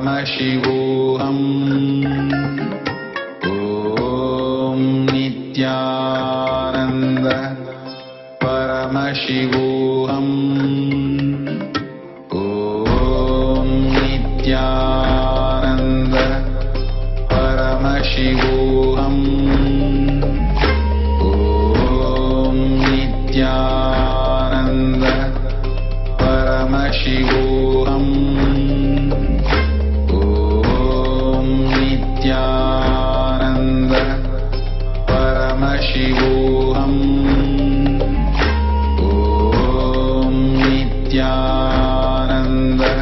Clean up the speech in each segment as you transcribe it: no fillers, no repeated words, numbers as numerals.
Paramashivoham. Om Nithyananda Paramashivoham. Om Nithyananda Paramashivoham. Om Nithyananda Paramashivoham. Om Nithyananda Paramashivoham. Om Nithyananda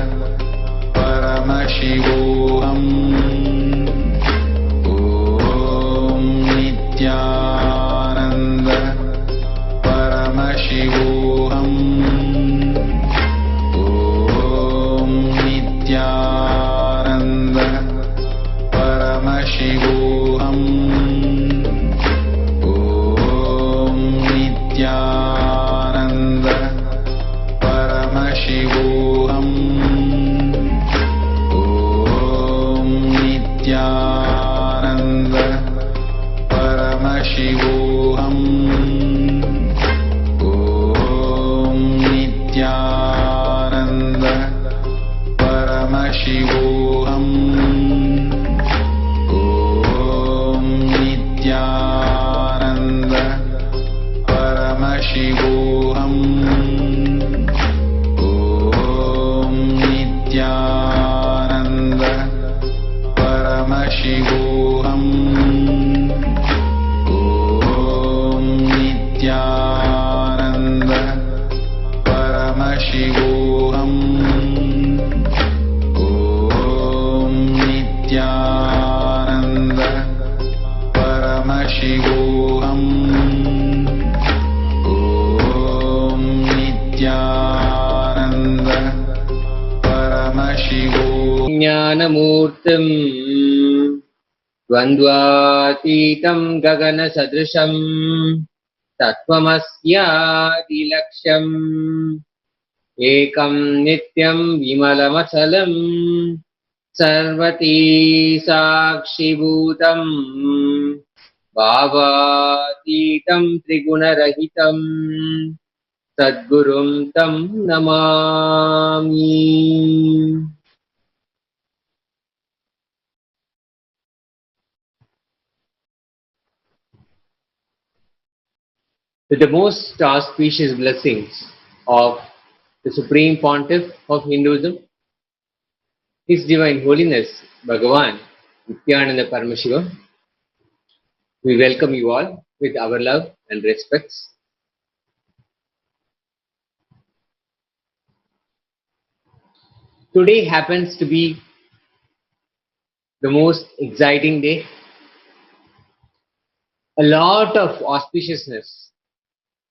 Paramashivoham. Om Nithyananda Paramashivoham. Om Nithyananda Paramashivoham. Om Nithyananda Paramashivoham. Om Nithyananda Paramashivoham. Om Nithyananda Paramashivoham. Om Nithyananda Paramashivoham. Om Nithyananda Paramashivoham. Om Nithyananda Paramashivoham. Om Nithyananda Paramashivoham. Om Nithyananda Paramashivoham. Jnanamurtim Dvandvatitam Gagana Sadrisham Tattvamasyadilaksham Ekam Nityam Vimalamachalam Sarvati Sakshibhutam Bhavatitam Trigunarahitam Sadgurum Tam Namami. With the most auspicious blessings of the Supreme Pontiff of Hinduism, His Divine Holiness Bhagavan Nithyananda Paramashivam, we welcome you all with our love and respects. Today happens to be the most exciting day. A lot of auspiciousness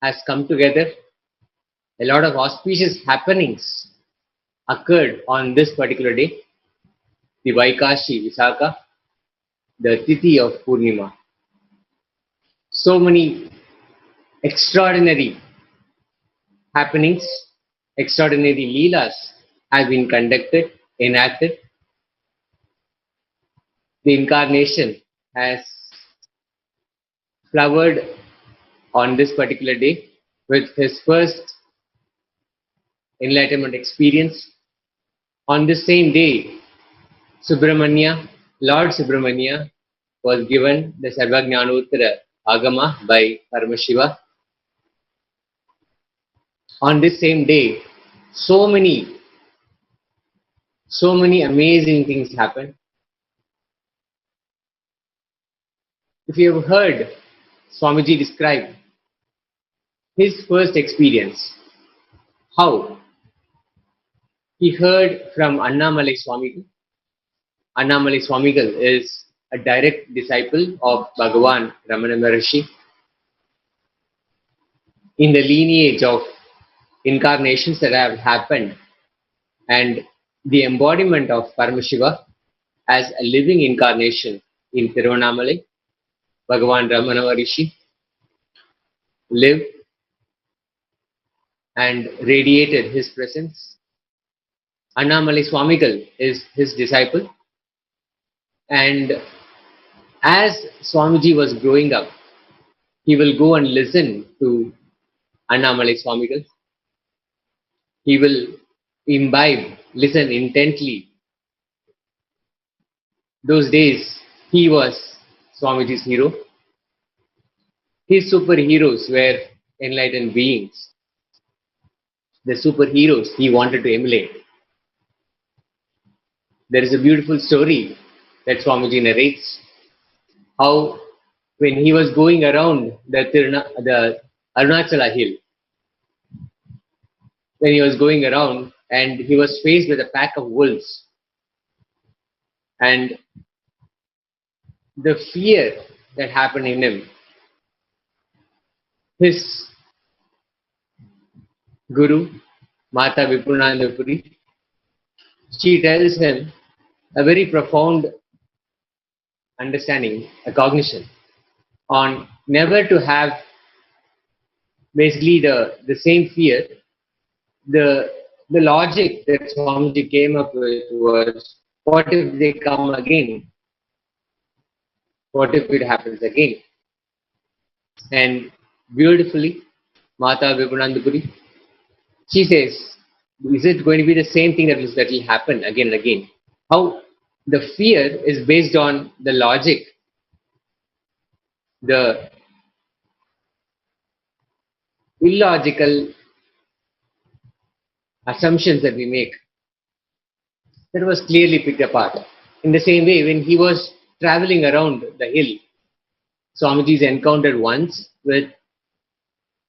has come together. A lot of auspicious happenings occurred on this particular day, the Vaikashi Visakha, the Tithi of Purnima. So many extraordinary happenings, extraordinary leelas have been conducted, enacted. The incarnation has flowered on this particular day with his first enlightenment experience. On this same day, Lord Subramanya was given the Sarvajnanottara Agama by Paramashiva. On this same day, so many amazing things happened. If you have heard Swamiji describe his first experience, how he heard from Annamalai Swamigal. Annamalai Swamigal is a direct disciple of Bhagavan Ramana Maharishi. In the lineage of incarnations that have happened and the embodiment of Paramashiva as a living incarnation in Tiruvannamalai, Bhagavan Ramana Maharishi lived and radiated his presence Annamalai Swamigal is his disciple, and as Swamiji was growing up, he will go and listen to Annamalai Swamigal. He will imbibe, listen intently. Those days, he was Swamiji's hero. His superheroes were enlightened beings, the superheroes he wanted to emulate. There is a beautiful story that Swamiji narrates how when he was going around the Arunachala hill, when he was going around and he was faced with a pack of wolves, and the fear that happened in him, his guru, Mata Vipurnandapuri, she tells him a very profound understanding, a cognition on never to have basically the same fear. The logic that Swamiji came up with was, what if they come again? What if it happens again? And beautifully, Mata Vipurnandapuri, she says, is it going to be the same thing that will happen again and again? How the fear is based on the logic, the illogical assumptions that we make. That was clearly picked apart. In the same way, when he was traveling around the hill, Swamiji is encountered once with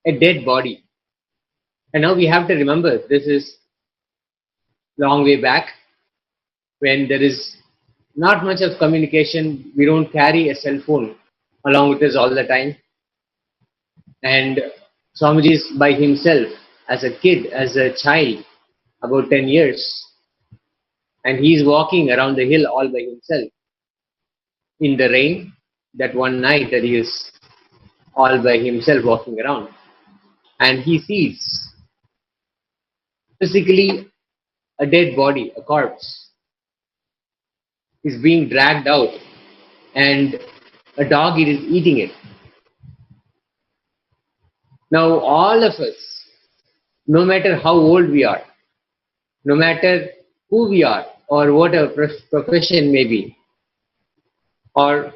a dead body. And now we have to remember, this is long way back when there is not much of communication. We don't carry a cell phone along with us all the time. And Swamiji is by himself as a kid, as a child, about 10 years. And he is walking around the hill all by himself. In the rain, that one night that he is all by himself walking around. And he sees physically a dead body, a corpse, is being dragged out, and a dog is eating it. Now all of us, no matter how old we are, no matter who we are, or what our profession may be, or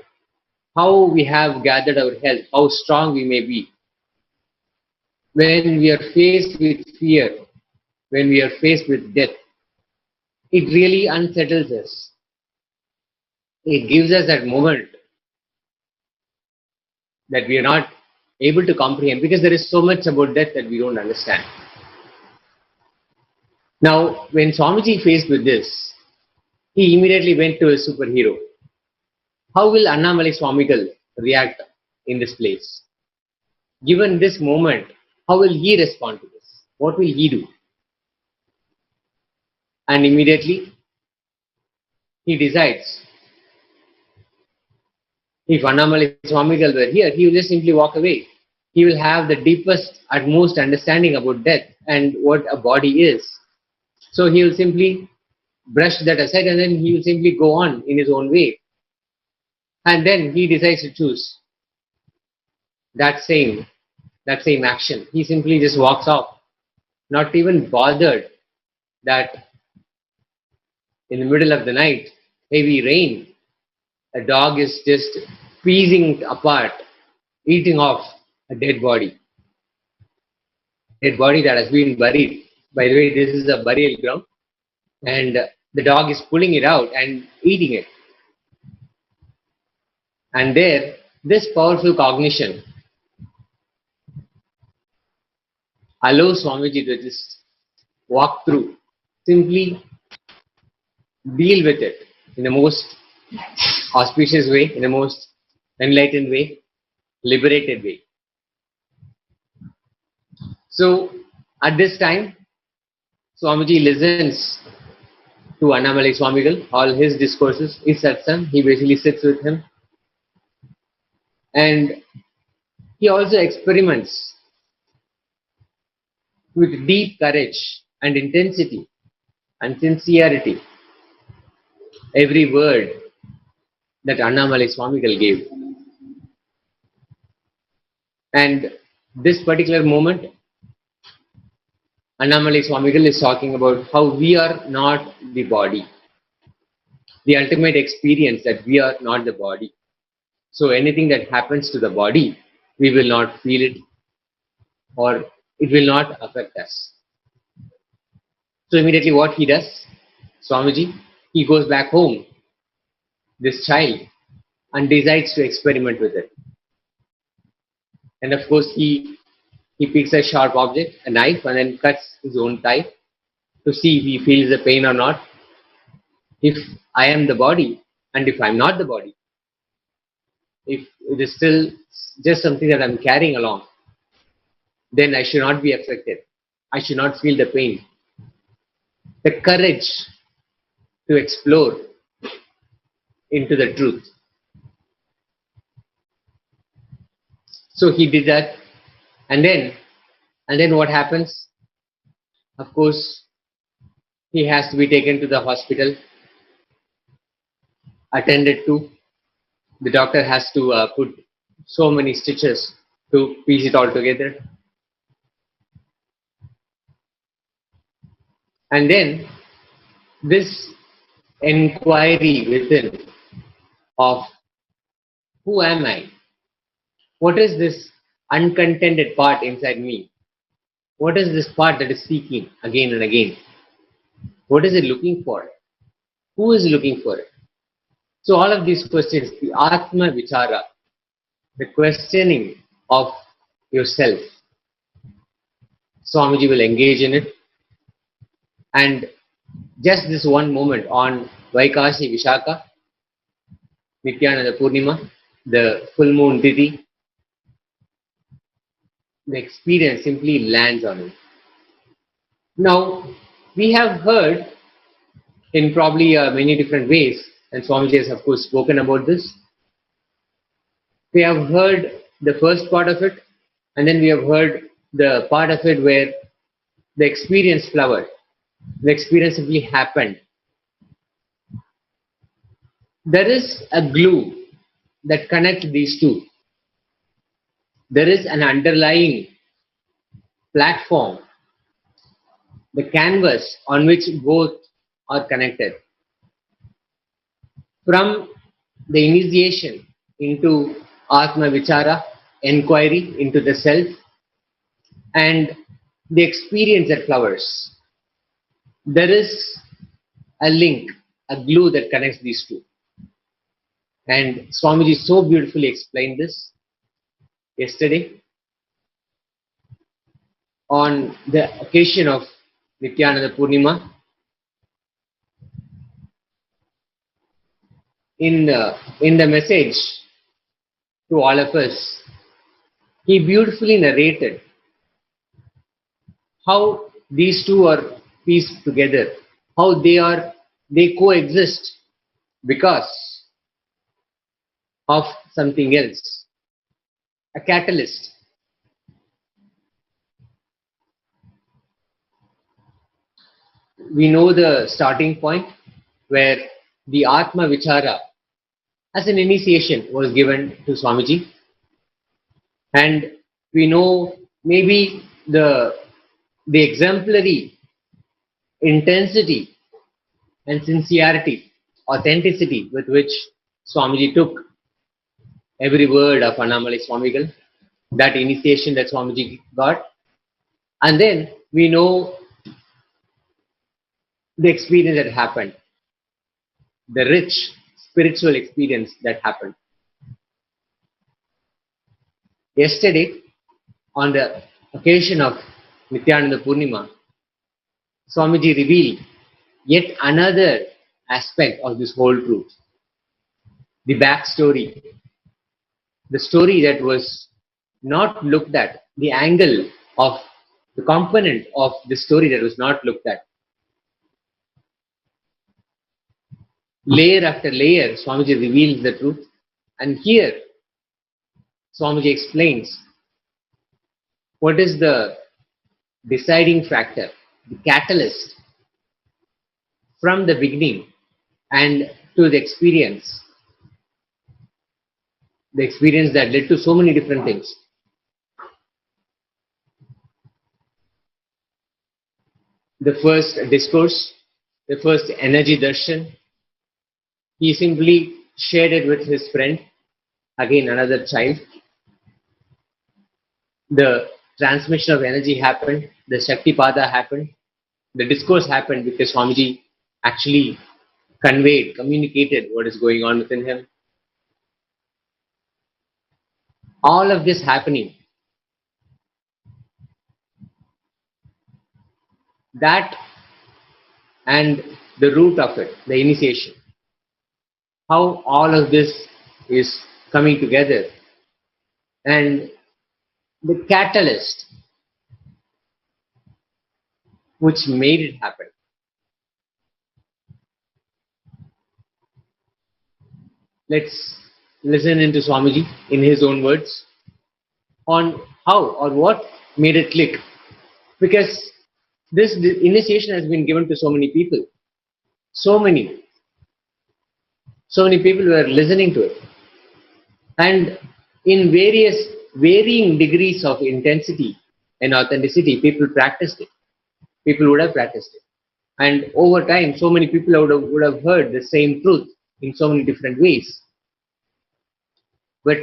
how we have gathered our health, how strong we may be, when we are faced with fear, when we are faced with death, it really unsettles us. It gives us that moment that we are not able to comprehend, because there is so much about death that we don't understand. Now, when Swamiji faced with this, he immediately went to a superhero. How will Annamalai Swamigal react in this place? Given this moment, how will he respond to this? What will he do? And immediately, he decides, if Annamalai Swamigal were here, he will just simply walk away. He will have the deepest, utmost understanding about death and what a body is. So he will simply brush that aside, and then he will simply go on in his own way. And then he decides to choose that same action. He simply just walks off, not even bothered that in the middle of the night, heavy rain, a dog is just piecing apart, eating off a dead body. Dead body that has been buried. By the way, this is a burial ground, and the dog is pulling it out and eating it. And there, this powerful cognition allows Swamiji to just walk through, simply deal with it in the most auspicious way, in the most enlightened way, liberated way. So, at this time, Swamiji listens to Annamalai Swamigal, all his discourses, his satsang. He basically sits with him. And he also experiments with deep courage and intensity and sincerity. Every word that Annamalai Swamigal gave. And this particular moment, Annamalai Swamigal is talking about how we are not the body. The ultimate experience that we are not the body. So anything that happens to the body, we will not feel it or it will not affect us. So immediately what he does, Swamiji, he goes back home, this child, and decides to experiment with it. And of course he picks a sharp object, a knife, and then cuts his own thigh to see if he feels the pain or not. If I am the body and if I'm not the body, if it is still just something that I'm carrying along, then I should not be affected. I should not feel the pain. The courage to explore into the truth. So he did that, and then what happens? Of course, he has to be taken to the hospital, attended to. The doctor has to put so many stitches to piece it all together. And then this inquiry within of who am I? What is this uncontented part inside me? What is this part that is seeking again and again? What is it looking for? Who is looking for it? So all of these questions, the Atma Vichara, the questioning of yourself, Swamiji will engage in it. And just this one moment on Vaikashi Vishaka, Nithyananda Purnima, the full moon Tithi, the experience simply lands on him. Now, we have heard in probably many different ways, and Swamiji has of course spoken about this. We have heard the first part of it, and then we have heard the part of it where the experience flowered, the experience simply happened. There is a glue that connects these two. There is an underlying platform, the canvas on which both are connected. From the initiation into Atma Vichara, inquiry into the self, and the experience that flowers, there is a link, a glue that connects these two. And Swamiji so beautifully explained this yesterday on the occasion of Nithyananda Purnima. In the message to all of us, he beautifully narrated how these two are pieced together, how they coexist because of something else, a catalyst. We know the starting point where the Atma Vichara as an initiation was given to Swamiji, and we know maybe the exemplary intensity and sincerity, authenticity with which Swamiji took every word of Annamalai Swamigal, that initiation that Swamiji got. And then we know the experience that happened, the rich spiritual experience that happened. Yesterday, on the occasion of Nithyananda Purnima, Swamiji revealed yet another aspect of this whole truth. The backstory, the story that was not looked at, the angle of the component of the story that was not looked at. Layer after layer, Swamiji reveals the truth. And here, Swamiji explains what is the deciding factor, the catalyst from the beginning and to the experience that led to so many different things. The first discourse, the first energy darshan, he simply shared it with his friend, again another child. The transmission of energy happened, the Shaktipada happened, the discourse happened because Swamiji actually communicated what is going on within him. All of this happening, that and the root of it, the initiation, how all of this is coming together, and the catalyst which made it happen. Let's listen into Swamiji in his own words on how or what made it click. Because this initiation has been given to so many people. So many people were listening to it. And in varying degrees of intensity and authenticity, people practiced it. People would have practiced it. And over time, so many people would have heard the same truth in so many different ways. But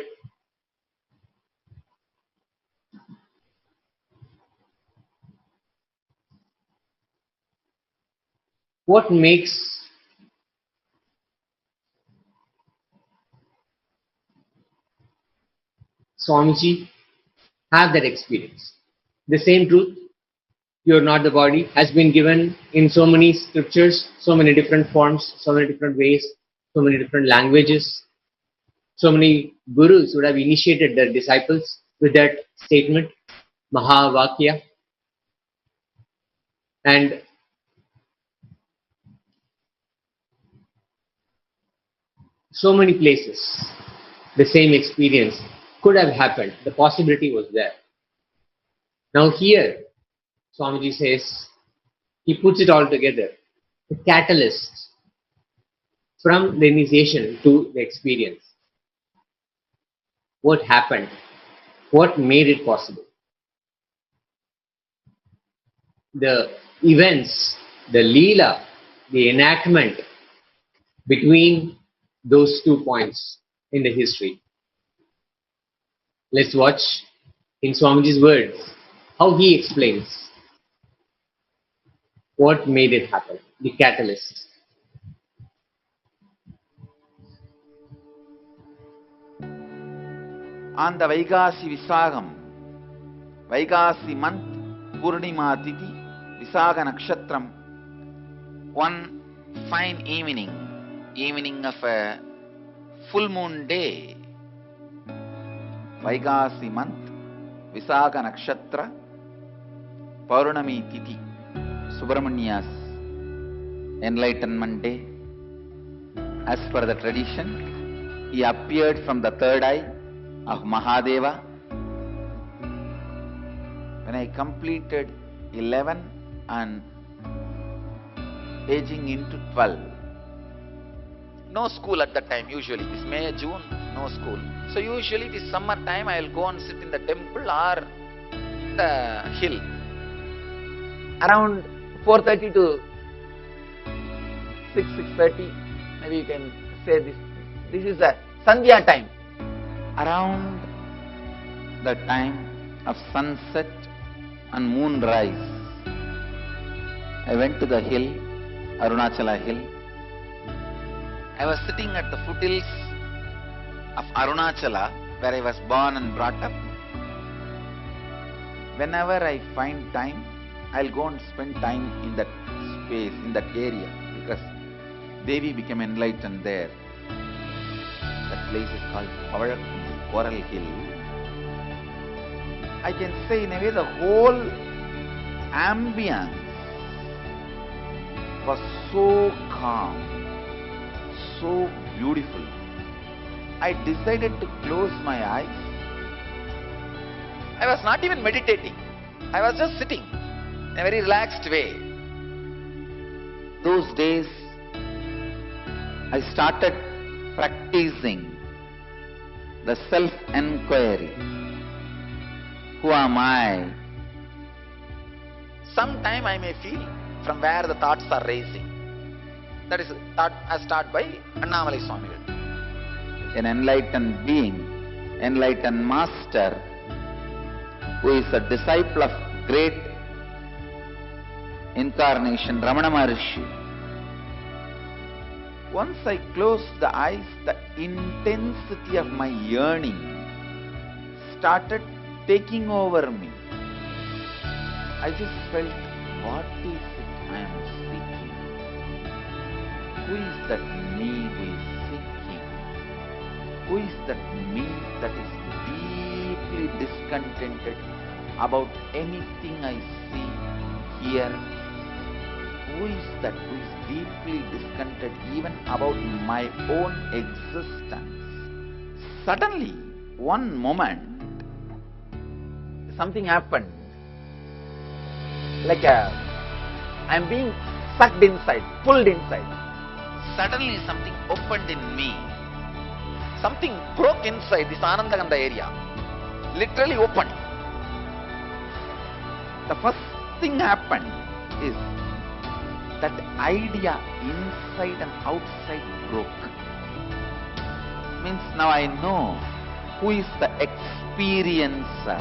what makes Swamiji have that experience? The same truth, you are not the body, has been given in so many scriptures, so many different forms, so many different ways, so many different languages. So many gurus would have initiated their disciples with that statement, Mahavakya. And so many places, the same experience could have happened. The possibility was there. Now here, Swamiji says, he puts it all together. The catalyst from the initiation to the experience. What happened? What made it possible? The events, the Leela, the enactment between those 2 points in the history. Let's watch in Swamiji's words how he explains what made it happen, the catalyst. On the Vaikasi Visagam, Vaikasi month, Purnima Tithi, Visaga Nakshatram, one fine evening of a full moon day, Vaikasi month, Visaga Nakshatra, Paurnami Tithi, Subramania's enlightenment day. As per the tradition, he appeared from the third eye of Mahadeva. When I completed 11 and aging into 12, no school at that time usually, this May, June, no school. So usually this summer time I will go and sit in the temple or the hill. Around 4:30 to 6:30, maybe you can say this is the Sandhya time. Around the time of sunset and moonrise, I went to the hill, Arunachala hill. I was sitting at the foothills of Arunachala, where I was born and brought up. Whenever I find time, I'll go and spend time in that space, in that area, because Devi became enlightened there. That place is called Coral Hill. I can say in a way the whole ambience was so calm, so beautiful. I decided to close my eyes. I was not even meditating. I was just sitting in a very relaxed way. those days I started practicing the self-enquiry. Who am I? Sometime I may feel from where the thoughts are raising. That is thought as taught by Annamalai Swamigal. An enlightened being, enlightened master, who is a disciple of great incarnation, Ramana Maharshi. Once I closed the eyes, the intensity of my yearning started taking over me. I just felt, what is it I am seeking? Who is that me who is seeking? Who is that me that is deeply discontented about anything I see, hear? Who is that who is deeply discontented even about my own existence? Suddenly, one moment, something happened. Like I'm being sucked inside, pulled inside. Suddenly something opened in me. Something broke inside this Anandaganda area. Literally opened. The first thing happened is that idea inside and outside broke. Means now I know who is the experiencer.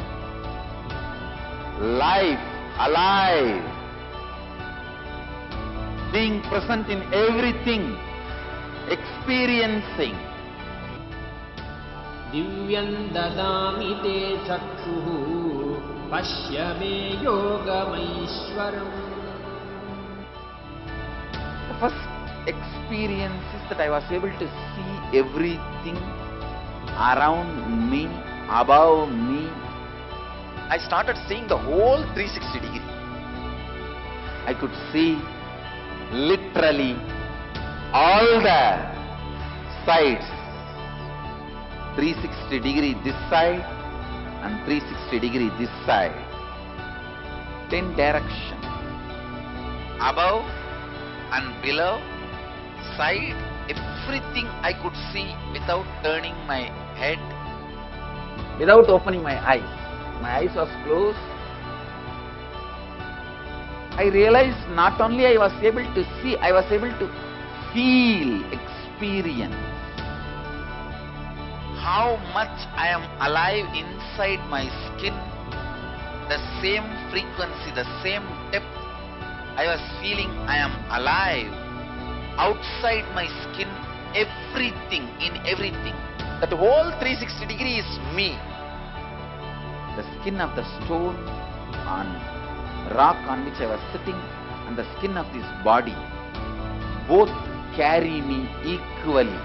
Life, alive, being present in everything, experiencing. Divyam dadami te chakshuhu pashya me yogamaishwaram. The first experience is that I was able to see everything around me, above me. I started seeing the whole 360 degree. I could see literally all the sides. 360 degree this side and 360 degree this side. 10 directions. Above and below, side, everything I could see without turning my head, without opening my eyes. My eyes was closed. I realized not only I was able to see, I was able to feel, experience how much I am alive inside my skin. The same frequency, the same depth. I was feeling I am alive outside my skin, everything, in everything. That whole 360 degree is me. The skin of the stone on rock on which I was sitting and the skin of this body both carry me equally.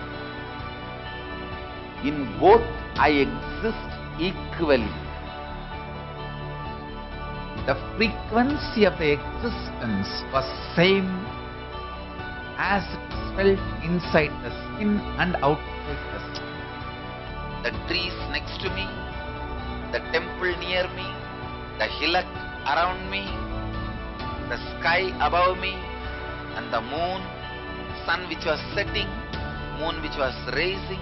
In both I exist equally. The frequency of the existence was same as it felt inside the skin and outside the skin. The trees next to me, the temple near me, the hillock around me, the sky above me, and the moon, sun which was setting, moon which was rising.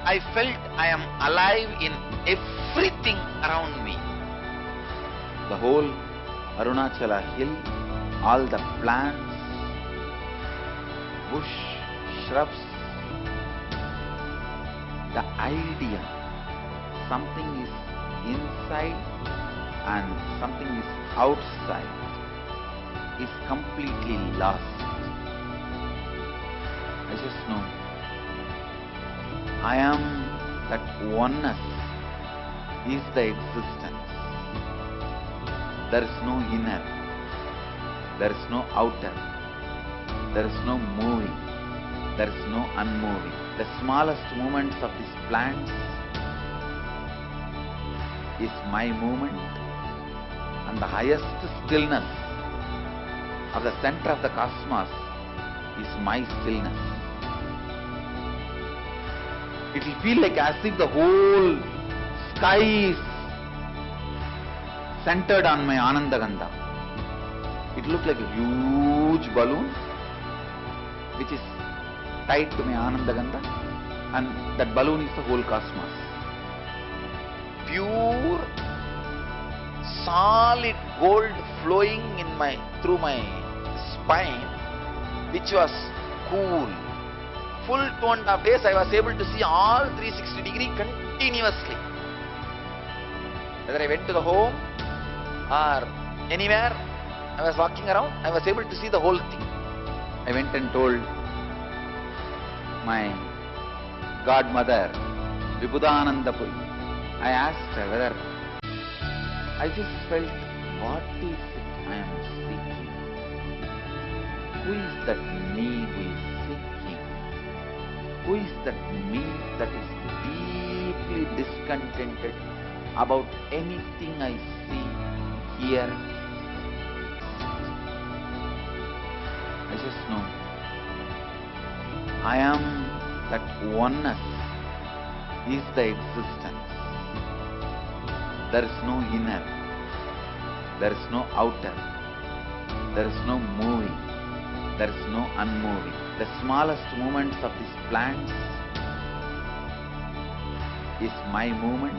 I felt I am alive in everything around me. The whole Arunachala hill, all the plants, bush, shrubs, the idea, something is inside and something is outside, is completely lost. I just know I am that oneness, is the existence. There is no inner, there is no outer, there is no moving, there is no unmoving. The smallest movements of these plants is my movement, and the highest stillness of the center of the cosmos is my stillness. It will feel like as if the whole sky is centered on my Anandagandha. It looked like a huge balloon which is tied to my Ananda Gandha, and that balloon is the whole cosmos. Pure, solid gold flowing through my spine, which was cool. Full 2.5 days I was able to see all 360 degrees continuously. Whether I went to the home or anywhere I was walking around, I was able to see the whole thing. I went and told my godmother, Vibhudananda Puri. I asked her whether I just felt, what is it I am seeking? Who is that me who is seeking? Who is that me that is deeply discontented about anything I see, hear? I just know I am that oneness is the existence. There is no inner, there is no outer, there is no moving, there is no unmoving. The smallest movements of these plants is my movement,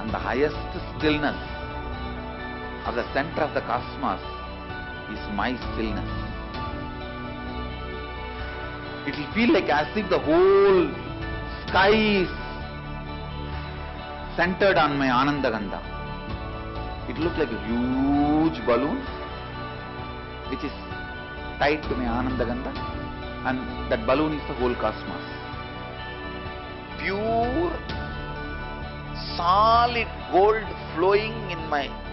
and the highest stillness of the center of the cosmos is my stillness. It will feel like as if the whole sky is centered on my Ananda Gandha. It looked like a huge balloon which is tied to my Ananda Gandha, and that balloon is the whole cosmos. Pure, solid gold flowing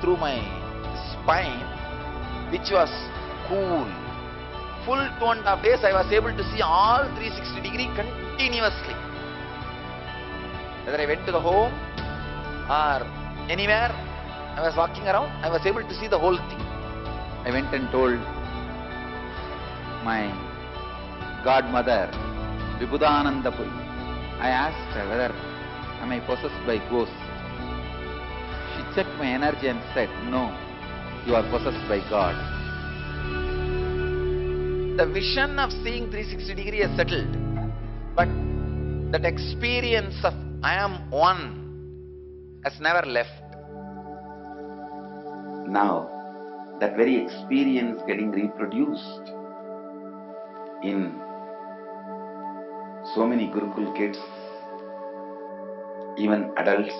through my spine, which was cool. Full 2.5 days I was able to see all 360 degrees continuously. Whether I went to the home or anywhere I was walking around, I was able to see the whole thing. I went and told my godmother, Vibhudananda Puri. I asked her whether am I possessed by ghosts. She checked my energy and said, no, you are possessed by God. The vision of seeing 360 degrees has settled, but that experience of I am one has never left. Now, that very experience getting reproduced in so many Gurukul kids, even adults.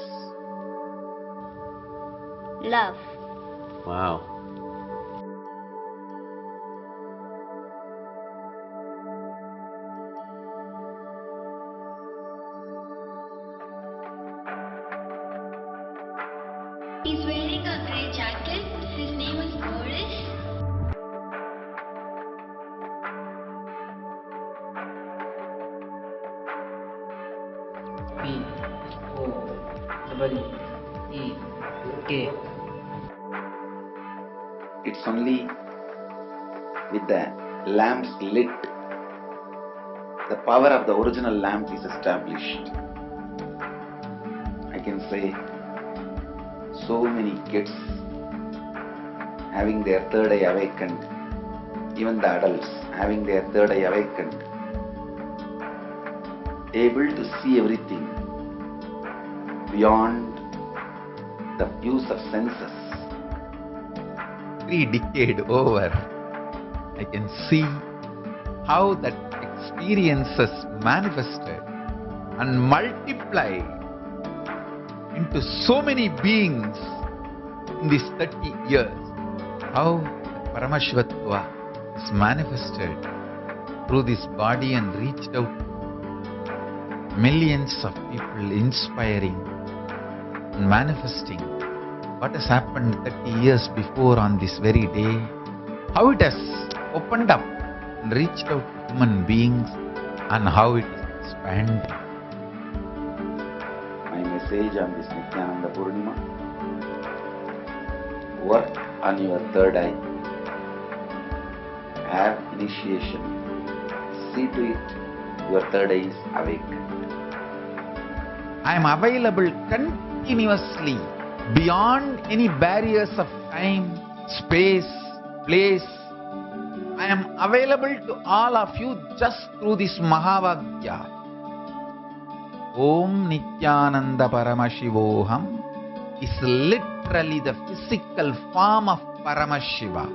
Love. Wow. He's wearing a grey jacket. His name is Boris. P-O-E-E-K. It's only with the lamps lit, the power of the original lamp is established. I can say so many kids having their third eye awakened, even the adults having their third eye awakened, able to see everything beyond the use of senses. 3 decades over, I can see how that experiences manifested and multiplied into so many beings in these 30 years. How Paramashivatva is manifested through this body and reached out to millions of people, inspiring and manifesting what has happened 30 years before on this very day, how it has opened up and reached out to human beings, and how it is expanding. My message on this Nithyananda Purnima: work on your third eye, have initiation, see to it your third eye is awakened. I am available continuously beyond any barriers of time, space, place, I am available to all of you just through this Mahavagya. Om Nithyananda Paramashivoham is literally the physical form of Paramashiva.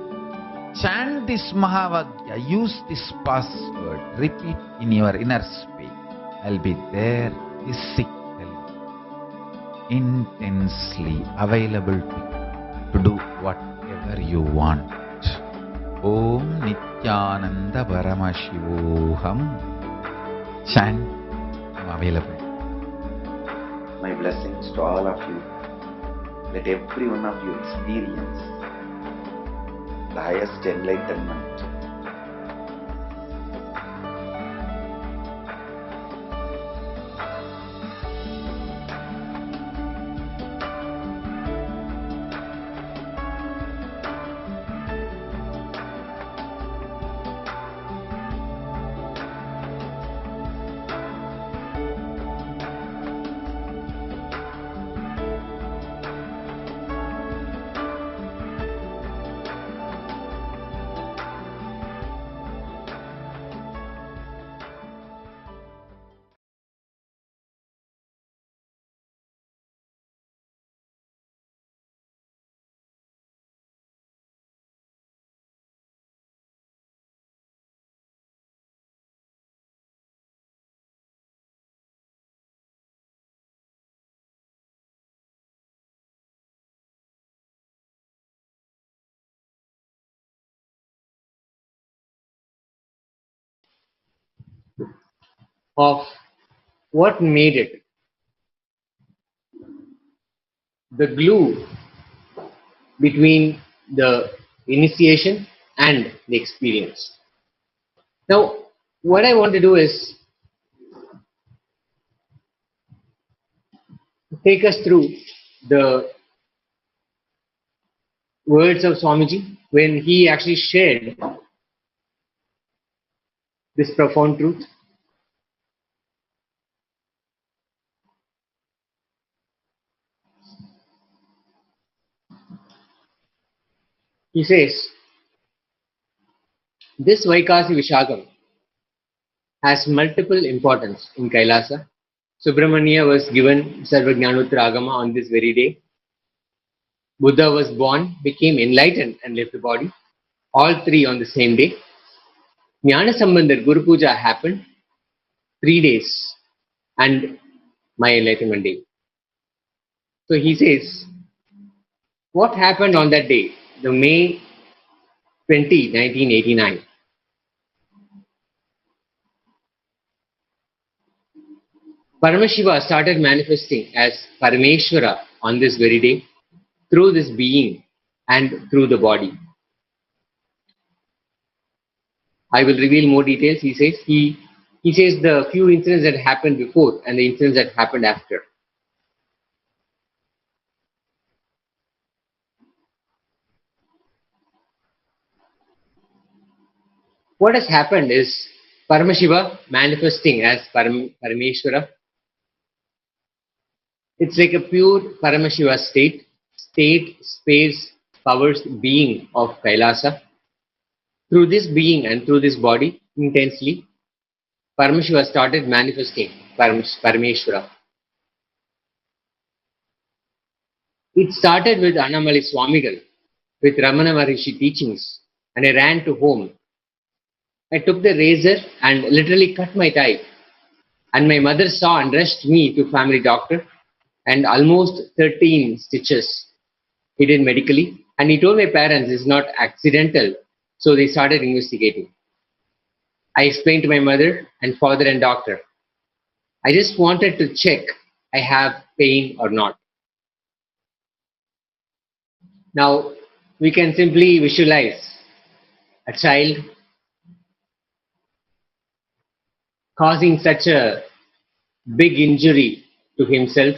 Chant this Mahavagya, use this password, repeat in your inner space. I'll be there physically, intensely available to do whatever you want. Om Nithyananda Paramashivoham. Chant, I'm available. My blessings to all of you. Let every one of you experience the highest enlightenment. Of what made it the glue between the initiation and the experience. Now, what I want to do is take us through the words of Swamiji when he actually shared this profound truth. He says, this Vaikasi Vishagam has multiple importance in Kailasa. Subramanya was given Sarvajnanuttara Agama on this very day. Buddha was born, became enlightened and left the body. All three on the same day. Jnana Sambandhar Guru Puja happened 3 days and my enlightenment day. So he says, what happened on that day, the May 20, 1989? Paramashiva started manifesting as Parameshwara on this very day through this being and through the body. I will reveal more details. He says the few incidents that happened before and the incidents that happened after. What has happened is Paramashiva manifesting as Parameshwara. It's like a pure Paramashiva state, space, powers, being of Kailasa. Through this being and through this body, intensely, Paramashiva started manifesting Parameshwara. It started with Annamali Swamigal, with Ramana Maharishi teachings, and I ran to home. I took the razor and literally cut my tie. And my mother saw and rushed me to family doctor, and almost 13 stitches he did medically. And he told my parents it's not accidental, so they started investigating. I explained to my mother and father and doctor. I just wanted to check I have pain or not. Now, we can simply visualize a child causing such a big injury to himself,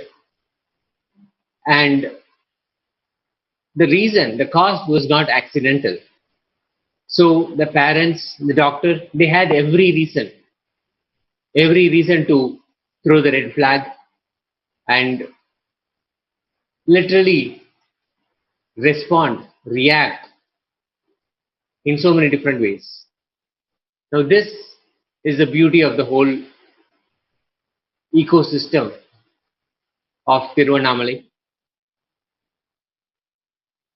and the cause was not accidental. So the parents, the doctor, they had every reason to throw the red flag and literally react in so many different ways. Now this is the beauty of the whole ecosystem of Tiruvannamalai.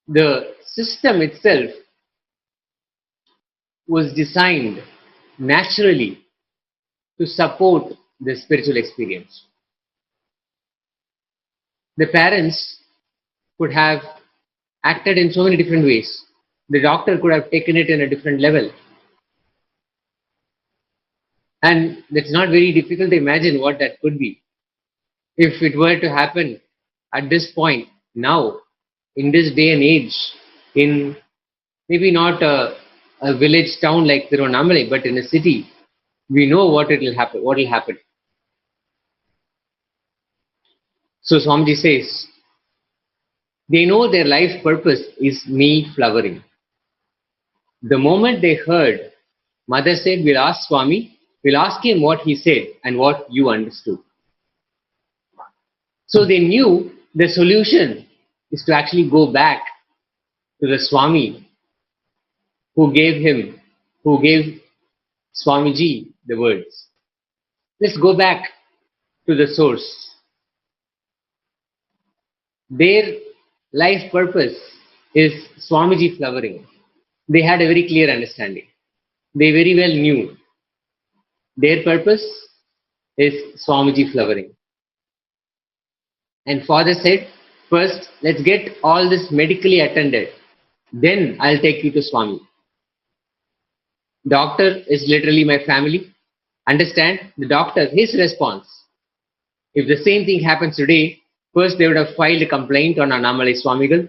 The system itself was designed naturally to support the spiritual experience. The parents could have acted in so many different ways. The doctor could have taken it in a different level. And it's not very difficult to imagine what that could be. If it were to happen at this point, now, in this day and age, in maybe not a village town like Tiruvannamalai, but in a city, we know what will happen. So Swamiji says, they know their life purpose is me flowering. The moment they heard, Mother said, we'll ask Swami, we'll ask him what he said and what you understood. So they knew the solution is to actually go back to the Swami who gave Swamiji the words. Let's go back to the source. Their life purpose is Swamiji flowering. They had a very clear understanding. They very well knew their purpose is Swamiji flowering. And Father said, first let's get all this medically attended. Then I'll take you to Swami. Doctor is literally my family. Understand? The doctor, his response. If the same thing happens today, first they would have filed a complaint on Annamalai Swamigal.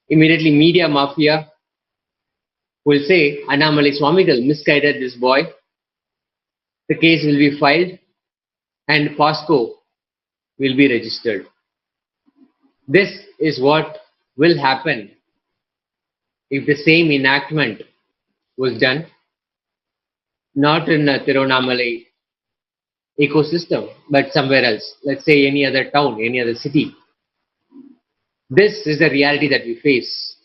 Immediately media mafia will say, Annamalai Swamigal misguided this boy. The case will be filed and POSCO will be registered. This is what will happen if the same enactment was done, not in a Tiruvannamalai ecosystem, but somewhere else. Let's say any other town, any other city. This is the reality that we face.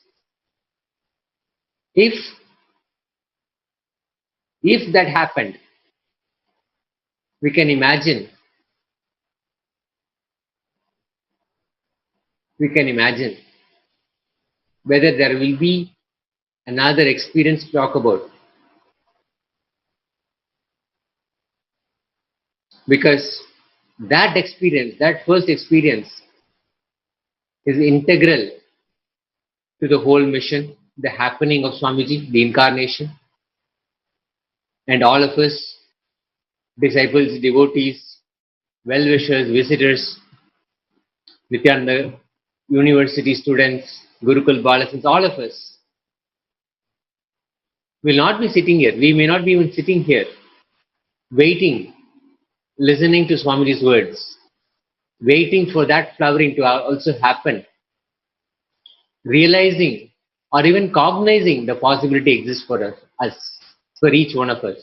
If that happened, we can imagine whether there will be another experience to talk about. Because that experience, that first experience, is integral to the whole mission, the happening of Swamiji, the incarnation. And all of us, disciples, devotees, well-wishers, visitors, Nithyananda University students, Gurukul Balasans, all of us will not be sitting here. We may not be even sitting here, waiting, listening to Swamiji's words, waiting for that flowering to also happen, realizing or even cognizing the possibility exists for us, for each one of us.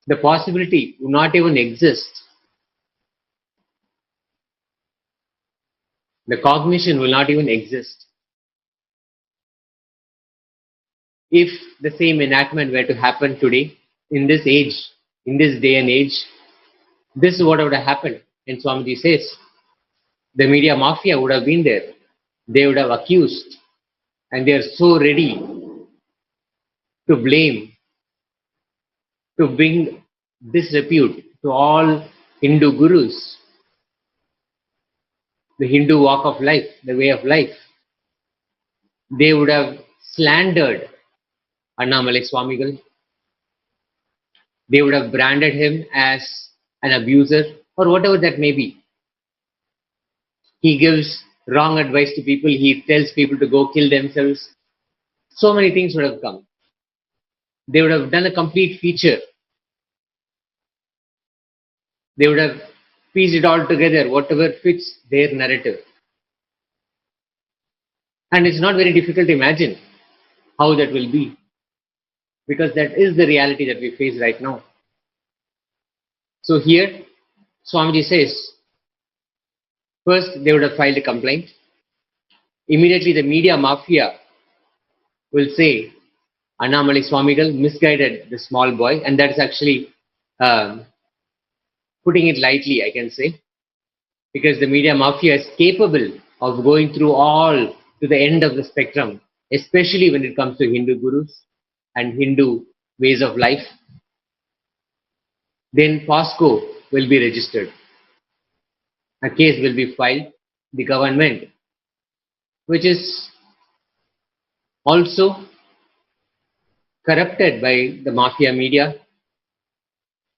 The possibility would not even exist. The cognition will not even exist if the same enactment were to happen today, in this age, in this day and age. This is what would have happened. And Swamiji says, the media mafia would have been there. They would have accused, and they are so ready to blame, to bring disrepute to all Hindu gurus, the Hindu walk of life, the way of life. They would have slandered Annamalai Swamigal. They would have branded him as an abuser or whatever that may be. He gives wrong advice to people. He tells people to go kill themselves. So many things would have come. They would have done a complete feature. They would have pieced it all together, whatever fits their narrative. And it's not very difficult to imagine how that will be, because that is the reality that we face right now. So here, Swamiji says, first they would have filed a complaint. Immediately the media mafia will say Annamali Swamigal misguided the small boy, and that is actually putting it lightly, I can say, because the media mafia is capable of going through all to the end of the spectrum, especially when it comes to Hindu gurus and Hindu ways of life. Then POSCO will be registered. A case will be filed. The government, which is also corrupted by the mafia media,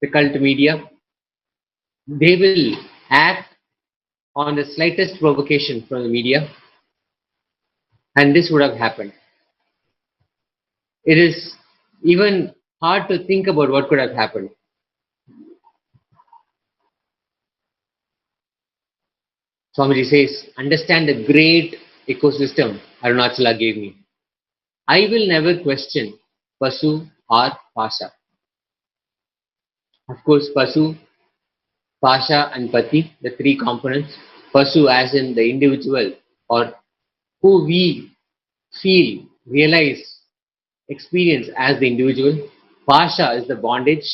the cult media, they will act on the slightest provocation from the media, and this would have happened. It is even hard to think about what could have happened. Swamiji says, understand the great ecosystem Arunachala gave me. I will never question Pasu or Pasha. Of course, Pasu, Pasha and Pati, the three components. Pasu as in the individual or who we feel, realize, experience as the individual. Pasha is the bondage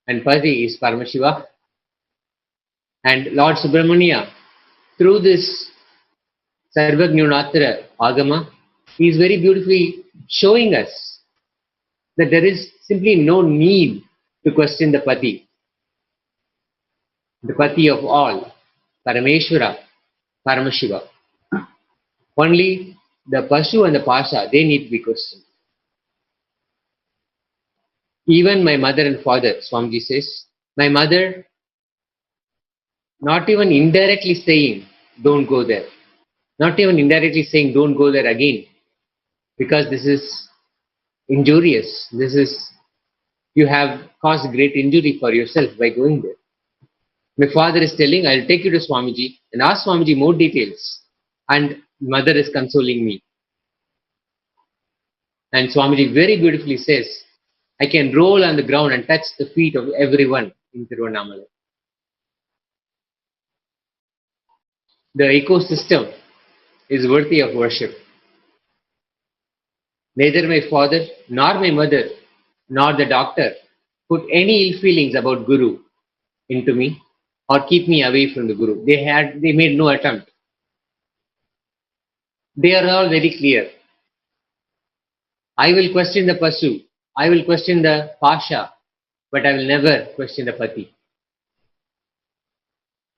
and Pati is Paramashiva. And Lord Subramania, through this Sarvagnyunatara Agama, he is very beautifully showing us that there is simply no need to question the Pati of all, Parameshwara, Paramashiva. Only the Pasu and the Pasha, they need to be questioned. Even my mother and father, Swamiji says, my mother not even indirectly saying, don't go there. Not even indirectly saying, don't go there again. Because this is injurious. You have caused great injury for yourself by going there. My father is telling, I'll take you to Swamiji and ask Swamiji more details. And mother is consoling me. And Swamiji very beautifully says, I can roll on the ground and touch the feet of everyone in Tiruvannamalai. The ecosystem is worthy of worship. Neither my father, nor my mother, nor the doctor put any ill feelings about Guru into me or keep me away from the Guru. They made no attempt. They are all very clear. I will question the Pasu, I will question the Pasha, but I will never question the Pati.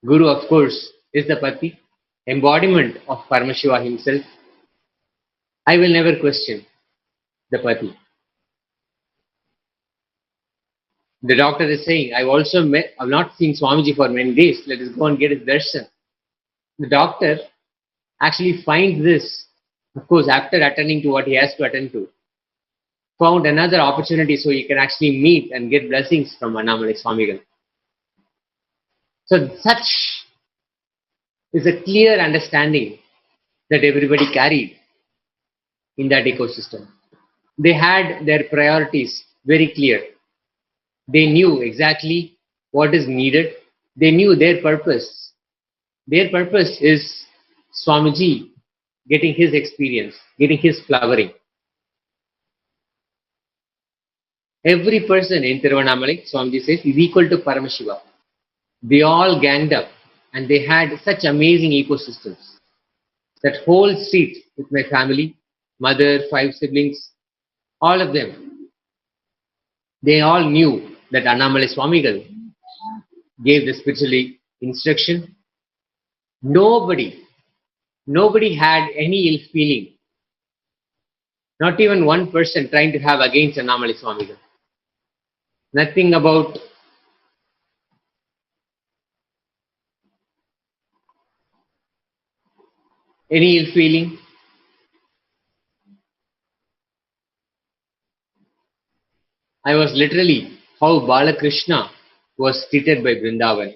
Guru, of course, is the Pati, embodiment of Paramashiva himself. I will never question the Pati. The doctor is saying, I've not seen Swamiji for many days, let us go and get his darshan. The doctor actually finds this, of course, after attending to what he has to attend to, found another opportunity so he can actually meet and get blessings from Annamalai Swamigal. So such is a clear understanding that everybody carried in that ecosystem. They had their priorities very clear. They knew exactly what is needed. They knew their purpose. Their purpose is Swamiji getting his experience, getting his flowering. Every person in Tiruvannamalai, Swamiji says, is equal to Paramashiva. They all ganged up and they had such amazing ecosystems. That whole street with my family, mother, 5 siblings, all of them, they all knew that Annamalai Swamigal gave the spiritual instruction. Nobody had any ill feeling. Not even one person trying to have against Annamalai Swamigal. Nothing about any ill feeling. I was literally how Balakrishna was treated by Vrindavan.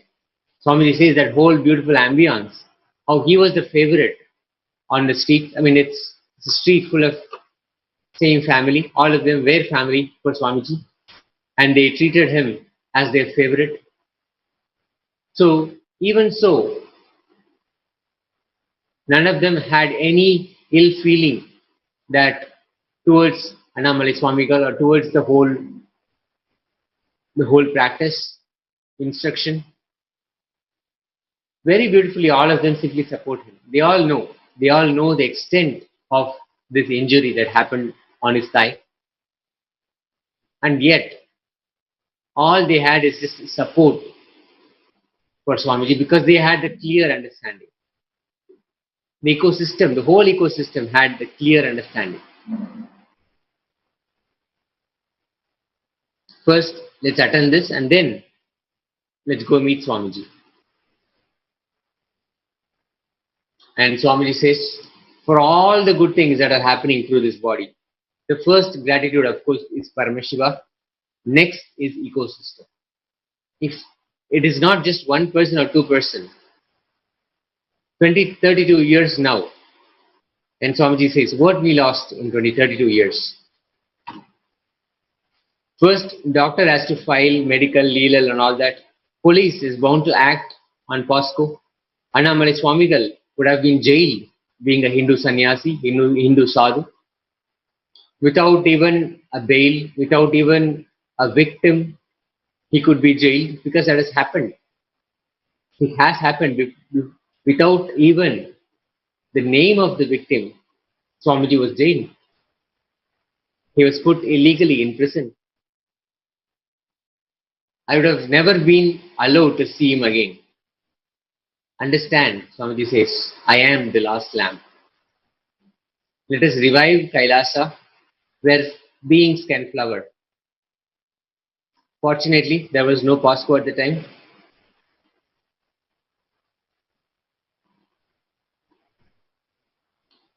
Swamiji says that whole beautiful ambience, how he was the favorite on the street. I mean, it's a street full of same family. All of them were family for Swamiji. And they treated him as their favorite. So, even so, none of them had any ill feeling that towards Annamalai Swamigal or towards the whole practice, instruction. Very beautifully, all of them simply support him. They all know the extent of this injury that happened on his thigh. And yet, all they had is just support for Swamiji because they had the clear understanding. The ecosystem, the whole ecosystem had the clear understanding. First, let's attend this and then let's go meet Swamiji. And Swamiji says, for all the good things that are happening through this body, the first gratitude, of course, is Paramashiva. Next is ecosystem. If it is not just one person or two person, 32 years now, and Swamiji says, what we lost in 32 years. First, doctor has to file medical, legal and all that. Police is bound to act on POSCO. Annamalai Swamigal would have been jailed, being a Hindu sannyasi, Hindu sadhu. Without even a bail, without even a victim, he could be jailed because that has happened. It has happened without even the name of the victim. Swamiji was jailed. He was put illegally in prison. I would have never been allowed to see him again. Understand, Swamiji says, I am the last lamb. Let us revive KAILASA where beings can flower. Fortunately, there was no POSCO at the time.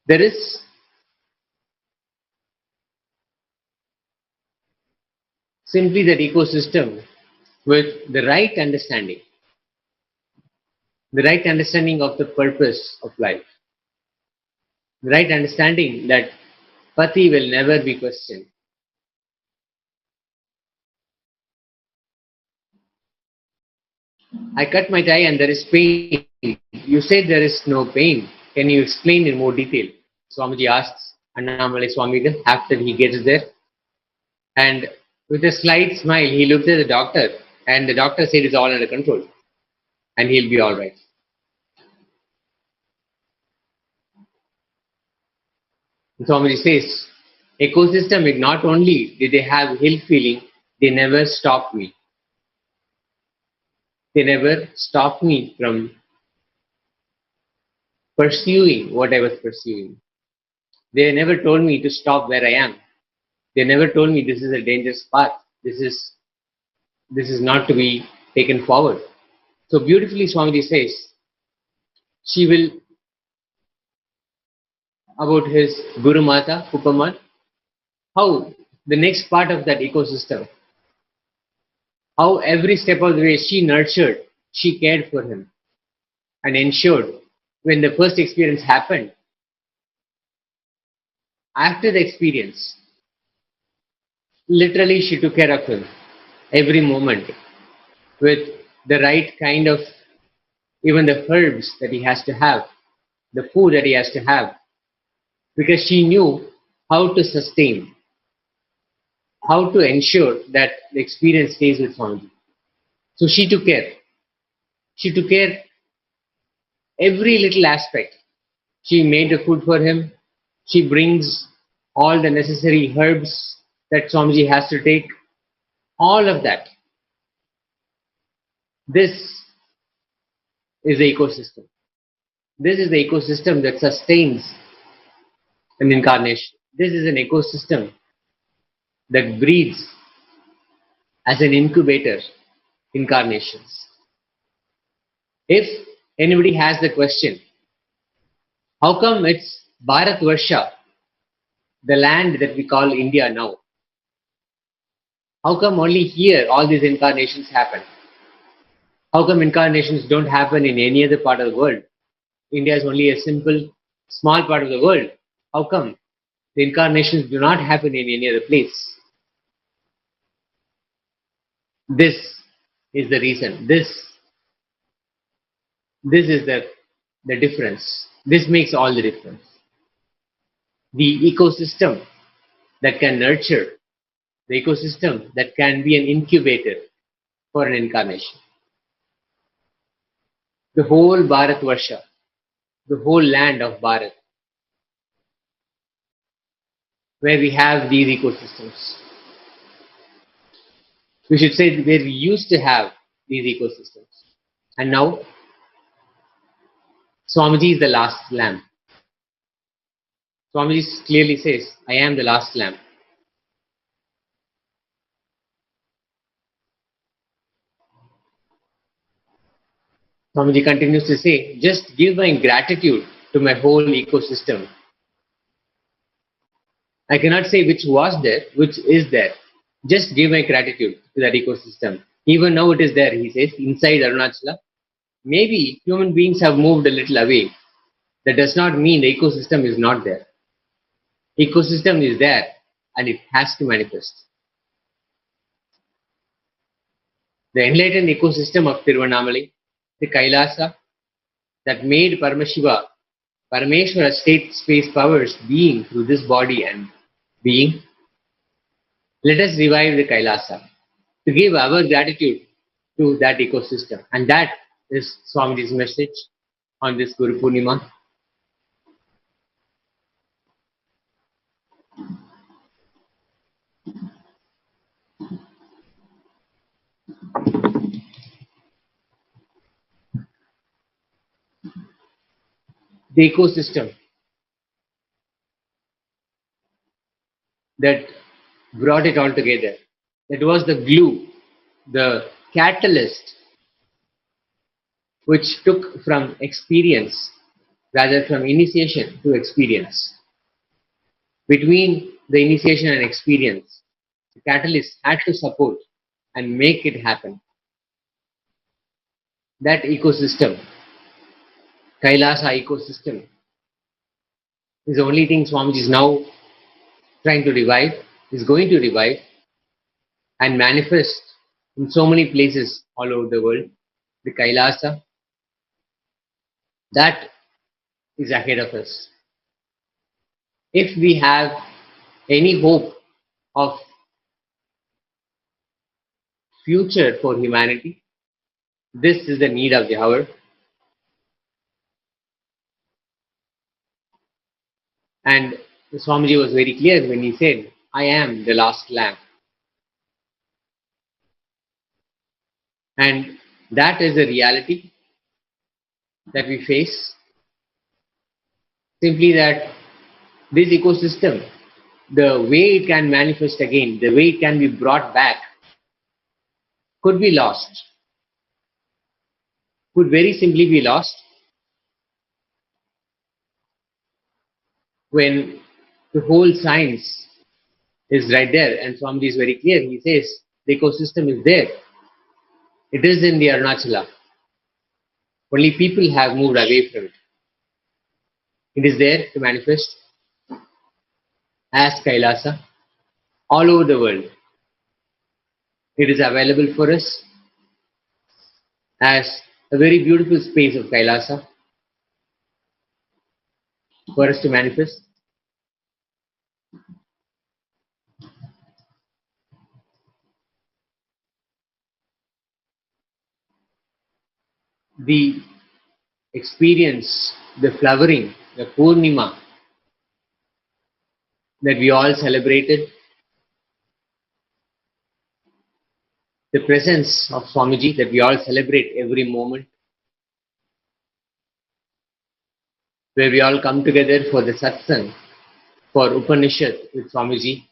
There is simply that ecosystem with the right understanding of the purpose of life, the right understanding that Pati will never be questioned. I cut my tie and there is pain. You said there is no pain. Can you explain in more detail? Swamiji asks Annamalai Swamigal after he gets there. And with a slight smile, he looked at the doctor and the doctor said it's all under control and he'll be alright. Swamiji says, ecosystem, not only did they have ill feeling, they never stopped me. They never stopped me from pursuing what I was pursuing. They never told me to stop where I am. They never told me this is a dangerous path. This is not to be taken forward. So beautifully Swamiji says, she will, about his Guru Mata, Pupamal, how the next part of that ecosystem, how every step of the way she nurtured, she cared for him and ensured when the first experience happened, after the experience, literally she took care of him every moment with the right kind of, even the herbs that he has to have, the food that he has to have, because she knew how to sustain, how to ensure that the experience stays with Swamiji. So she took care. She took care every little aspect. She made the food for him. She brings all the necessary herbs that Swamiji has to take. All of that. This is the ecosystem. This is the ecosystem that sustains an incarnation. This is an ecosystem that breeds as an incubator incarnations. If anybody has the question, how come it's Bharat Varsha, the land that we call India now? How come only here all these incarnations happen? How come incarnations don't happen in any other part of the world? India is only a simple, small part of the world. How come the incarnations do not happen in any other place? This is the reason. This is the difference. This makes all the difference. The ecosystem that can nurture, the ecosystem that can be an incubator for an incarnation. The whole Bharatvarsha, the whole land of Bharat, where we have these ecosystems. We should say where we used to have these ecosystems. And now, Swamiji is the last lamb. Swamiji clearly says, I am the last lamb. Swamiji continues to say, just give my gratitude to my whole ecosystem. I cannot say which was there, which is there. Just give my gratitude to that ecosystem. Even now it is there, he says, inside Arunachala. Maybe human beings have moved a little away. That does not mean the ecosystem is not there. Ecosystem is there and it has to manifest. The enlightened ecosystem of Tiruvannamalai, the Kailasa, that made Paramashiva, Parameshwara state space powers being through this body and being. Let us revive the Kailasa to give our gratitude to that ecosystem. And that is Swamiji's message on this Guru Purnima. The ecosystem that brought it all together. That was the glue, the catalyst which took from experience, rather from initiation to experience. Between the initiation and experience, the catalyst had to support and make it happen. That ecosystem, Kailasa ecosystem, is the only thing Swamiji is now trying to revive, is going to revive and manifest in so many places all over the world. The Kailasa, that is ahead of us. If we have any hope of future for humanity, this is the need of the hour. And Swamiji was very clear when he said, I am the last lamb. And that is the reality that we face. Simply that this ecosystem, the way it can manifest again, the way it can be brought back, could be lost. Could very simply be lost when the whole science is right there, and Swamiji is very clear. He says the ecosystem is there. It is in the Arunachala. Only people have moved away from it. It is there to manifest as Kailasa all over the world. It is available for us as a very beautiful space of Kailasa for us to manifest. The experience, the flowering, the Purnima that we all celebrated, the presence of Swamiji that we all celebrate every moment, where we all come together for the Satsang, for Upanishad with Swamiji,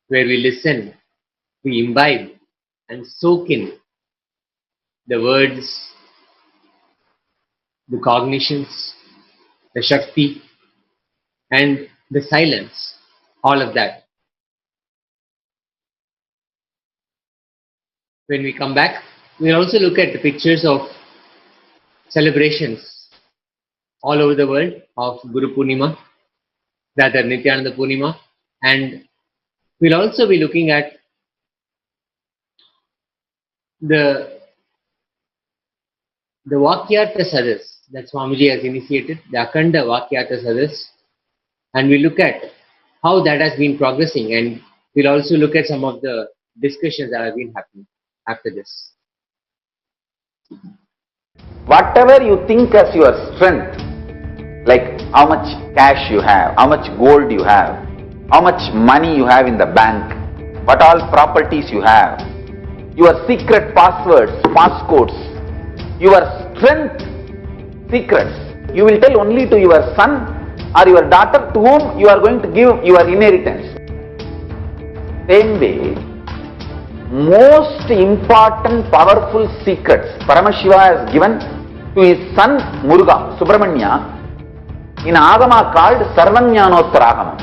where we listen, we imbibe and soak in the words, the cognitions, the Shakti, and the silence, all of that. When we come back, we'll also look at the pictures of celebrations all over the world of Guru Purnima, rather Nithyananda Purnima, and we'll also be looking at the Vakyartha Sadas that Swamiji has initiated, the Akhanda Vakyartha Sadas, and we look at how that has been progressing, and we'll also look at some of the discussions that have been happening after this. Whatever you think as your strength, like how much cash you have, how much gold you have, how much money you have in the bank, what all properties you have, your secret passwords, passcodes, your strength secrets, you will tell only to your son or your daughter to whom you are going to give your inheritance. Same way, most important powerful secrets Paramashiva has given to his son Muruga, Subramanya, in Agama called Sarvanyanottara.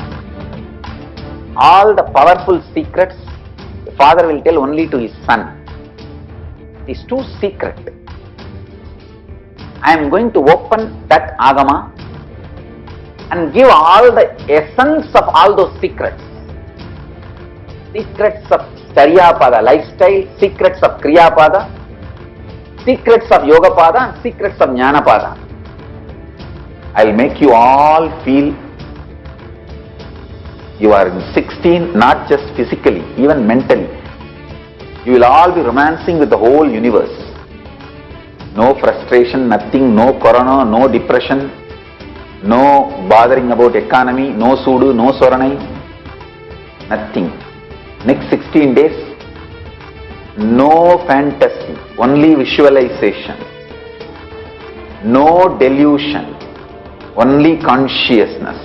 All the powerful secrets the father will tell only to his son. It is too secret. I am going to open that Agama and give all the essence of all those secrets. Secrets of Charyapada lifestyle, secrets of Kriyapada, secrets of Yogapada, and secrets of Jnanapada. I will make you all feel you are in 16, not just physically, even mentally. You will all be romancing with the whole universe. No frustration, nothing, no corona, no depression, no bothering about economy, no sudu, no soranai, nothing. Next 16 days, no fantasy, only visualization, no delusion, only consciousness.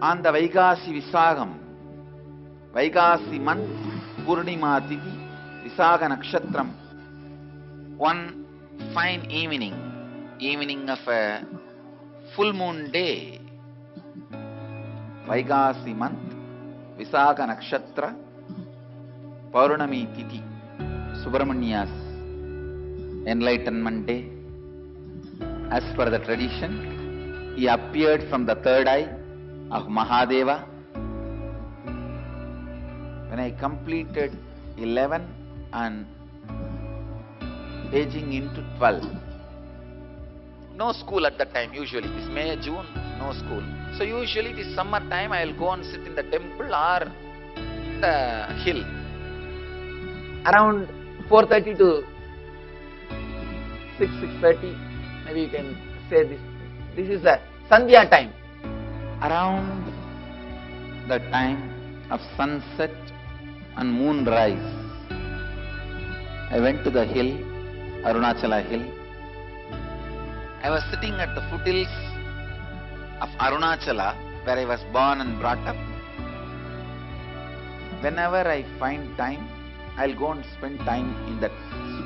On the Vaikasi Visagam, Vaikasi month, Purnima Tithi, Visaga Nakshatram, one fine evening of a full moon day, Vaikasi month, Visaga Nakshatra, Paurnami Tithi, Subramania's enlightenment day. As per the tradition, he appeared from the third eye of Mahadeva. When I completed 11 and aging into 12, no school at that time usually, this May, June, no school. So usually this summer time I will go and sit in the temple or the hill. Around 4:30 to 6:30, maybe you can say this. This is the Sandhya time. Around the time of sunset and moonrise, I went to the hill, Arunachala hill. I was sitting at the foothills of Arunachala, where I was born and brought up. Whenever I find time, I'll go and spend time in that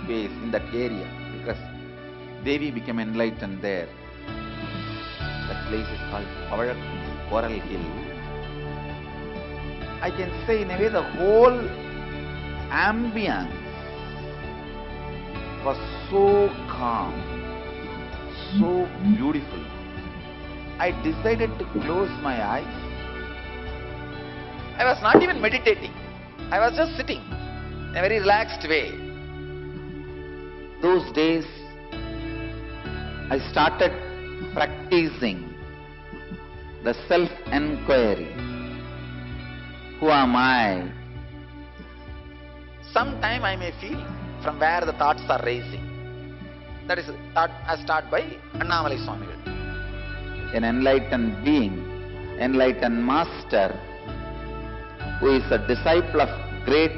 space, in that area, because Devi became enlightened there. That place is called Coral Hill. I can say in a way the whole ambience was so calm, so beautiful. I decided to close my eyes. I was not even meditating. I was just sitting in a very relaxed way. Those days, I started practicing the self-enquiry. Who am I? Sometime I may feel from where the thoughts are raising. That is thought as taught by Annamalai Swamigal. An enlightened being, enlightened master, who is a disciple of great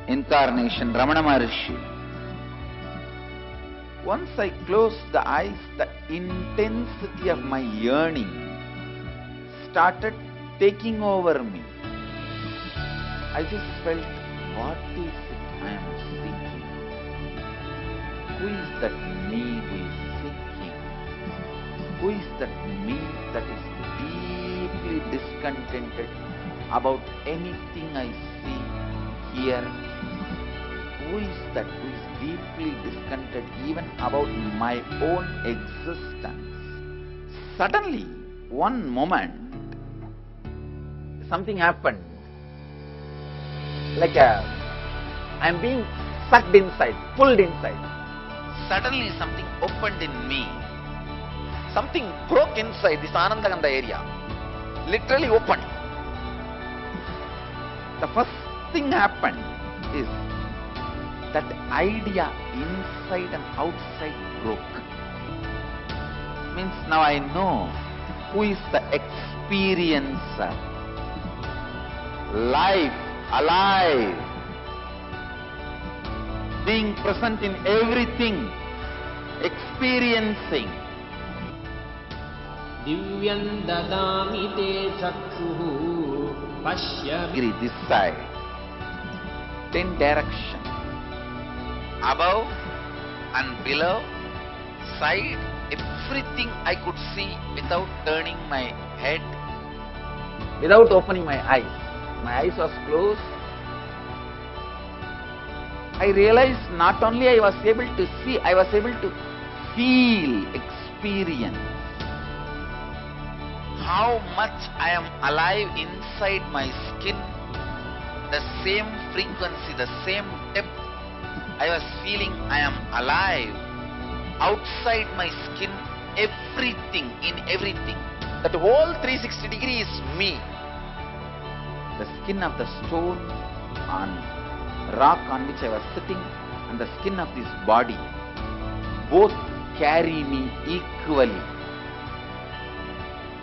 incarnation, Ramana Maharishi, Once I closed the eyes, the intensity of my yearning started taking over me. I just felt, what is it I am seeking? Who is that me who is seeking? Who is that me that is deeply discontented about anything I see, hear? Who is that who is deeply discontented even about my own existence? Suddenly, one moment, something happened. Like I'm being sucked inside, pulled inside. Suddenly something opened in me. Something broke inside this Anandaganda area. Literally opened. The first thing happened is that idea inside and outside broke. Means now I know who is the experiencer. Life, alive, being present in everything, experiencing. Divyam dadami te chakshuhu pashyami. This side, 10 directions, above and below, side, everything I could see without turning my head, without opening my eyes. My eyes was closed. I realized not only I was able to see, I was able to feel, experience how much I am alive inside my skin. The same frequency, the same depth I was feeling I am alive outside my skin, everything, in everything. That whole 360 degree is me. The skin of the stone on rock on which I was sitting and the skin of this body both carry me equally.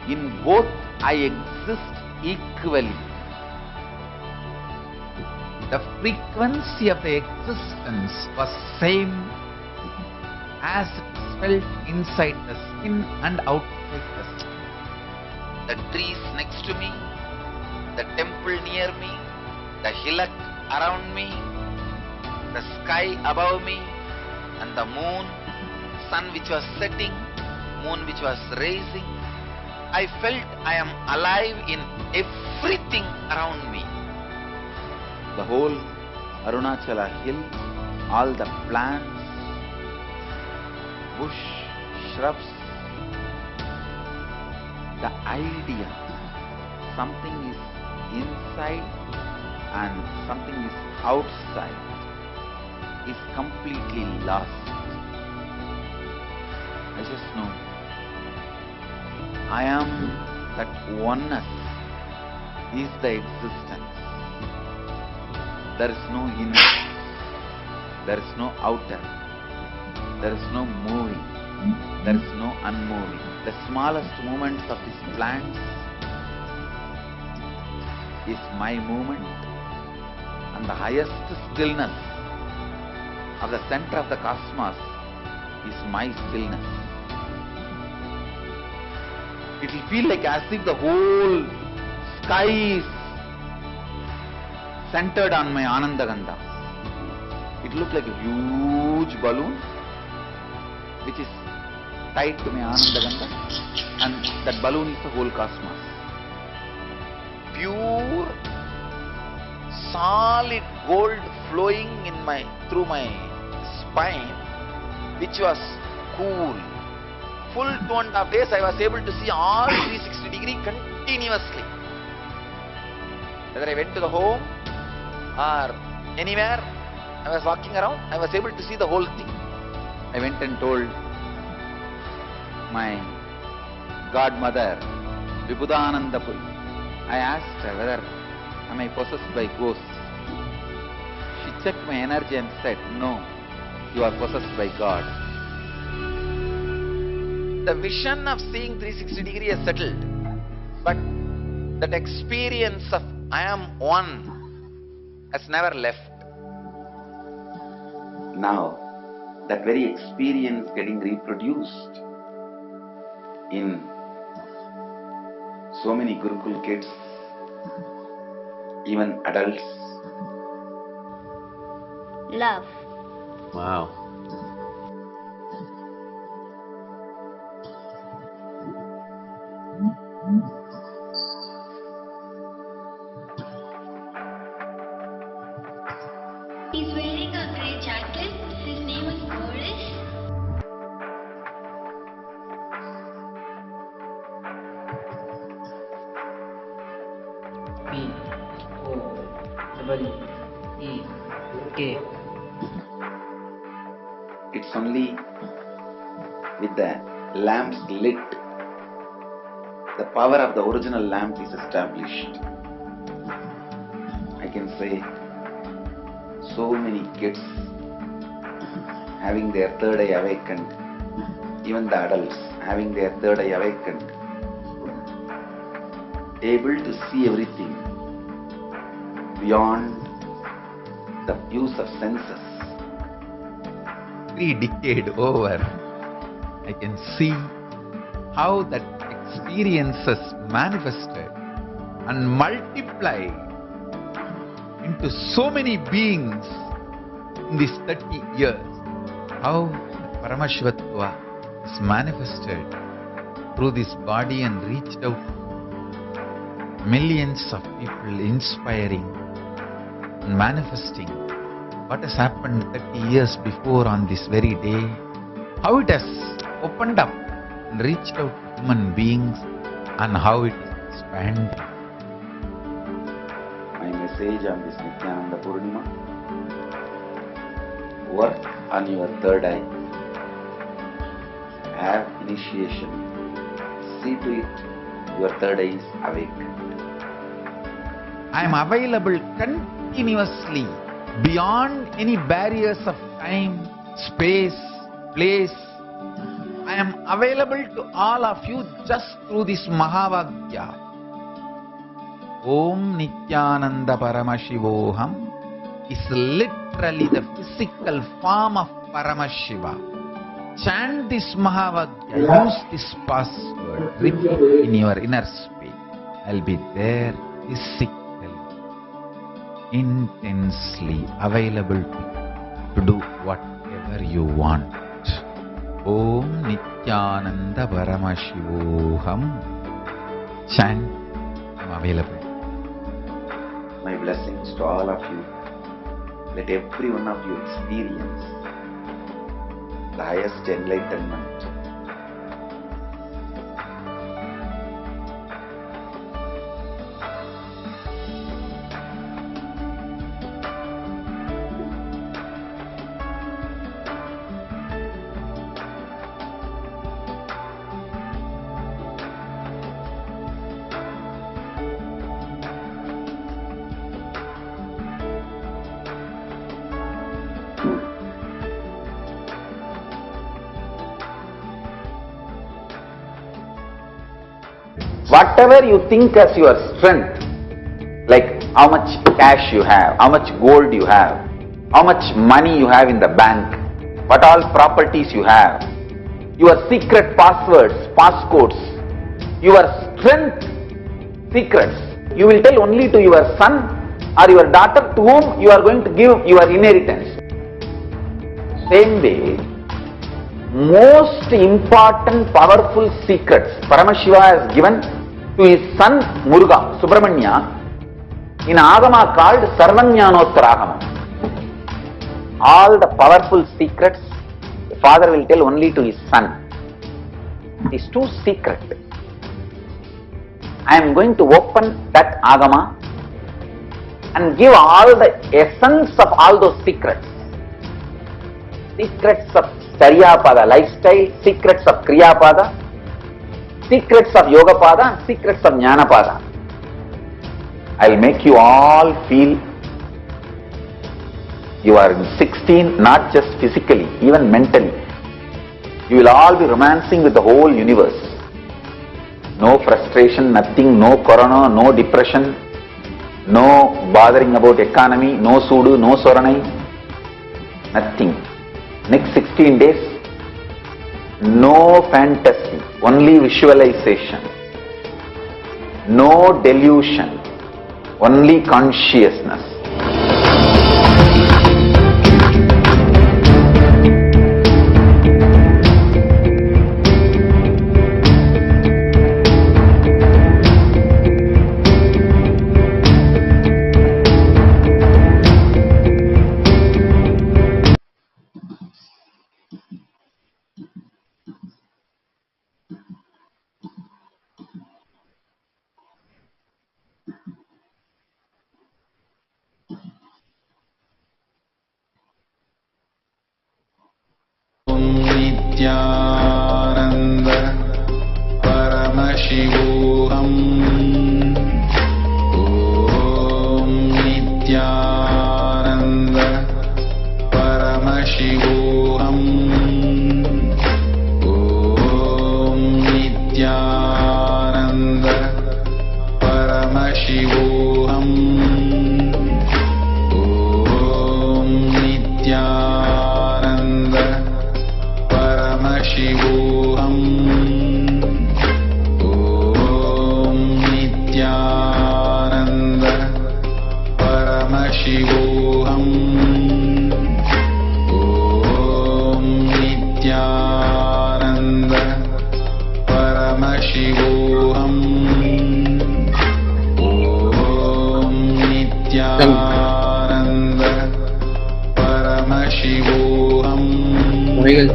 In both I exist equally. The frequency of the existence was same as it felt inside the skin and outside the skin. The trees next to me, the temple near me, the hillock around me, the sky above me, and the moon, sun which was setting, moon which was rising. I felt I am alive in everything around me. The whole Arunachala hill, all the plants, bush, shrubs, the idea, something is inside and something is outside, is completely lost. I just know I am that oneness, is the existence. There is no inner, there is no outer, there is no moving, there is no unmoving. The smallest movements of these plants is my movement, and the highest stillness of the center of the cosmos is my stillness. It will feel like as if the whole sky is centered on my Anandaganda. It looked like a huge balloon which is tied to my Anandaganda, and that balloon is the whole cosmos. Pure, solid gold flowing through my spine, which was cool. Full 2.5 days I was able to see all 360 degree continuously. Whether I went to the home or anywhere I was walking around, I was able to see the whole thing. I went and told my godmother, Vibhudanandapuri. I asked her whether am I possessed by ghosts. She checked my energy and said, no, you are possessed by God. The vision of seeing 360 degree is settled, but that experience of I am one has never left. Now, that very experience getting reproduced in so many Gurukul kids, even adults. Love. Wow. He's wearing a grey jacket. His name is Boris. P-O-E-E-K. It's only with the lamps lit, the power of the original lamp is established. I can say so many kids having their third eye awakened, even the adults having their third eye awakened, able to see everything beyond the use of senses. 3 decades over, I can see how that experiences manifested and multiplied into so many beings in these 30 years. How Paramashivatva is manifested through this body and reached out to millions of people, inspiring and manifesting what has happened 30 years before on this very day, how it has opened up and reached out to human beings, and how it is expanding. My message on this Nithyananda Purnima: work on your third eye, have initiation, see to it your third eye is awakened. I am available continuously beyond any barriers of time, space, place. I am available to all of you just through this Mahavagya. Om Nithyananda Paramashivoham is literally the physical form of Paramashiva. Chant this Mahavagya, use this password, repeat in your inner space. I'll be there physically, intensely available to do whatever you want. Om Nithyananda Paramashivoham. Chant, I'm available. My blessings to all of you. Let every one of you experience the highest enlightenment. Whatever you think as your strength, like how much cash you have, how much gold you have, how much money you have in the bank, what all properties you have, your secret passwords, passcodes, your strength secrets, you will tell only to your son or your daughter to whom you are going to give your inheritance. Same way, most important powerful secrets Paramashiva has given to his son Muruga, Subramanya, in Agama called Sarvanyanottara. All the powerful secrets the father will tell only to his son. It is too secret. I am going to open that Agama and give all the essence of all those secrets. Secrets of Charyapada lifestyle, secrets of Kriyapada, secrets of Yogapada, and secrets of Jnanapada. I will make you all feel you are 16, not just physically, even mentally. You will all be romancing with the whole universe. No frustration, nothing, no corona, no depression, no bothering about economy, no sudu, no soranai, nothing. Next 16 days, no fantasy, only visualization. No delusion, only consciousness. Nithyananda Paramashivoham. Om Nithyananda Paramashivoham. Om Nithyananda Paramashivoham. Om Nithyananda Paramashivoham. Om Nithyananda Paramashivoham. Om Nithyananda Paramashivoham. Om Nithyananda Paramashivoham. Oigan.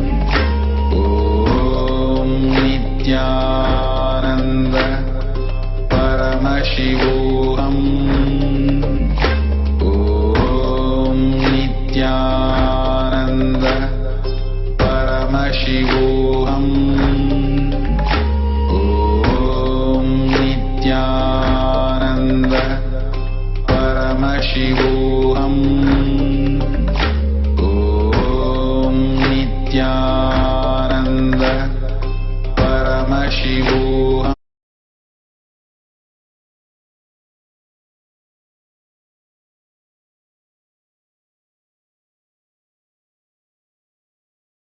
Om Nithyananda Paramashivoham. Om Nithyananda Paramashivoham. Om Nithyananda Paramashivoham. Om Nithyananda Paramashivoham.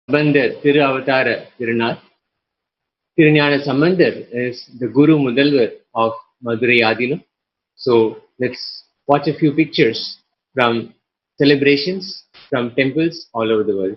Sambandar Thiru Avatara Tirunal. Tirunala Sambandar is the Guru Mudalvar of Madurai Adinam. So let's watch a few pictures from celebrations from temples all over the world.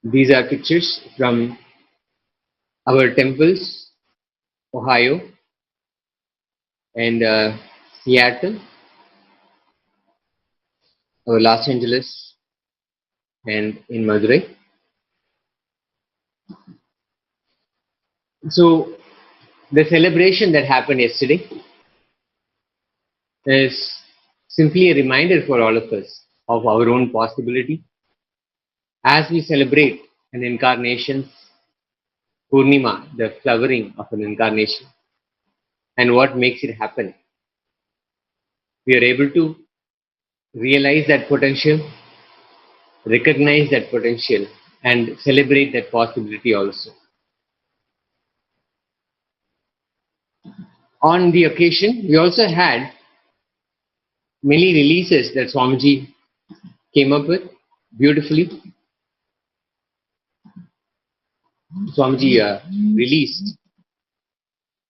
These are pictures from our temples, Ohio and Seattle, our Los Angeles and in Madurai. So the celebration that happened yesterday is simply a reminder for all of us of our own possibility as we celebrate an incarnation's Purnima, the flowering of an incarnation, and what makes it happen. We are able to realize that potential, recognize that potential, and celebrate that possibility also. On the occasion, we also had many releases that Swamiji came up with beautifully. Swamiji released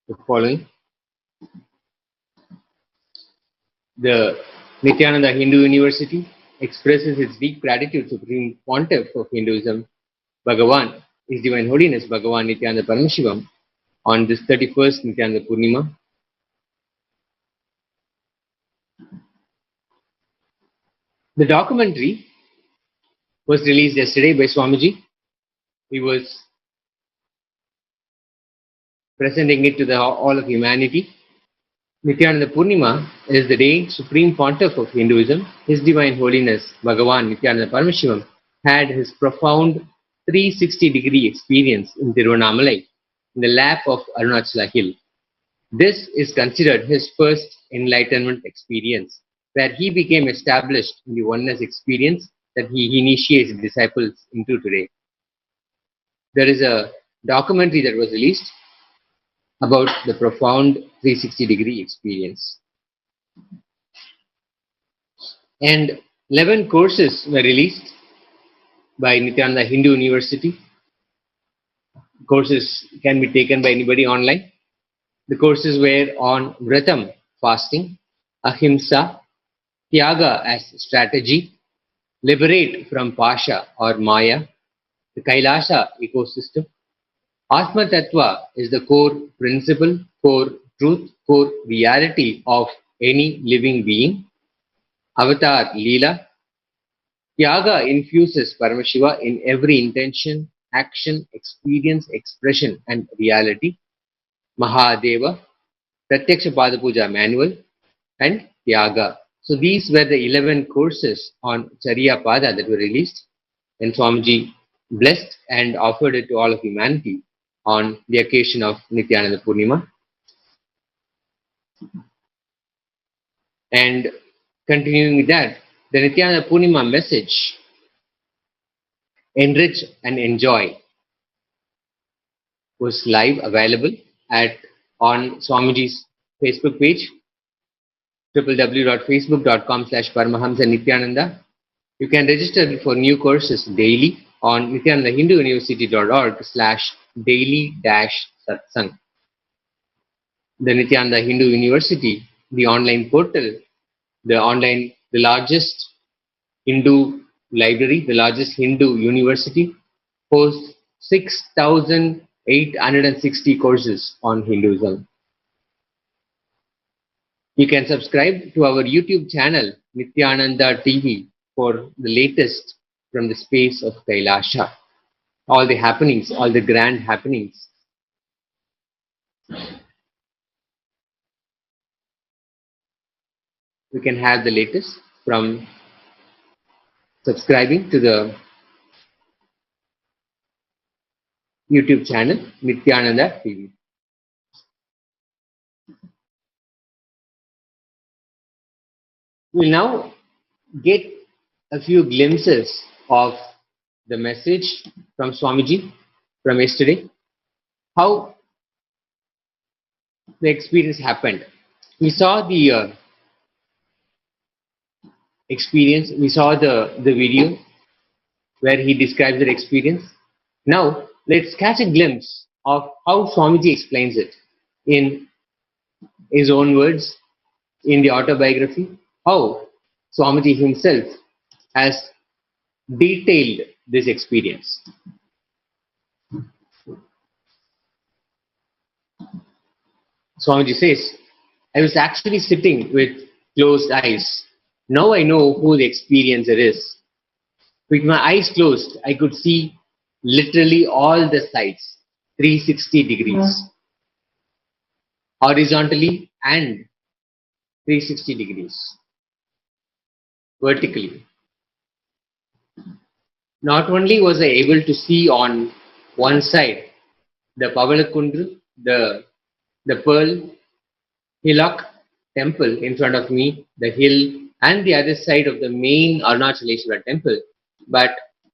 the following. The Nithyananda Hindu University expresses its deep gratitude to Supreme Pontiff of Hinduism, Bhagavan, His Divine Holiness Bhagavan Nithyananda Paramashivam, on this 31st Nithyananda Purnima. The documentary was released yesterday by Swamiji. He was presenting it to all of humanity. Nithyananda Purnima is the day Supreme Pontiff of Hinduism, His Divine Holiness Bhagavan Nithyananda Paramashivam, had his profound 360-degree experience in Tiruvannamalai, in the lap of Arunachala Hill. This is considered his first enlightenment experience, where he became established in the oneness experience that he initiates disciples into today. There is a documentary that was released about the profound 360-degree experience. And 11 courses were released by Nithyananda Hindu University. Courses can be taken by anybody online. The courses were on Vratam, fasting, Ahimsa, Tyaga as strategy, Liberate from Pasha or Maya, the KAILASA ecosystem. Atma Tattva is the core principle, core truth, core reality of any living being. Avatar Leela. Tyaga infuses Paramashiva in every intention, action, experience, expression and reality. Mahadeva, Pratyaksha Pada Puja manual and Tyaga. So these were the 11 courses on Charya Pada that were released, and Swamiji blessed and offered it to all of humanity on the occasion of Nithyananda Purnima. And continuing with that, the Nithyananda Purnima message, Enrich and Enjoy, was live available on Swamiji's Facebook page, www.facebook.com/Paramahamsa Nithyananda. You can register for new courses daily on nithyanandahinduuniversity.org/daily-satsang. The Nithyananda Hindu University, the online portal, the largest Hindu library, the largest Hindu university, hosts 6,860 courses on Hinduism. You can subscribe to our YouTube channel, Nithyananda TV, for the latest from the space of KAILASA. All the happenings, all the grand happenings. We can have the latest from subscribing to the YouTube channel, Nithyananda TV. We'll now get a few glimpses of the message from Swamiji from yesterday, how the experience happened. We saw the experience, we saw the video where he describes the experience. Now, let's catch a glimpse of how Swamiji explains it in his own words, in the autobiography, how Swamiji himself has detailed this experience. Swamiji says, I was actually sitting with closed eyes. Now I know who the experiencer is. With my eyes closed, I could see literally all the sides, 360 degrees, horizontally and 360 degrees, vertically. Not only was I able to see on one side the Pavalakundru, the Pearl Hillock temple in front of me, the hill, and the other side of the main Arunachaleshwara temple, but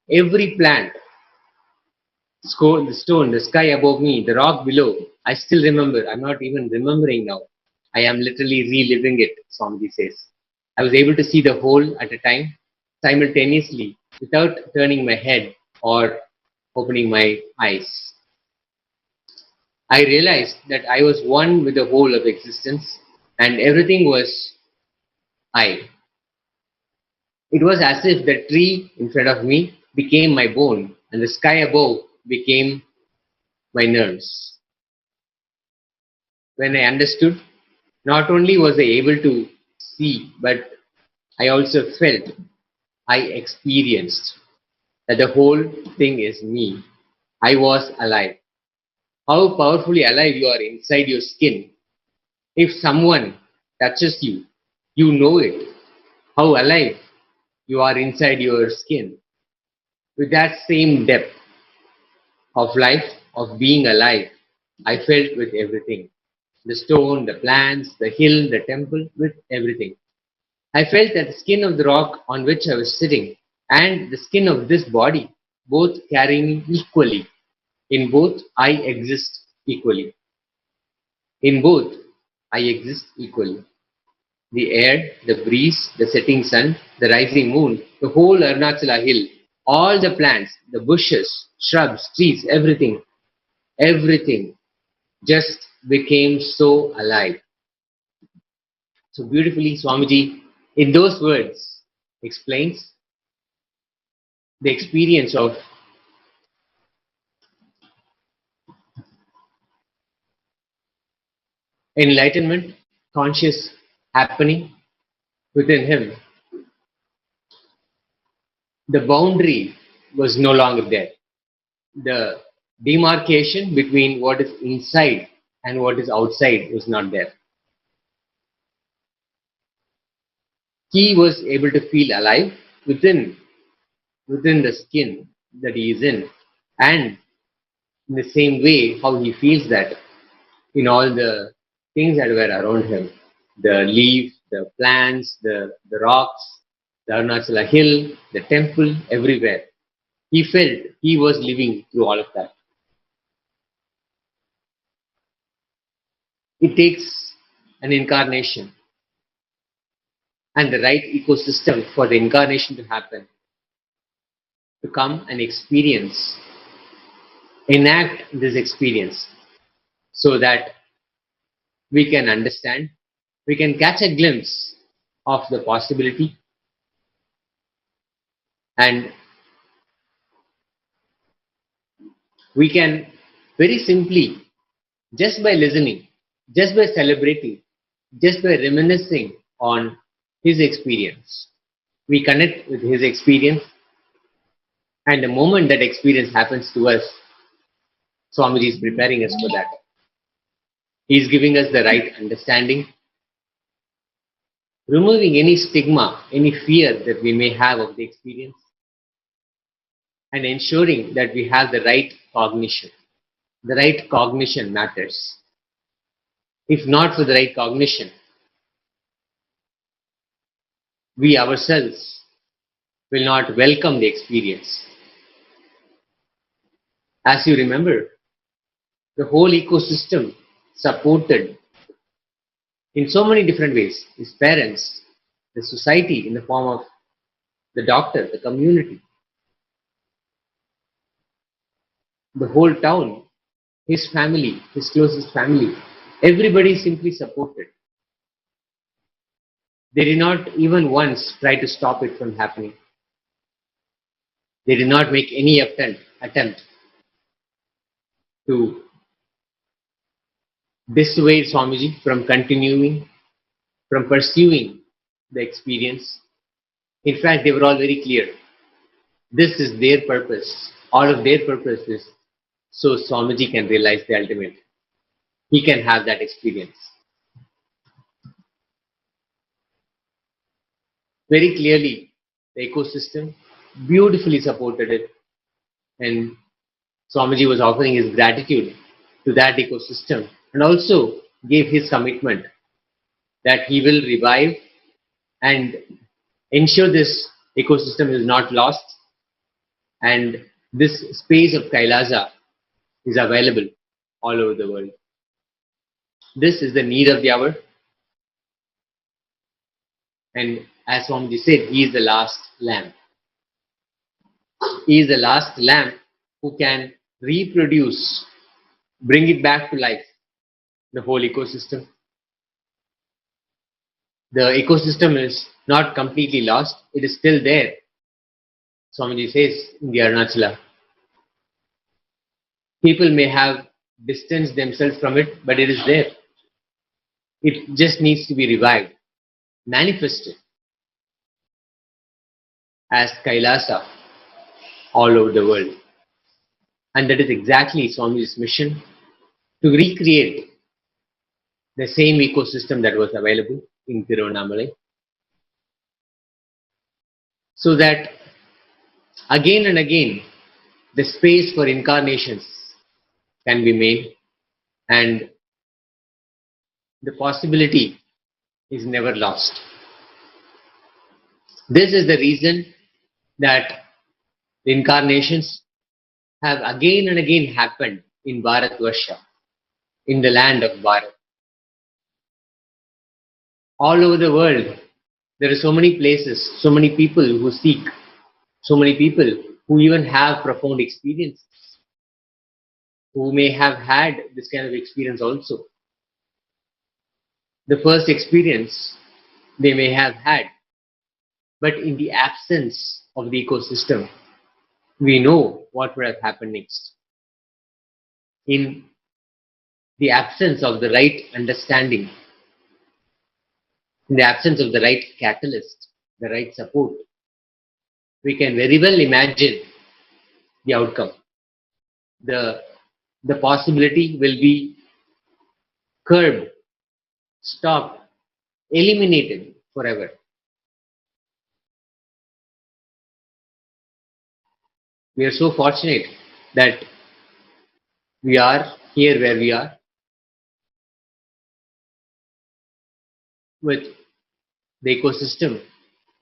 every plant, the stone, the sky above me, the rock below, I still remember. I'm not even remembering now. I am literally reliving it, Swamiji says. I was able to see the whole at a time, simultaneously, without turning my head or opening my eyes. I realized that I was one with the whole of existence and everything was I. It was as if the tree in front of me became my bone and the sky above became my nerves. When I understood, not only was I able to see, but I also felt, I experienced that the whole thing is me. I was alive. How powerfully alive you are inside your skin. If someone touches you, you know it. How alive you are inside your skin. With that same depth of life, of being alive, I felt with everything. The stone, the plants, the hill, the temple, with everything. I felt that the skin of the rock on which I was sitting and the skin of this body both carry me equally. In both, I exist equally. In both, I exist equally. The air, the breeze, the setting sun, the rising moon, the whole Arunachala hill, all the plants, the bushes, shrubs, trees, everything just became so alive. So beautifully, Swamiji, in those words, explains the experience of enlightenment, conscious happening within him. The boundary was no longer there. The demarcation between what is inside and what is outside was not there. He was able to feel alive within the skin that he is in, and in the same way how he feels that in all the things that were around him, the leaves, the plants, the rocks, the Arunachala hill, the temple, everywhere. He felt he was living through all of that. It takes an incarnation and the right ecosystem for the incarnation to happen, to come and experience, enact this experience so that we can understand, we can catch a glimpse of the possibility, and we can very simply, just by listening, just by celebrating, just by reminiscing on his experience, we connect with his experience, and the moment that experience happens to us, Swamiji is preparing us for that. He is giving us the right understanding, removing any stigma, any fear that we may have of the experience, and ensuring that we have the right cognition. The right cognition matters. If not for the right cognition, we ourselves will not welcome the experience. As you remember, the whole ecosystem supported in so many different ways his parents, the society in the form of the doctor, the community, the whole town, his family, his closest family. Everybody simply supported. They did not even once try to stop it from happening. They did not make any attempt to dissuade Swamiji from continuing, from pursuing the experience. In fact, they were all very clear. This is their purpose. All of their purpose is so Swamiji can realize the ultimate. He can have that experience. Very clearly, the ecosystem beautifully supported it, and Swamiji was offering his gratitude to that ecosystem and also gave his commitment that he will revive and ensure this ecosystem is not lost and this space of Kailasa is available all over the world. This is the need of the hour, and as Swamiji said, he is the last lamb. He is the last lamb who can reproduce, bring it back to life, the whole ecosystem. The ecosystem is not completely lost, it is still there. Swamiji says in the Arunachala, people may have distanced themselves from it, but it is there. It just needs to be revived, manifested as Kailasa all over the world. And that is exactly Swamiji's mission, to recreate the same ecosystem that was available in Tiruvannamalai, so that again and again the space for incarnations can be made and the possibility is never lost. This is the reason that the incarnations have again and again happened in Bharatvarsha, in the land of Bharat. All over the world, there are so many places, so many people who seek, so many people who even have profound experiences, who may have had this kind of experience also. The first experience they may have had, but in the absence of the ecosystem, we know what would have happened next. In the absence of the right understanding, in the absence of the right catalyst, the right support, we can very well imagine the outcome. The possibility will be curbed, stopped, eliminated forever. We are so fortunate that we are here where we are, with the ecosystem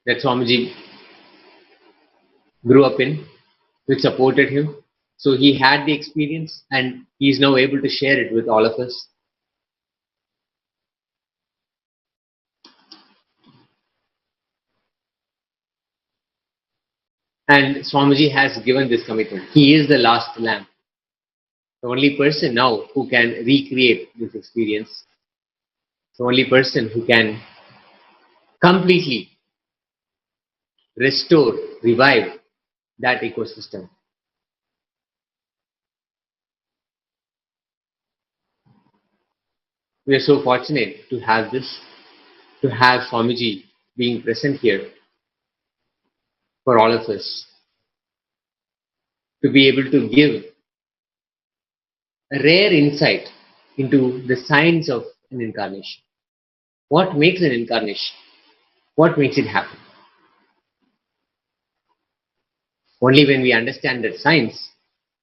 that Swamiji grew up in, which supported him. So he had the experience and he is now able to share it with all of us. And Swamiji has given this commitment. He is the last lamb, the only person now who can recreate this experience, the only person who can completely restore, revive that ecosystem. We are so fortunate to have this, to have Swamiji being present here for all of us, to be able to give a rare insight into the science of an incarnation. What makes an incarnation? What makes it happen? Only when we understand that science,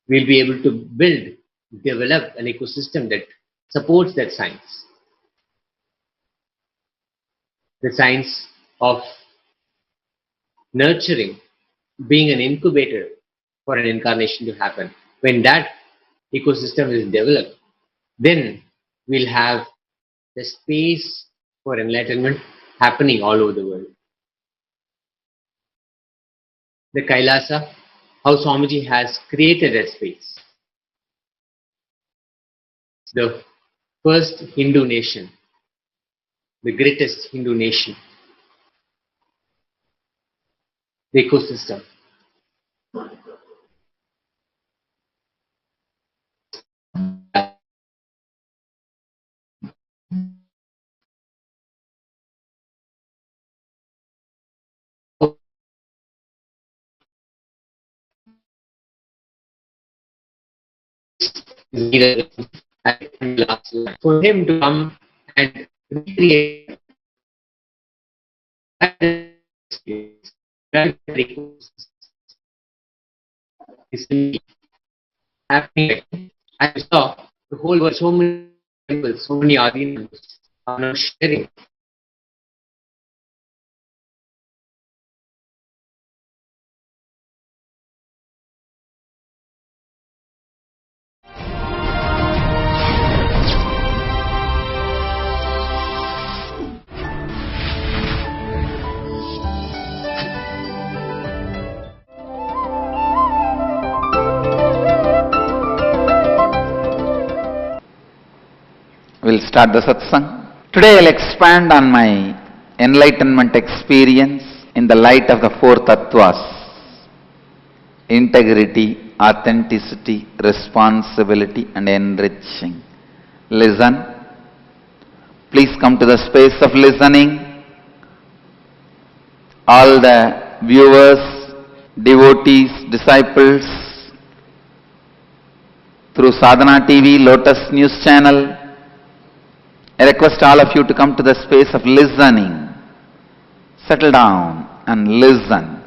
we'll be able to build, develop an ecosystem that supports that science. The science of nurturing, being an incubator for an incarnation to happen. When that ecosystem is developed, then we'll have the space for enlightenment happening all over the world. The KAILASA, how Swamiji has created that space. The first Hindu nation, the greatest Hindu nation, the ecosystem. For him to come and recreate is happening. I saw the whole world, so many people, so many audiences are now sharing. We'll start the satsang. Today I'll expand on my enlightenment experience in the light of the four tattvas: integrity, authenticity, responsibility, and enriching. Listen. Please come to the space of listening. All the viewers, devotees, disciples, through Sadhana TV, Lotus News Channel, I request all of you to come to the space of listening. Settle down and listen.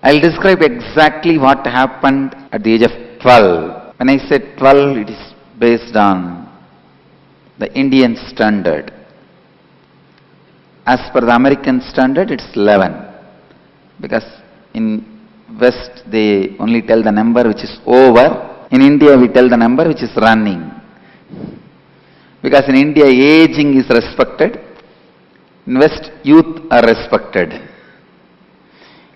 I'll describe exactly what happened at the age of 12. When I say 12, it is based on the Indian standard. As per the American standard, it's 11. Because in West they only tell the number which is over. In India we tell the number which is running. Because in India aging is respected. In West youth are respected.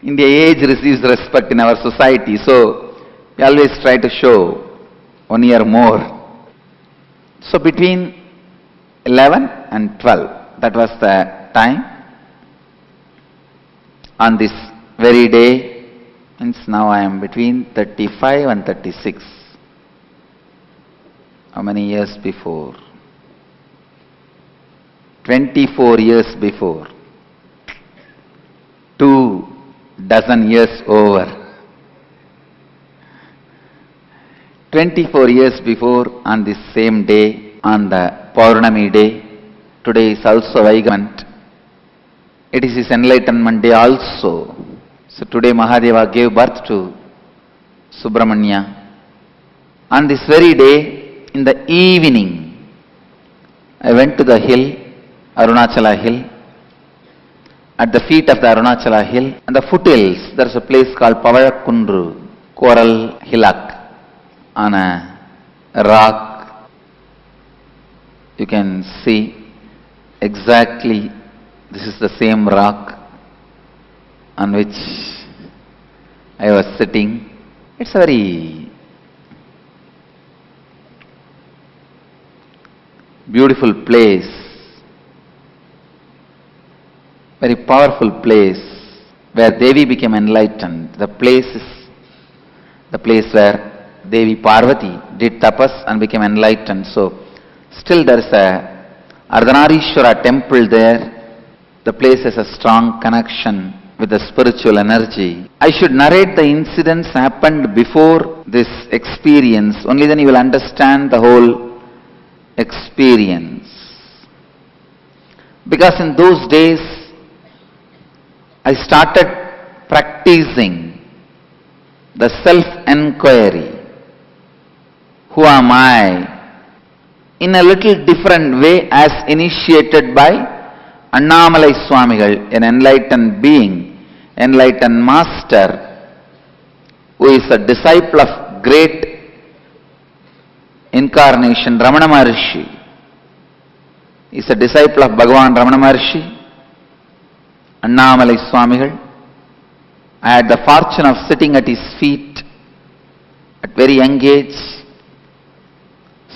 India age receives respect in our society. So we always try to show 1 year more. So between 11 and 12, that was the time. On this very day, means now I am between 35 and 36. How many years before? 24 years before. 2 dozen years over. 24 years before, on this same day, on the Paurnami day, today is also Vaigamant. It is his enlightenment day also. So today Mahadeva gave birth to Subramanya. On this very day, in the evening, I went to the hill, Arunachala hill. At the feet of the Arunachala hill, and the foothills, there is a place called Pavayakundru, Coral Hillock, on a rock. You can see exactly this is the same rock on which I was sitting. It's a very beautiful place, very powerful place where Devi became enlightened. The place is the place where Devi Parvati did tapas and became enlightened. So still there is a Ardhanarishwara temple there. The place has a strong connection with the spiritual energy. I should narrate the incidents happened before this experience. Only then you will understand the whole experience. Because in those days, I started practicing the self-enquiry. Who am I? In a little different way as initiated by Annamalai Swamigal, an enlightened being, enlightened master, who is a disciple of great incarnation, Ramana Maharshi. He is a disciple of Bhagavan Ramana Maharshi, Annamalai Swamigal. I had the fortune of sitting at his feet at very young age.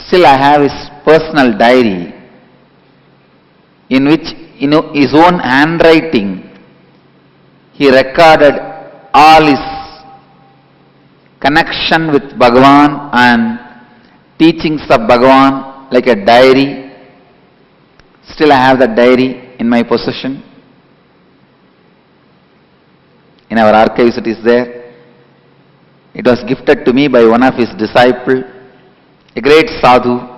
Still I have his personal diary in which, in his own handwriting, he recorded all his connection with Bhagavan and teachings of Bhagavan like a diary. Still I have that diary in my possession. In our archives it is there. It was gifted to me by one of his disciples, a great sadhu.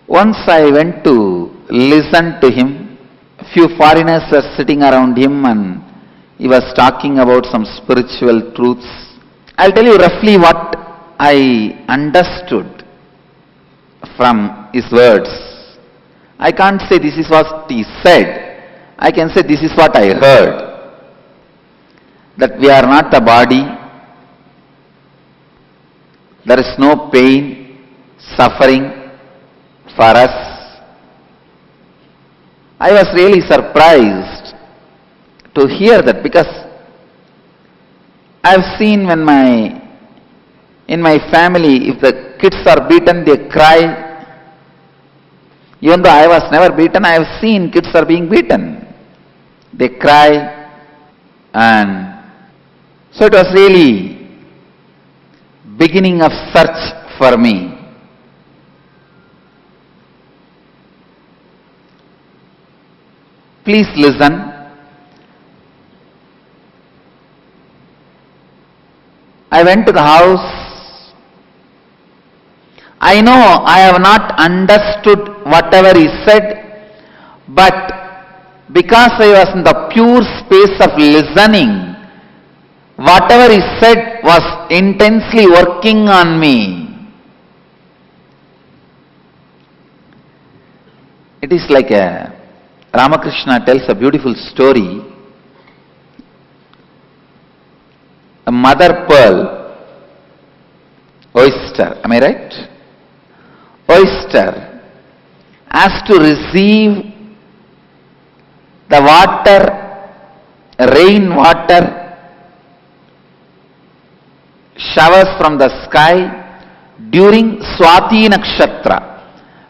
Once I went to listen to him. A few foreigners were sitting around him and he was talking about some spiritual truths. I'll tell you roughly what I understood from his words. I can't say this is what he said. I can say this is what I heard. That we are not the body. There is no pain, suffering for us. I was really surprised to hear that, because I have seen when in my family, if the kids are beaten, they cry. Even though I was never beaten, I have seen kids are being beaten. They cry, and so it was really beginning of search for me. Please listen. I went to the house. I know I have not understood whatever he said, but because I was in the pure space of listening, whatever he said was intensely working on me. It is like Ramakrishna tells a beautiful story. a mother pearl, oyster, am I right? Oyster has to receive the water, rain water, showers from the sky during Swati Nakshatra.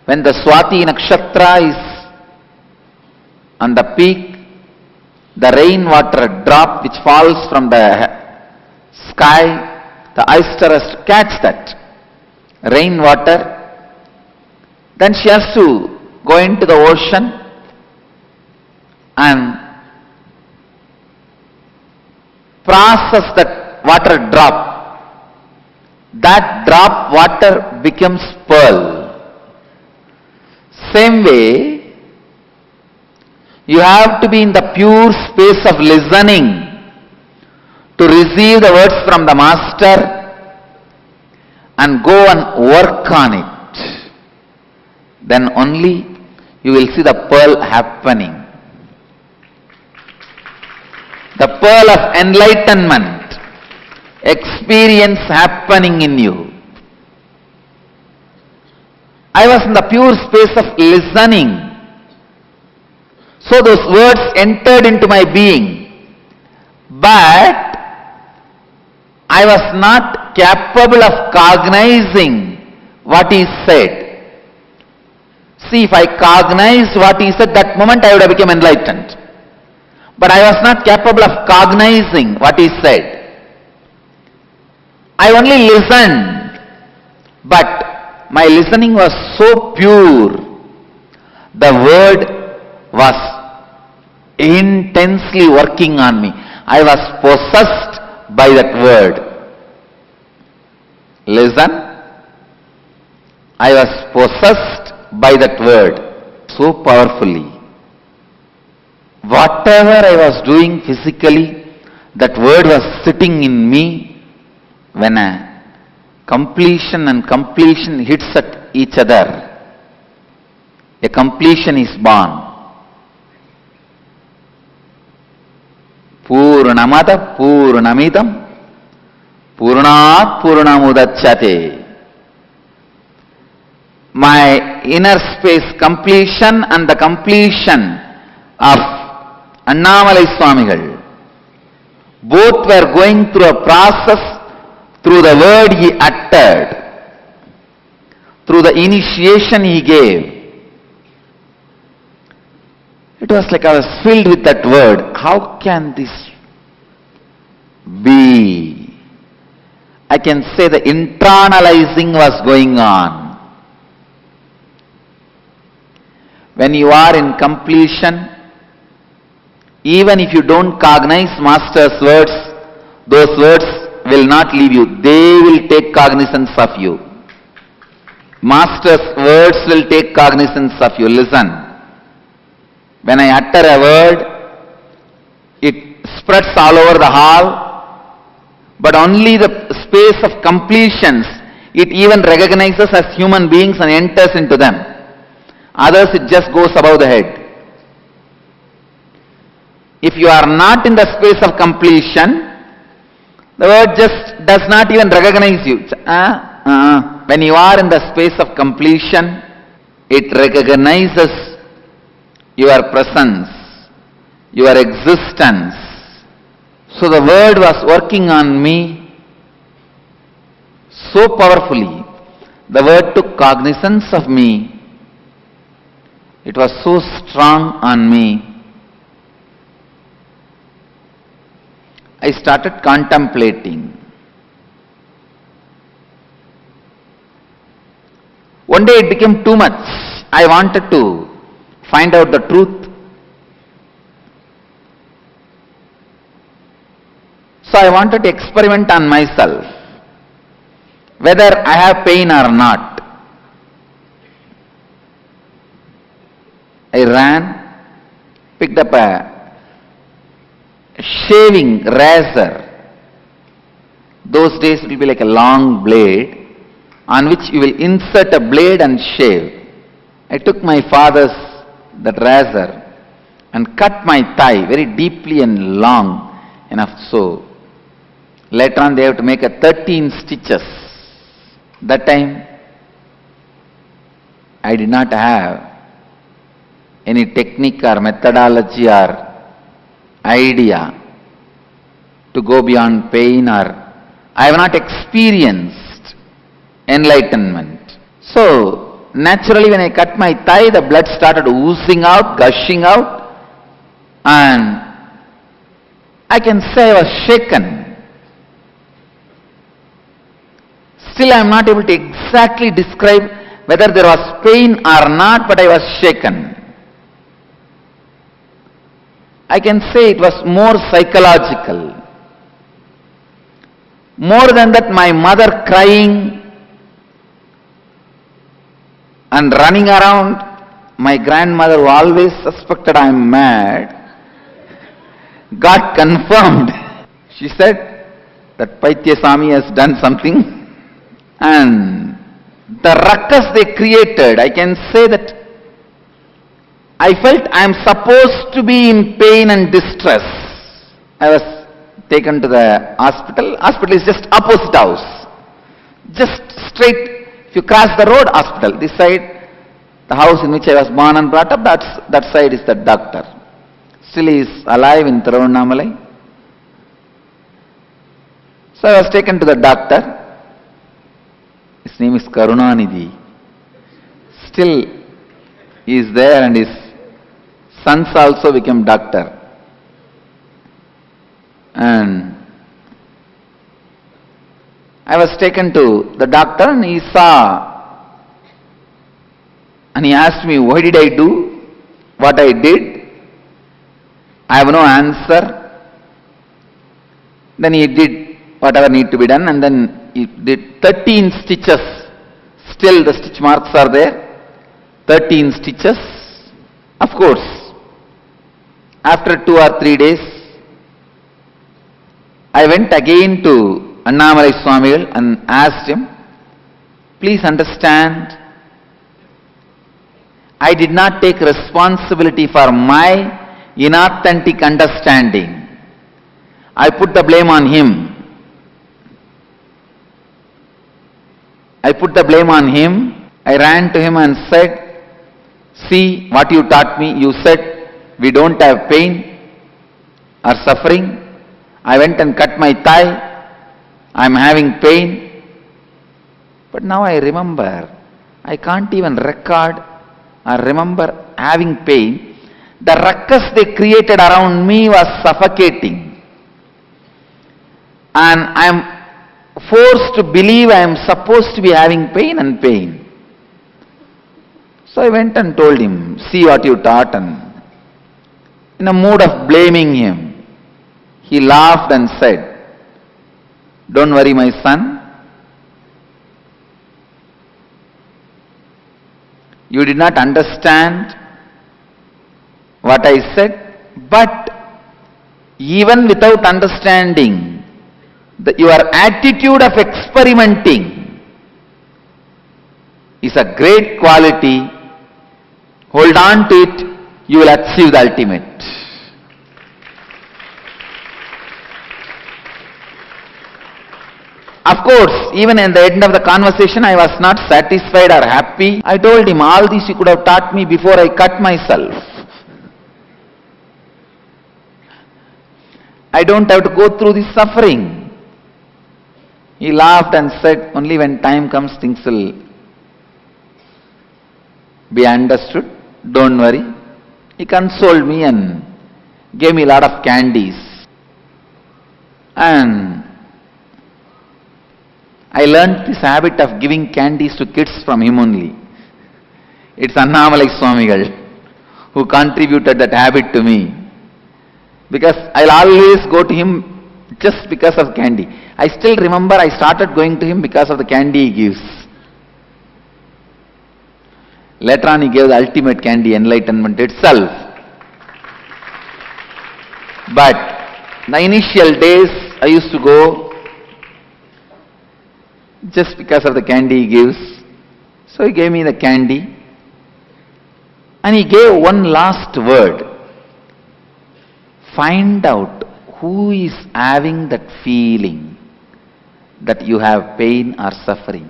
When the Swati Nakshatra is on the peak, the rainwater drop which falls from the sky, the oyster has to catch that rainwater. Then she has to go into the ocean and process that water drop. That drop water becomes pearl. Same way, you have to be in the pure space of listening to receive the words from the Master and go and work on it. Then only you will see the pearl happening. The pearl of enlightenment, experience happening in you. I was in the pure space of listening. So those words entered into my being. But I was not capable of cognizing what he said. See, if I cognized what he said, that moment I would have become enlightened. But I was not capable of cognizing what he said. I only listened, but my listening was so pure. The word was intensely working on me. I was possessed by that word. Listen. I was possessed by that word so powerfully. Whatever I was doing physically, that word was sitting in me. When a completion and completion hits at each other, a completion is born. Purnamada Purnamidam Purnat Purnamudachyate. My inner space completion and the completion of Annamalai Swamigal, both were going through a process through the word he uttered, through the initiation he gave. It was like I was filled with that word. How can this be? I can say the internalizing was going on. When you are in completion, even if you don't cognize Master's words, those words will not leave you. They will take cognizance of you. Master's words will take cognizance of you. Listen. When I utter a word, it spreads all over the hall, but only the space of completions, it even recognizes as human beings and enters into them. Others, it just goes above the head. If you are not in the space of completion, the word just does not even recognize you. When you are in the space of completion, it recognizes your presence, your existence. So the word was working on me so powerfully. The word took cognizance of me. It was so strong on me. I started contemplating. One day it became too much. I wanted to find out the truth. So I wanted to experiment on myself, whether I have pain or not. I ran, picked up a shaving razor. Those days it will be like a long blade on which you will insert a blade and shave. I took my father's that razor and cut my thigh very deeply and long enough so. Later on they have to make a 13 stitches. That time I did not have any technique or methodology or idea to go beyond pain, or I have not experienced enlightenment. So naturally when I cut my thigh, the blood started oozing out, gushing out, and I can say I was shaken. Still I am not able to exactly describe whether there was pain or not, but I was shaken. I can say it was more psychological. More than that, my mother crying and running around, my grandmother who always suspected I am mad, got confirmed. She said that Paityaswami has done something. And the ruckus they created, I can say that I felt I am supposed to be in pain and distress. I was taken to the hospital. Hospital is just opposite house. Just straight, if you cross the road, hospital. This side, the house in which I was born and brought up, that side is the doctor. Still he is alive in Thiruvannamalai. So I was taken to the doctor. His name is Karunanidhi. Still he is there, and his sons also became doctor. And I was taken to the doctor, and he saw, and he asked me, why did I do what I did? I have no answer. Then he did whatever need to be done, and then he did 13 stitches. Still the stitch marks are there. 13 stitches. Of course, after 2 or 3 days, I went again to Annamalai Swamigal and asked him, please understand, I did not take responsibility for my inauthentic understanding. I put the blame on him. I ran to him and said, see what you taught me. You said we don't have pain or suffering. I went and cut my thigh. I am having pain. But now I remember, I can't even record or remember having pain. The ruckus they created around me was suffocating. And I am forced to believe I am supposed to be having pain and pain. So I went and told him, see what you taught, and in a mood of blaming him, he laughed and said, don't worry my son, you did not understand what I said, but even without understanding, your attitude of experimenting is a great quality. Hold on to it, you will achieve the ultimate. Of course, even at the end of the conversation, I was not satisfied or happy. I told him, all this you could have taught me before I cut myself. I don't have to go through this suffering. He laughed and said, only when time comes things will be understood. Don't worry. He consoled me and gave me a lot of candies. And I learnt this habit of giving candies to kids from him only. It's Annamalai Swamigal who contributed that habit to me. Because I'll always go to him just because of candy. I still remember I started going to him because of the candy he gives. Later on he gave the ultimate candy, enlightenment itself. But the initial days I used to go just because of the candy he gives. So he gave me the candy. And he gave one last word. Find out who is having that feeling. that you have pain or suffering?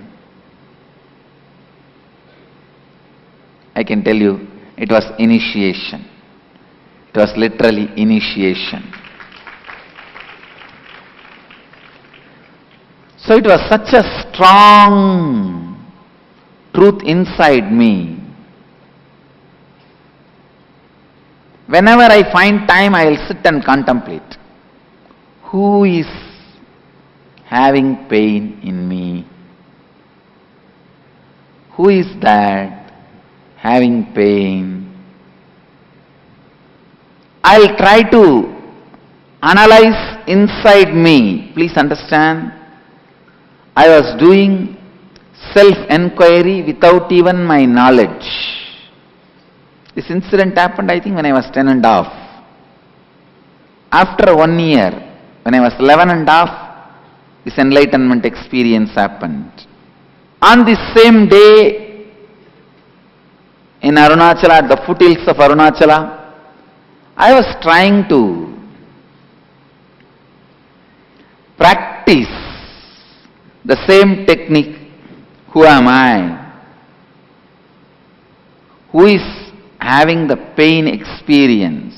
I can tell you, it was initiation. It was literally initiation. So it was such a strong truth inside me. Whenever I find time, I will sit and contemplate. Who is having pain in me? Who is that having pain? I'll try to analyze inside me. Please understand, I was doing self-enquiry without even my knowledge. This incident happened, I think, when I was 10 and a half. After 1 year, when I was 11 and a half, this enlightenment experience happened. On this same day, in Arunachala, at the foothills of Arunachala, I was trying to practice the same technique. Who am I? Who is having the pain experience?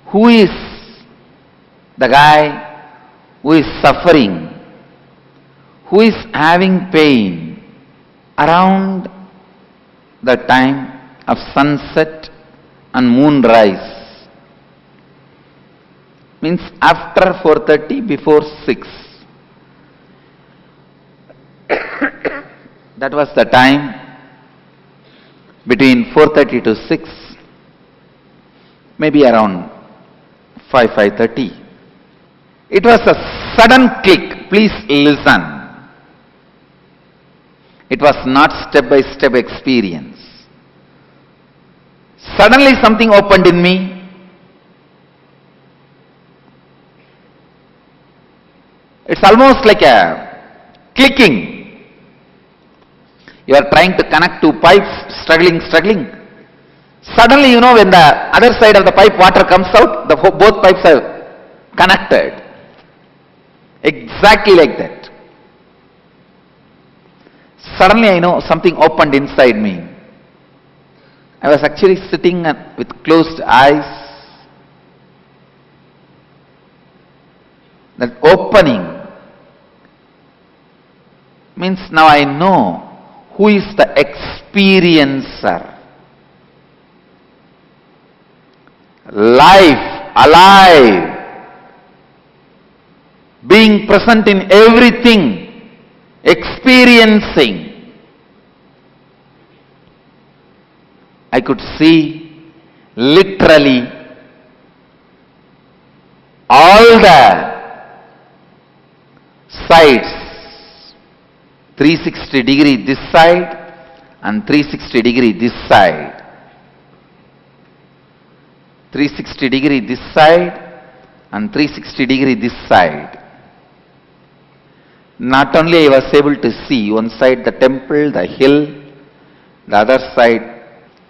Who is the guy who is suffering? Who is having pain around the time of sunset and moonrise? Means after 4:30, before 6. That was the time between 4:30 to 6, maybe around 5:30. It was a sudden click. Please listen. It was not step-by-step experience. Suddenly something opened in me. It's almost like a clicking. You are trying to connect two pipes, struggling. Suddenly, you know, when the other side of the pipe water comes out, both pipes are connected. Exactly like that. Suddenly I know something opened inside me. I was actually sitting with closed eyes. That opening means now I know who is the experiencer. Life, alive, being present in everything, experiencing. I could see literally all the sides, 360 degree this side and 360 degree this side. 360 degree this side and 360 degree this side. Not only I was able to see one side the temple, the hill, the other side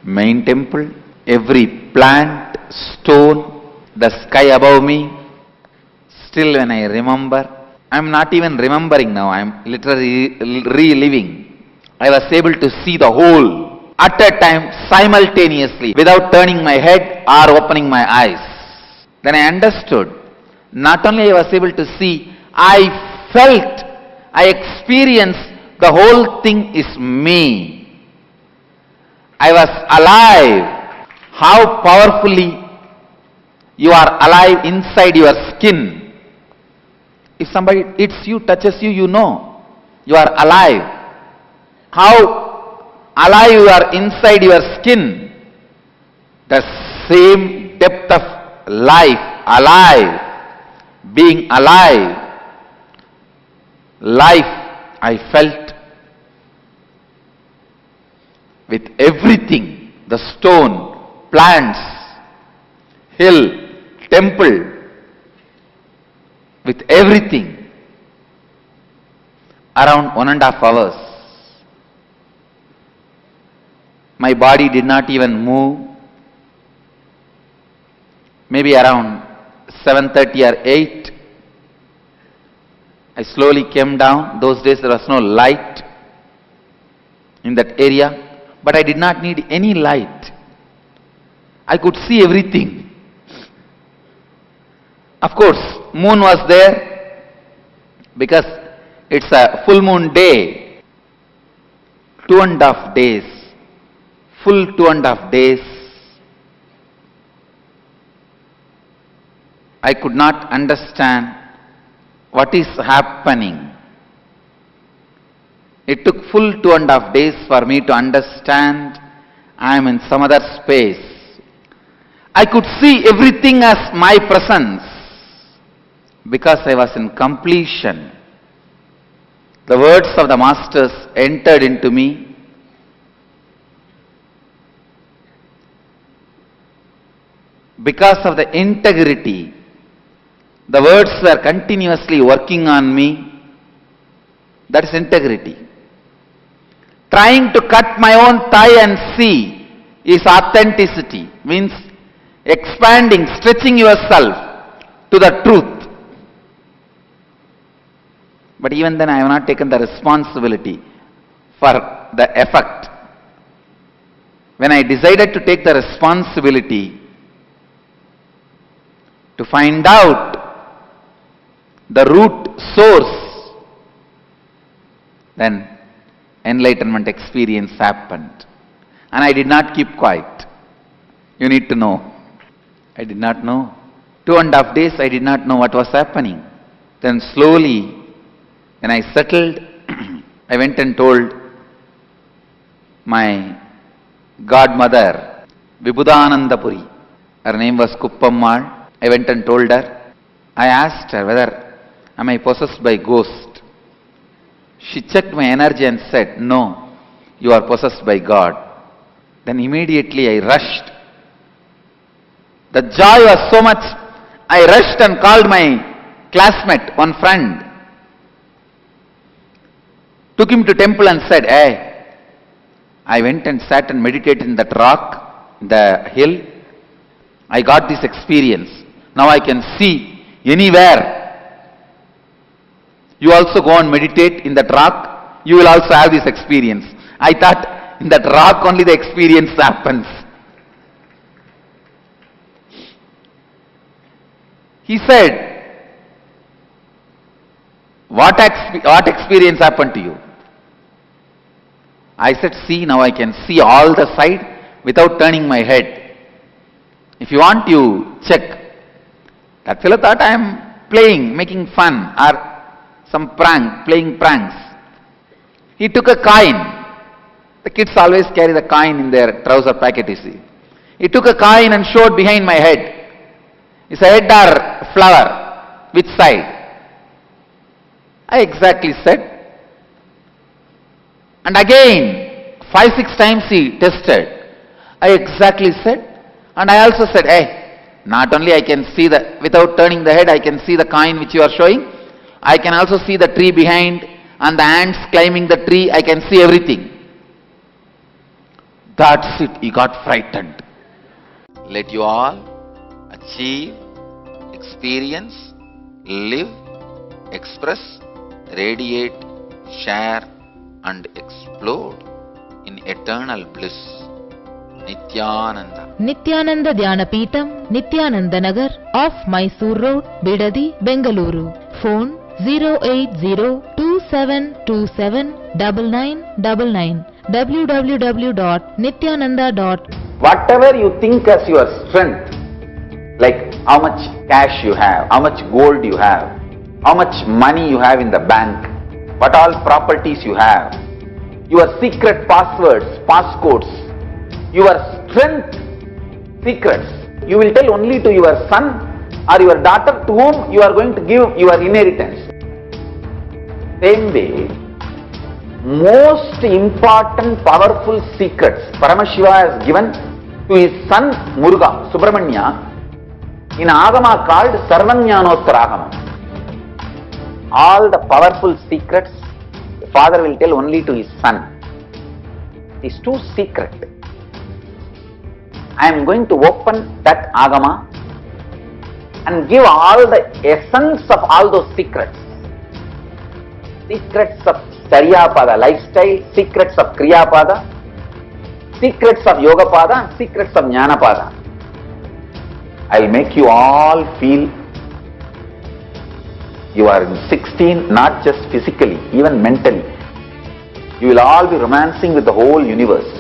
main temple, every plant, stone, the sky above me. Still when I remember, I am not even remembering now, I am literally reliving. I was able to see the whole at a time simultaneously without turning my head or opening my eyes. Then I understood, not only I was able to see, I felt, I experienced the whole thing is me. I was alive. How powerfully you are alive inside your skin. If somebody hits you, touches you, you know you are alive. How alive you are inside your skin. The same depth of life, alive, being alive. Life I felt with everything, the stone, plants, hill, temple, with everything, around 1.5 hours. My body did not even move. Maybe around 7:30 or 8, I slowly came down. Those days there was no light in that area, but I did not need any light. I could see everything. Of course, moon was there because it's a full moon day. 2.5 days, full 2.5 days. I could not understand what is happening. It took full 2.5 days for me to understand I am in some other space. I could see everything as my presence because I was in completion. The words of the Masters entered into me. Because of the integrity, the words were continuously working on me. That is integrity. Trying to cut my own thigh and see is authenticity. Means expanding, stretching yourself to the truth. But even then I have not taken the responsibility for the effect. When I decided to take the responsibility to find out the root source, then enlightenment experience happened. And I did not keep quiet. You need to know. I did not know. 2.5 days I did not know what was happening. Then slowly, when I settled, I went and told my godmother, Vibhudanandapuri. Her name was Kuppammal. I went and told her. I asked her whether am I possessed by ghost. She checked my energy and said, no, you are possessed by God. Then immediately I rushed. The joy was so much, I rushed and called my classmate, one friend. Took him to temple and said, hey, I went and sat and meditated in that rock, the hill. I got this experience. Now I can see anywhere. You also go and meditate in that rock, you will also have this experience. I thought in that rock only the experience happens. He said, what experience happened to you? I said, see, now I can see all the side without turning my head. If you want, you check. That fellow thought I am playing, making fun, or some prank, playing pranks. He took a coin. The kids always carry the coin in their trouser pocket, you see. He took a coin and showed behind my head. Is a head or flower? Which side? I exactly said. And again, 5-6 times he tested. I exactly said. And I also said, hey, not only I can see the, without turning the head, I can see the coin which you are showing. I can also see the tree behind and the ants climbing the tree. I can see everything. That's it. He got frightened. Let you all achieve, experience, live, express, radiate, share and explode in eternal bliss. Nithyananda. Nithyananda Dhyanapitham, Nithyananda Nagar, off Mysore Road, Bidadi, Bengaluru. Phone 08027279999. www.nithyananda.com. Whatever you think as your strength, like how much cash you have, how much gold you have, how much money you have in the bank, what all properties you have, your secret passwords, passcodes, your strength secrets, you will tell only to your son or your daughter to whom you are going to give your inheritance. Same way, most important powerful secrets Paramashiva has given to his son Muruga, Subramanya, in Agama called Sarvanyanottara. All the powerful secrets the father will tell only to his son. It is too secret. I am going to open that Agama and give all the essence of all those secrets. secrets of Charyapada lifestyle, secrets of Kriyapada, secrets of Yogapada, and secrets of Jnanapada. I'll make you all feel you are in 16, not just physically, even mentally. You will all be romancing with the whole universe.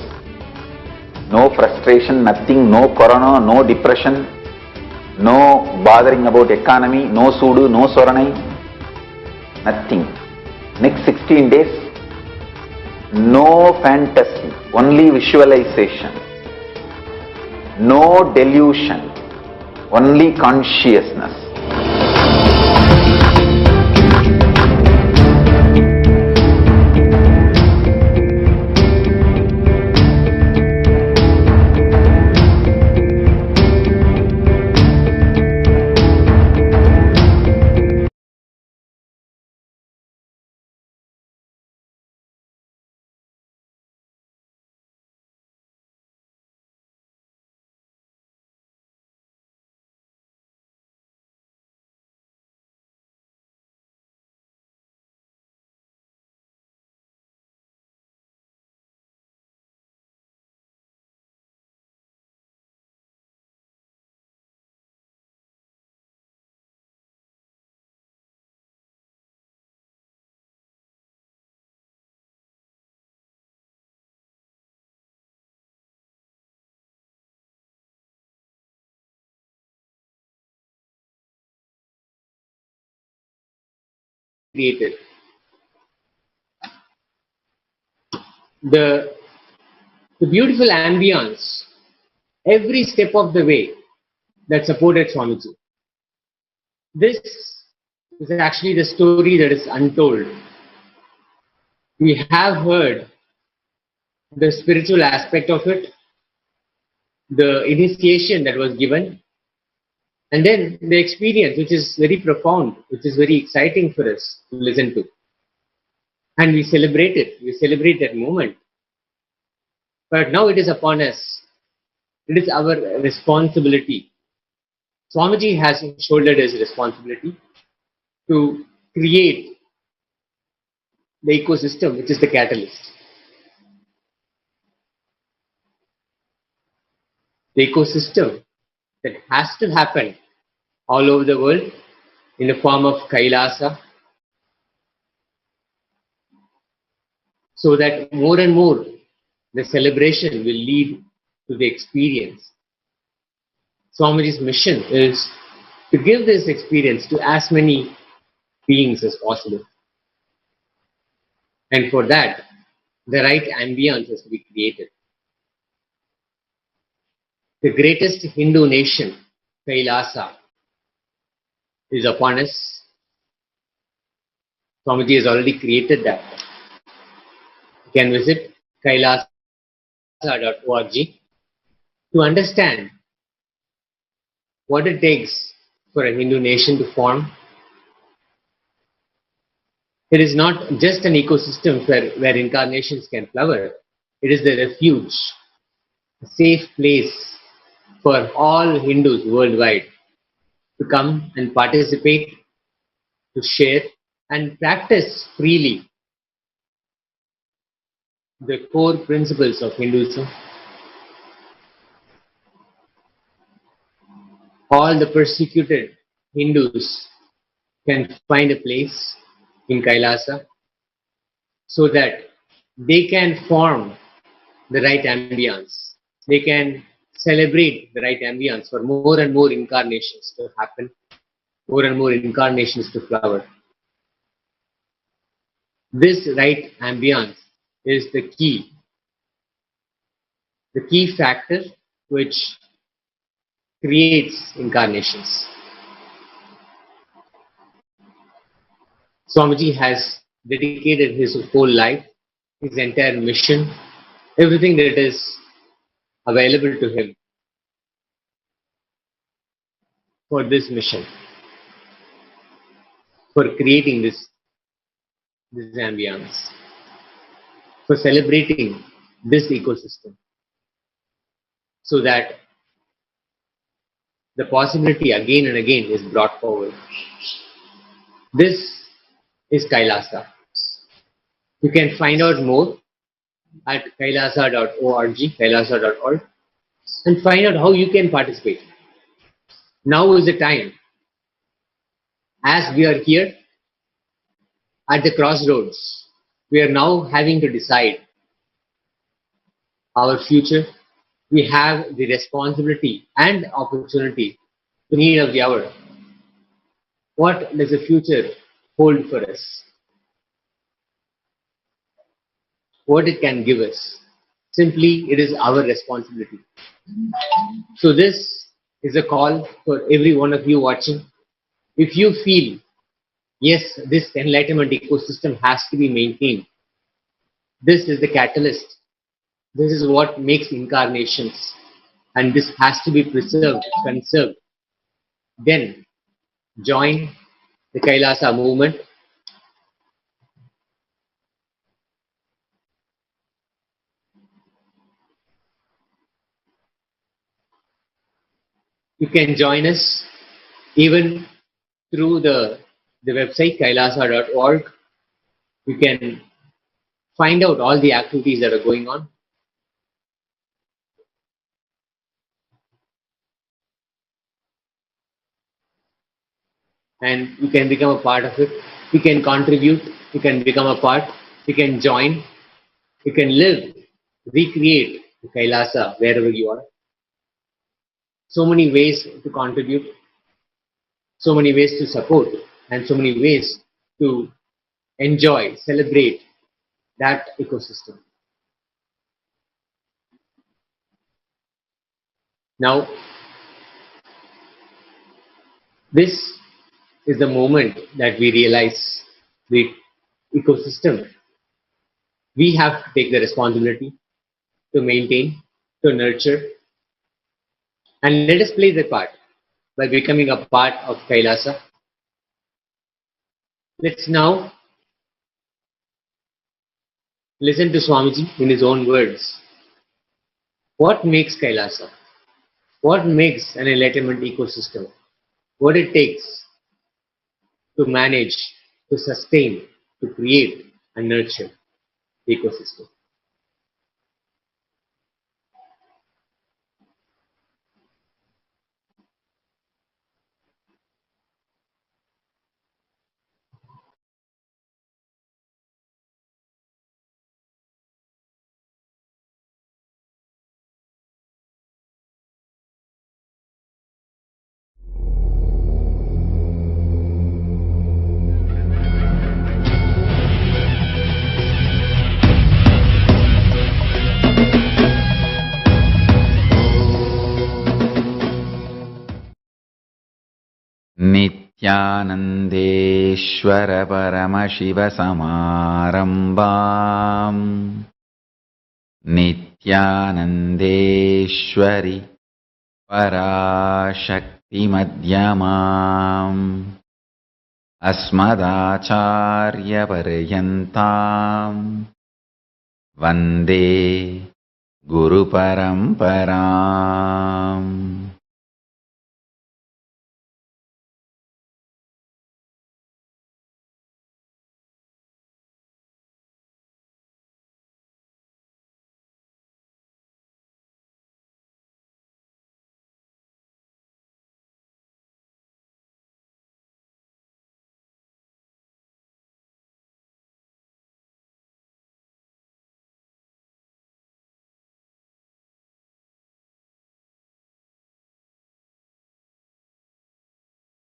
No frustration, nothing, no corona, no depression, no bothering about economy, no sudu, no soranai, nothing. Next 16 days, no fantasy, only visualization, no delusion, only consciousness. Created. The beautiful ambience, every step of the way that supported Swamiji. This is actually the story that is untold. We have heard the spiritual aspect of it, the initiation that was given, and then the experience, which is very profound, which is very exciting for us to listen to. And we celebrate it. We celebrate that moment. But now it is upon us. It is our responsibility. Swamiji has shouldered his responsibility to create the ecosystem, which is the catalyst. The ecosystem that has to happen all over the world in the form of KAILASA, so that more and more the celebration will lead to the experience. Swamiji's mission is to give this experience to as many beings as possible. And for that, the right ambience has to be created. The greatest Hindu nation, KAILASA, is upon us. Swamiji has already created that. You can visit kailasa.org to understand what it takes for a Hindu nation to form. It is not just an ecosystem where incarnations can flower. It is the refuge, a safe place for all Hindus worldwide to come and participate, to share and practice freely the core principles of Hinduism. All the persecuted Hindus can find a place in KAILASA so that they can form the right ambience. They can celebrate the right ambience for more and more incarnations to happen, more and more incarnations to flower. This right ambience is the key factor which creates incarnations. Swamiji has dedicated his whole life, his entire mission, everything that is available to him for this mission, for creating this ambience, for celebrating this ecosystem, so that the possibility again and again is brought forward. This is KAILASA. You can find out more at kailasa.org, and find out how you can participate. Now is the time, as we are here at the crossroads, we are now having to decide our future. We have the responsibility and opportunity to need of the hour. What does the future hold for us? What it can give us? Simply, it is our responsibility. So this is a call for every one of you watching. If you feel, yes, this enlightenment ecosystem has to be maintained, this is the catalyst. This is what makes incarnations, and this has to be preserved, conserved. Then join the Kailasa movement. You can join us even through the website kailasa.org. You can find out all the activities that are going on. And you can become a part of it. You can contribute. You can become a part. You can join. You can live, recreate the Kailasa wherever you are. So many ways to contribute, so many ways to support, and so many ways to enjoy, celebrate that ecosystem. Now, this is the moment that we realize the ecosystem. We have to take the responsibility to maintain, to nurture, and let us play the part by becoming a part of Kailasa. Let's now listen to Swamiji in his own words. What makes Kailasa? What makes an enlightenment ecosystem? What it takes to manage, to sustain, to create and nurture the ecosystem. Nithyanandeshwar Paramashivasamarambam Nithyanandeshwari Parashakti Madhyamam Asmadacharya Paryantam Vande Guru Paramparam.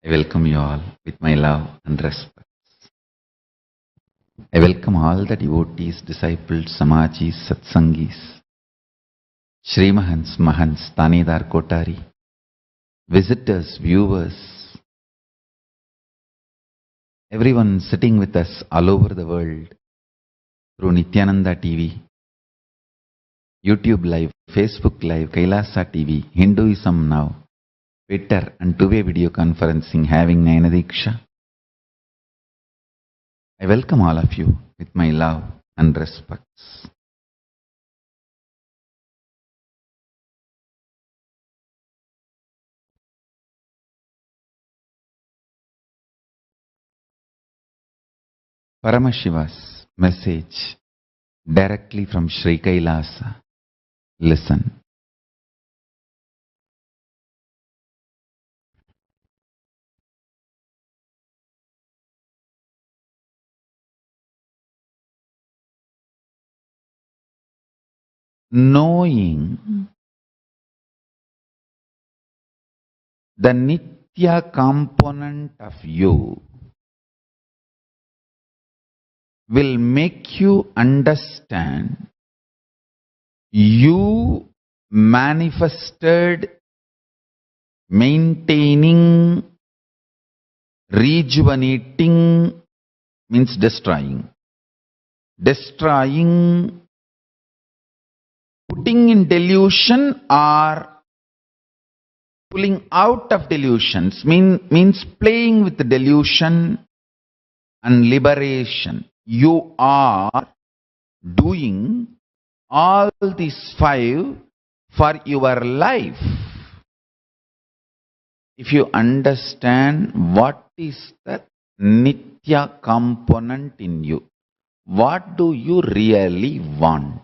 I welcome you all with my love and respect. I welcome all the devotees, disciples, samajis, satsangis, Shrimahans, Mahants, Tanidar Kotari, visitors, viewers, everyone sitting with us all over the world through Nithyananda TV, YouTube Live, Facebook Live, Kailasa TV, Hinduism Now, Twitter and two-way video conferencing having Nayanadiksha. I welcome all of you with my love and respects. Paramashivas message directly from Sri KAILASA. Listen. Knowing the Nithya component of you will make you understand you manifested, maintaining, rejuvenating means destroying. Destroying, putting in delusion or pulling out of delusions means playing with the delusion and liberation. You are doing all these 5 for your life. If you understand what is the Nithya component in you, what do you really want?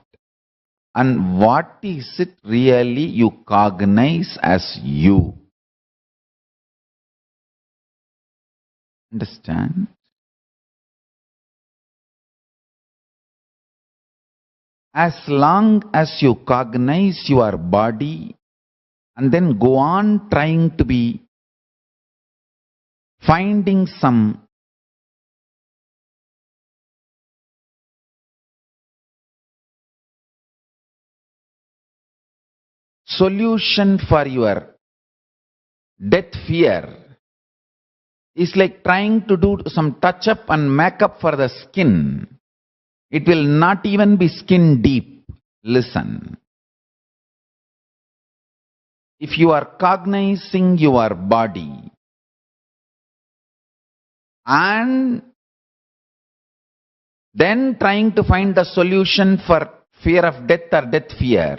And what is it really you cognize as you? Understand? As long as you cognize your body and then go on trying to be finding some solution for your death fear, is like trying to do some touch-up and make-up for the skin. It will not even be skin deep. Listen. If you are cognizing your body and then trying to find the solution for fear of death or death fear,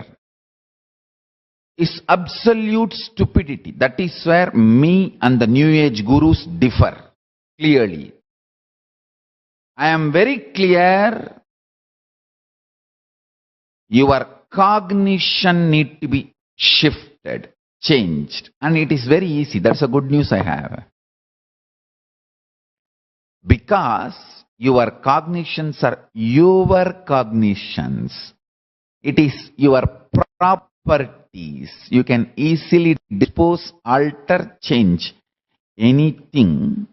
is absolute stupidity. That is where me and the New Age gurus differ clearly. I am very clear. Your cognition needs to be shifted, changed. And it is very easy. That's a good news I have. Because your cognitions are your cognitions. It is your properties. You can easily dispose, alter, change anything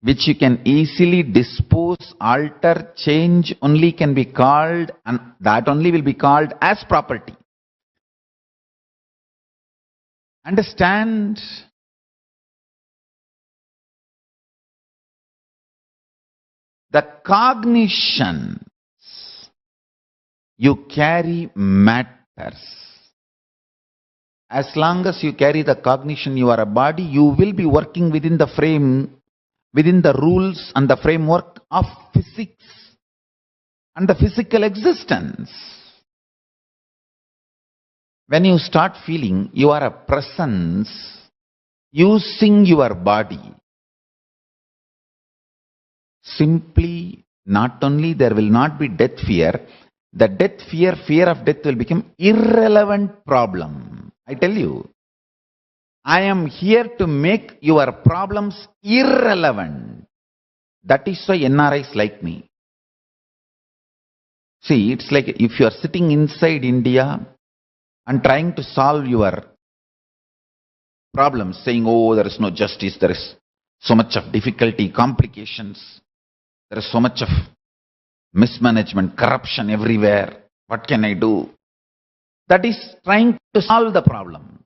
which you can easily dispose, alter, change only can be called, and that only will be called as property. Understand? The cognitions you carry matters. As long as you carry the cognition, you are a body, you will be working within the frame, within the rules and the framework of physics and the physical existence. When you start feeling you are a presence using your body, simply not only there will not be death fear, the death fear, fear of death will become irrelevant problem. I tell you, I am here to make your problems irrelevant. That is why NRIs like me. See, it's like if you are sitting inside India and trying to solve your problems, saying, oh, there is no justice, there is so much of difficulty, complications, there is so much of mismanagement, corruption everywhere. What can I do? That is trying to solve the problem.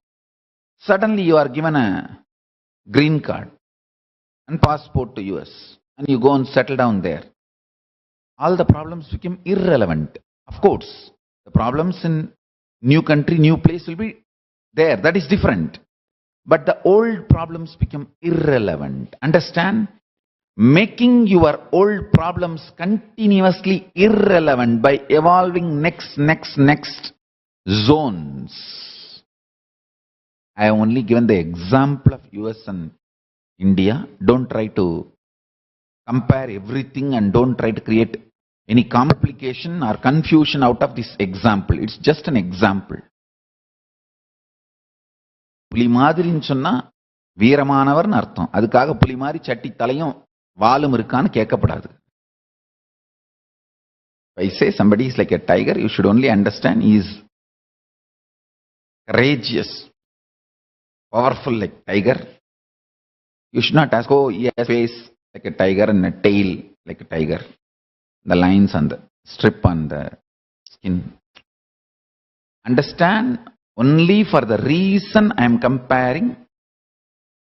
Suddenly you are given a green card and passport to US and you go and settle down there. All the problems become irrelevant. Of course, the problems in new country, new place will be there. That is different. But the old problems become irrelevant. Understand? Making your old problems continuously irrelevant by evolving next zones. I have only given the example of US and India. Don't try to compare everything and don't try to create any complication or confusion out of this example. It's just an example. புலி மாதிரின்னு சொன்னா வீரமானவர்னு அர்த்தம். அதுக்காக புலி மாதிரி சட்டி தலையும் வாலும் இருக்கான்னு கேட்கப்படாது. If I say somebody is like a tiger, you should only understand he is courageous, powerful like tiger. You should not ask, oh, he has a face like a tiger and a tail like a tiger. The lines on the strip on the skin. Understand only for the reason I am comparing.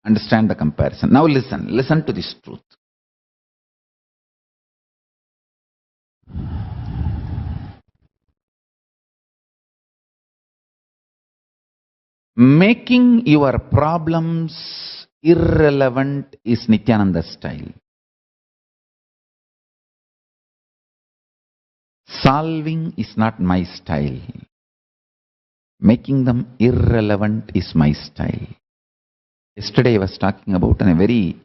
Understand the comparison. Now listen to this truth. Making your problems irrelevant is Nithyananda's style. Solving is not my style. Making them irrelevant is my style. Yesterday I was talking about a very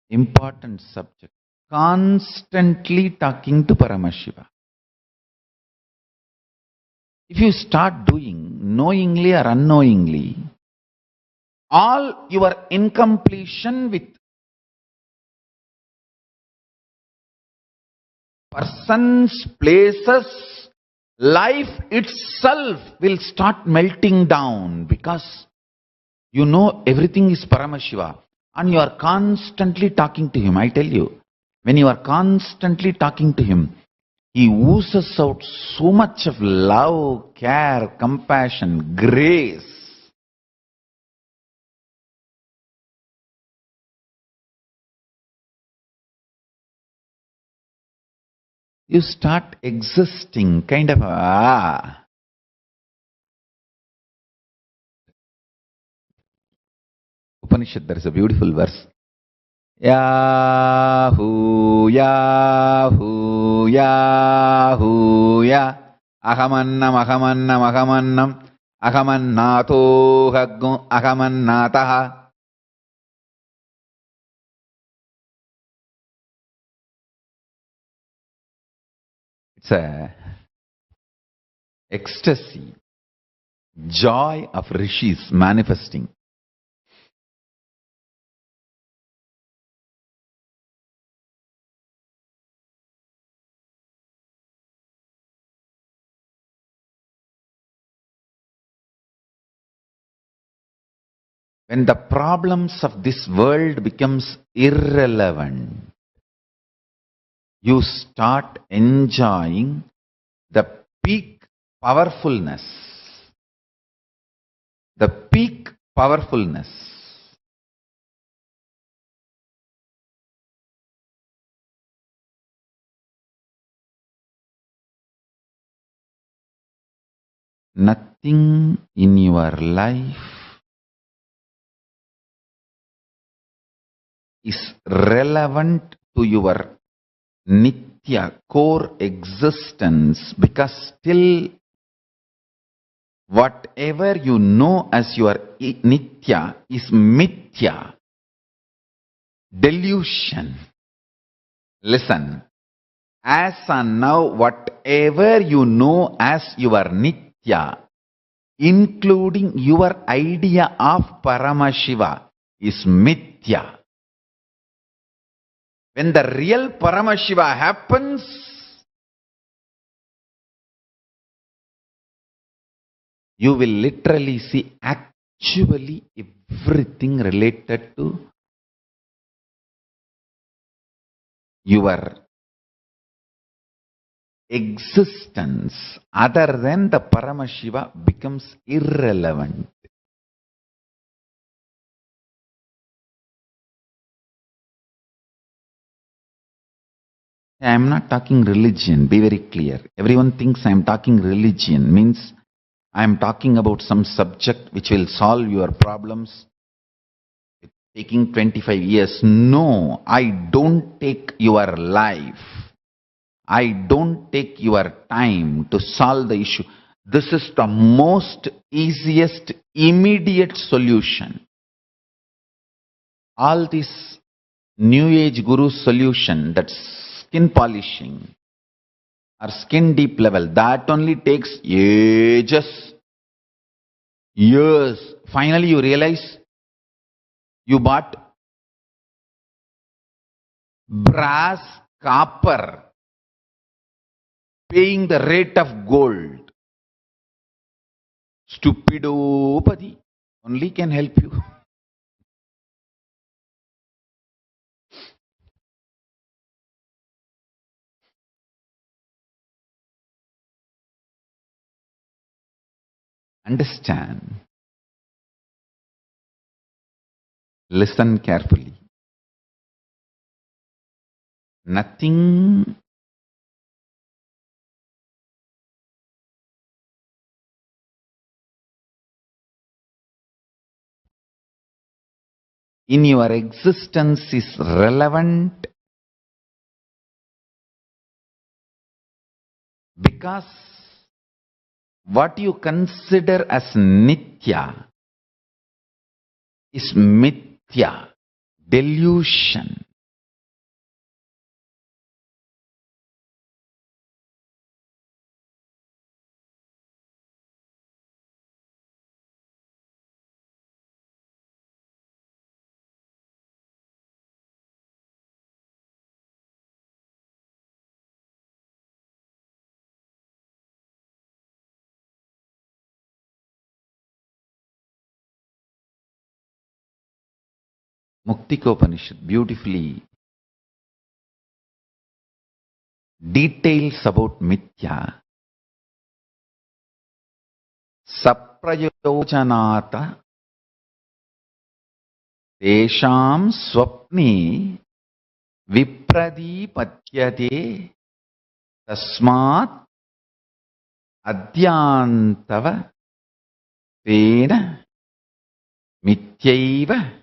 important subject. Constantly talking to Paramashiva. If you start doing, knowingly or unknowingly, all your incompletion with persons, places, life itself will start melting down, because you know everything is Paramashiva and you are constantly talking to him. I tell you, when you are constantly talking to him, he oozes out so much of love, care, compassion, grace. You start existing, kind of Upanishad, there is a beautiful verse. Yahoo, Yahoo, Yahoo, Ya. Ahamannam, Ahamannam, Ahamannam, Ahamannato, Ahamannataha. It's a ecstasy, joy of rishis manifesting. When the problems of this world becomes irrelevant, you start enjoying the peak powerfulness. The peak powerfulness. Nothing in your life is relevant to your Nithya, core existence, because still whatever you know as your Nithya is Mithya, delusion. Listen, as and now whatever you know as your Nithya, including your idea of Paramashiva, is Mithya. When the real Paramashiva happens, you will literally see actually everything related to your existence other than the Paramashiva becomes irrelevant. I am not talking religion, be very clear. Everyone thinks I am talking religion, means I am talking about some subject which will solve your problems taking 25 years. No, I don't take your life. I don't take your time to solve the issue. This is the most easiest, immediate solution. All this New Age Guru solution, that's skin polishing, or skin deep level, that only takes ages, years. Finally you realize you bought brass, copper, paying the rate of gold. Stupidopathy only can help you. Understand. Listen carefully. Nothing in your existence is relevant because what you consider as Nithya is Mithya, delusion. Muktikopanishad beautifully details about Mithya. Saprayojanata tesham swapni vipradipatyate tasmat adyantava tena mityaiva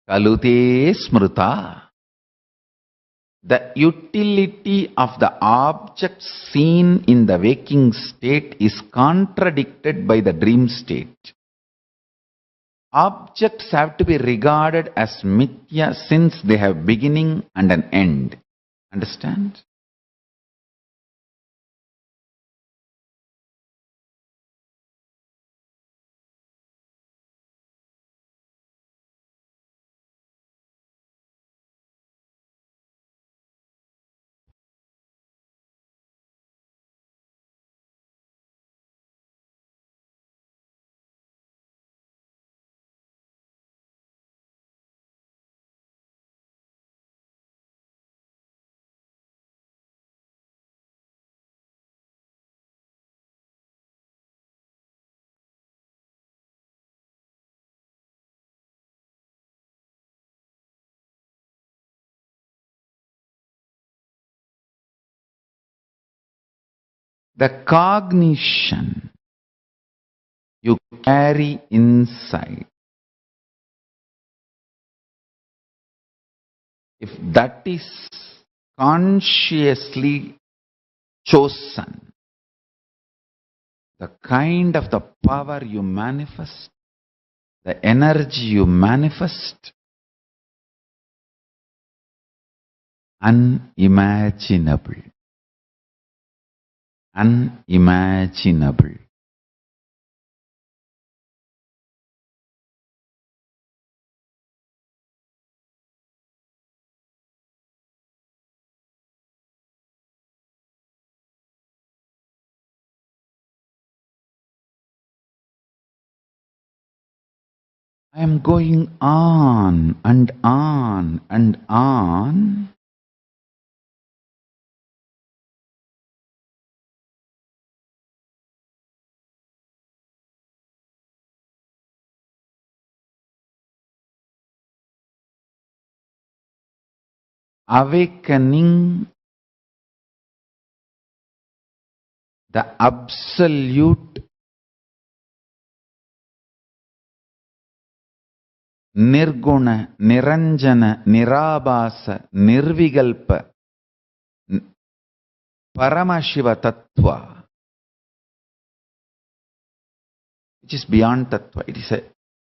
kalute smruta. The utility of the object seen in the waking state is contradicted by the dream state. Objects have to be regarded as mithya since they have beginning and an end. Understand? The cognition you carry inside, if that is consciously chosen, the kind of the power you manifest, the energy you manifest, unimaginable. Unimaginable. I am going on and on and on. Awakening the absolute Nirguna, Niranjana, Nirabhasa, Nirvigalpa, Paramashiva Tattva, which is beyond Tattva.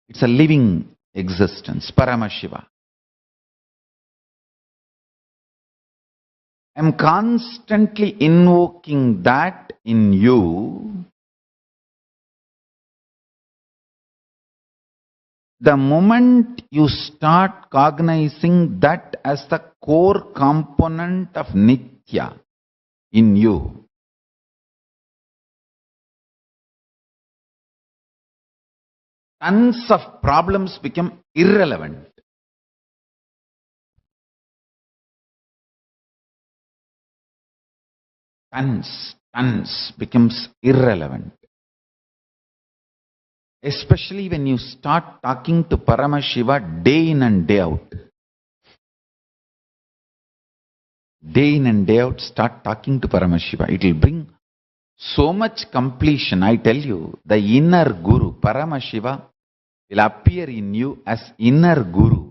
It's a living existence, Paramashiva. I'm constantly invoking that in you. The moment you start cognizing that as the core component of Nithya in you, tons of problems become irrelevant. Tons becomes irrelevant. Especially when you start talking to Paramashiva day in and day out. Day in and day out, start talking to Paramashiva. It will bring so much completion. I tell you, the inner Guru, Paramashiva, will appear in you as inner Guru,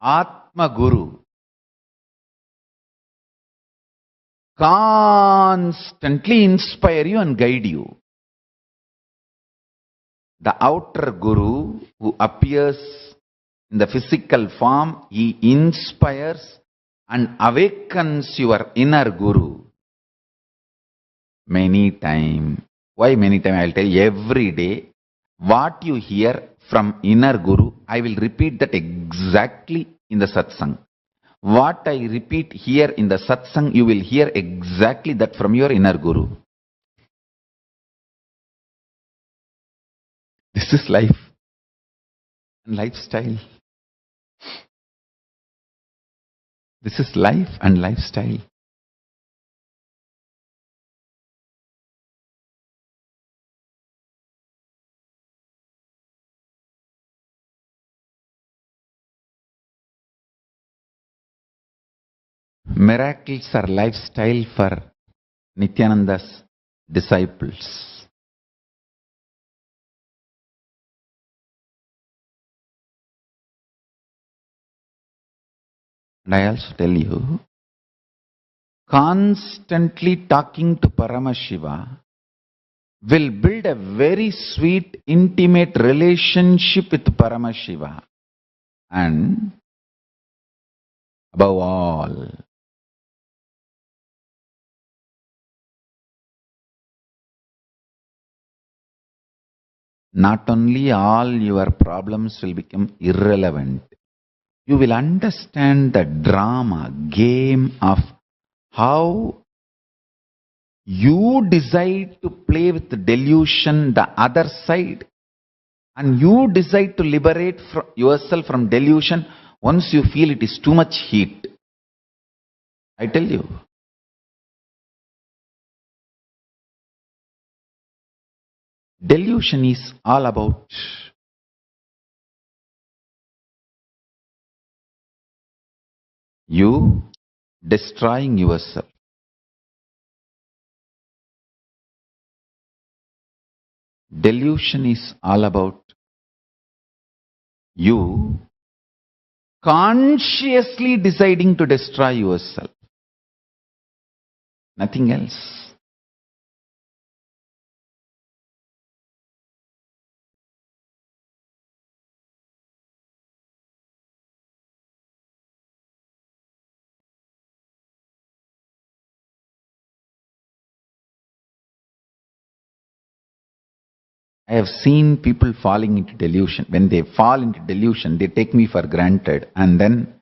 Atma Guru. Constantly inspire you and guide you. The outer Guru who appears in the physical form, he inspires and awakens your inner Guru. Many times. Why many times? I'll tell you every day. What you hear from inner Guru, I will repeat that exactly in the Satsang. What I repeat here in the Satsang, you will hear exactly that from your inner Guru. This is life and lifestyle. This is life and lifestyle. Miracles are lifestyle for Nithyananda's disciples. And I also tell you, constantly talking to Paramashiva will build a very sweet, intimate relationship with Paramashiva. And above all, not only all your problems will become irrelevant, you will understand the drama, game of how you decide to play with the delusion, the other side, and you decide to liberate yourself from delusion once you feel it is too much heat. I tell you. Delusion is all about you destroying yourself. Delusion is all about you consciously deciding to destroy yourself. Nothing else. I have seen people falling into delusion. When they fall into delusion, they take me for granted and then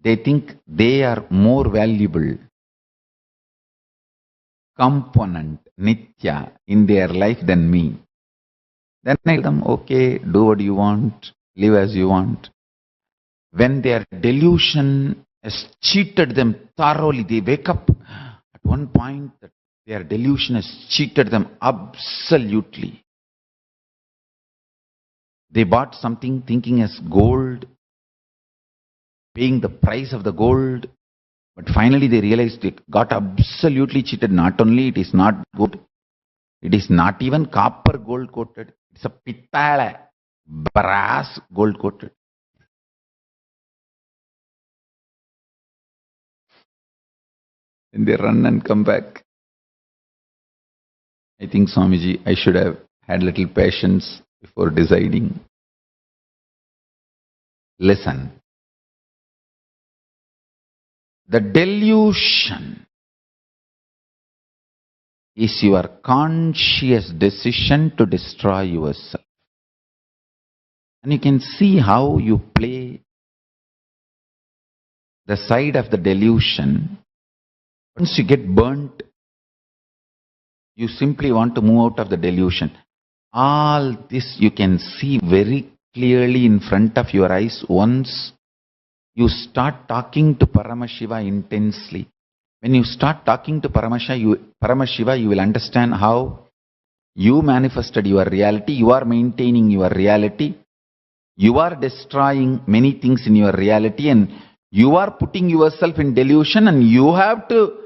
they think they are more valuable component, Nithya, in their life than me. Then I tell them, okay, do what you want, live as you want. When their delusion has cheated them thoroughly, they wake up at one point that their delusion has cheated them absolutely. They bought something thinking as gold, paying the price of the gold, but finally they realized they got absolutely cheated. Not only it is not gold, it is not even copper gold coated, it's a pitala, brass gold coated. And they run and come back. I think, Swamiji, I should have had little patience before deciding. Listen. The delusion is your conscious decision to destroy yourself. And you can see how you play the side of the delusion. Once you get burnt, you simply want to move out of the delusion. All this you can see very clearly in front of your eyes once you start talking to Paramashiva intensely. When you start talking to Paramashiva, you will understand how you manifested your reality, you are maintaining your reality, you are destroying many things in your reality, and you are putting yourself in delusion, and you have to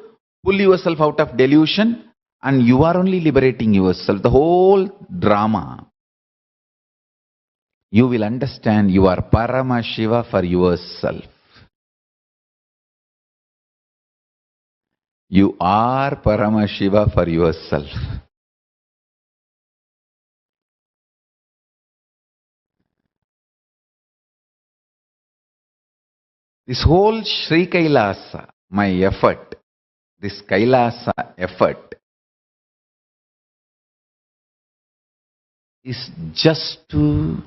pull yourself out of delusion, and you are only liberating yourself. The whole drama. You will understand you are Paramashiva for yourself. You are Paramashiva for yourself. This whole Sri Kailasa, my effort, this Kailasa effort, is just to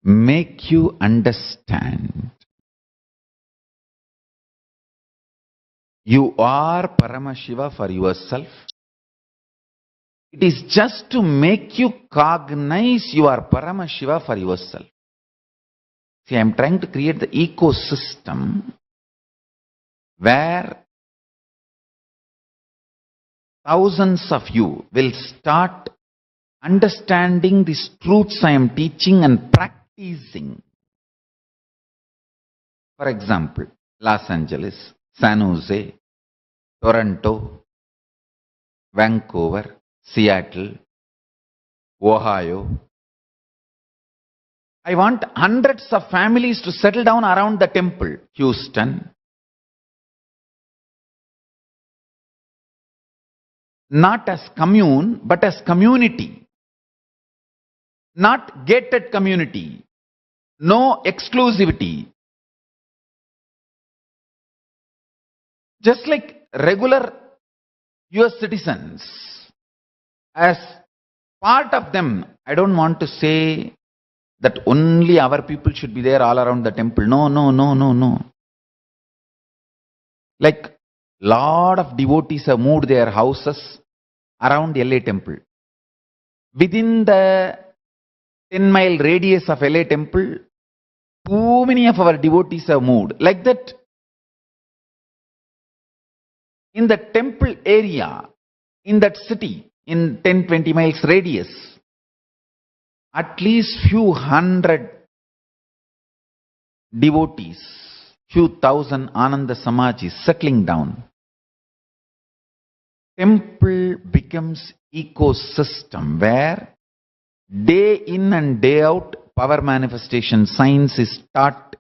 make you understand you are Paramashiva for yourself. It is just to make you cognize you are Paramashiva for yourself. See, I am trying to create the ecosystem where thousands of you will start understanding these truths I am teaching and practicing. For example, Los Angeles, San Jose, Toronto, Vancouver, Seattle, Ohio. I want hundreds of families to settle down around the temple. Houston. Not as commune, but as community. Not gated community. No exclusivity. Just like regular US citizens, as part of them, I don't want to say that only our people should be there all around the temple. No. Like lot of devotees have moved their houses around LA temple. Within the 10-mile radius of LA temple, too many of our devotees have moved. Like that, in the temple area, in that city, in 10-20 miles radius, at least few hundred devotees, few thousand Ananda Samajis settling down. Temple becomes ecosystem where day in and day out power manifestation science is taught.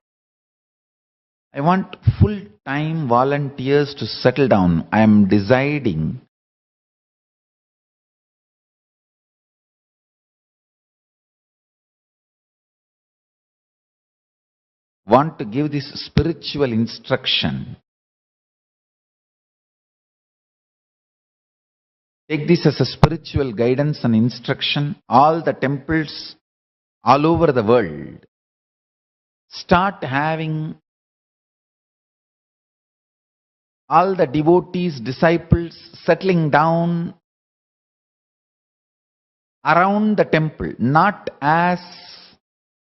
I want full-time volunteers to settle down. I am deciding want to give this spiritual instruction. Take this as a spiritual guidance and instruction. All the temples all over the world start having all the devotees, disciples settling down around the temple, not as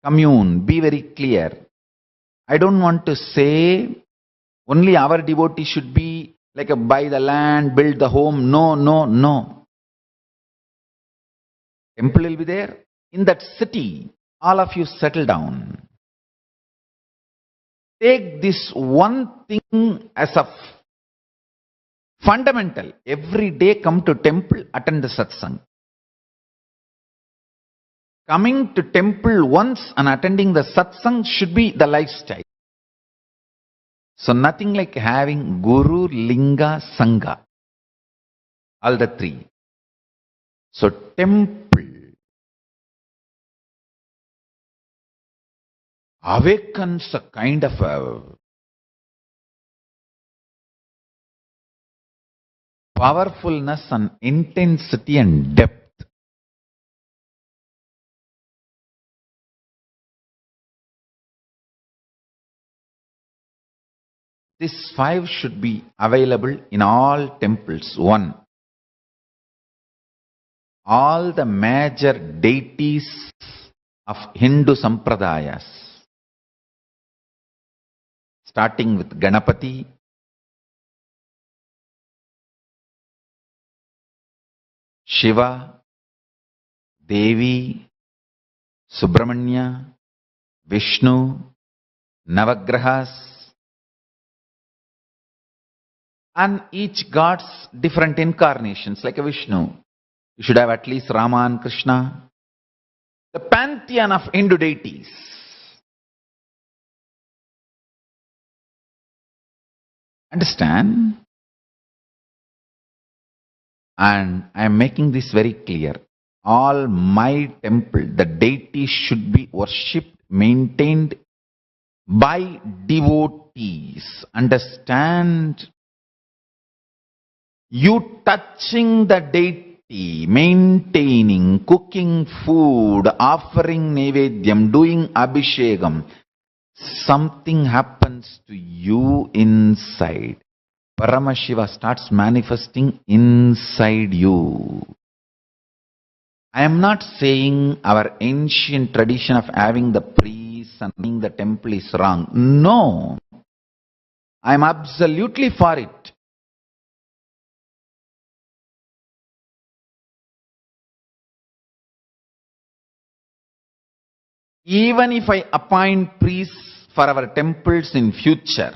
commune. Be very clear. I don't want to say only our devotees should be like a buy the land, build the home. No. Temple will be there. In that city, all of you settle down. Take this one thing as a fundamental. Every day come to temple, attend the satsang. Coming to temple once and attending the satsang should be the lifestyle. So nothing like having Guru, Linga, Sangha. All the three. So temple awakens a kind of a powerfulness and intensity and depth. These five should be available in all temples. One, all the major deities of Hindu sampradayas, starting with Ganapati, Shiva, Devi, Subramanya, Vishnu, Navagrahas, and each god's different incarnations, like a Vishnu. You should have at least Rama and Krishna. The pantheon of Hindu deities. Understand? And I am making this very clear. All my temple, the deities should be worshipped, maintained by devotees. Understand? You touching the deity, maintaining, cooking food, offering nevedyam, doing abhishekam, something happens to you inside. Paramashiva starts manifesting inside you. I am not saying our ancient tradition of having the priests and running the temple is wrong. No. I am absolutely for it. Even if I appoint priests for our temples in future,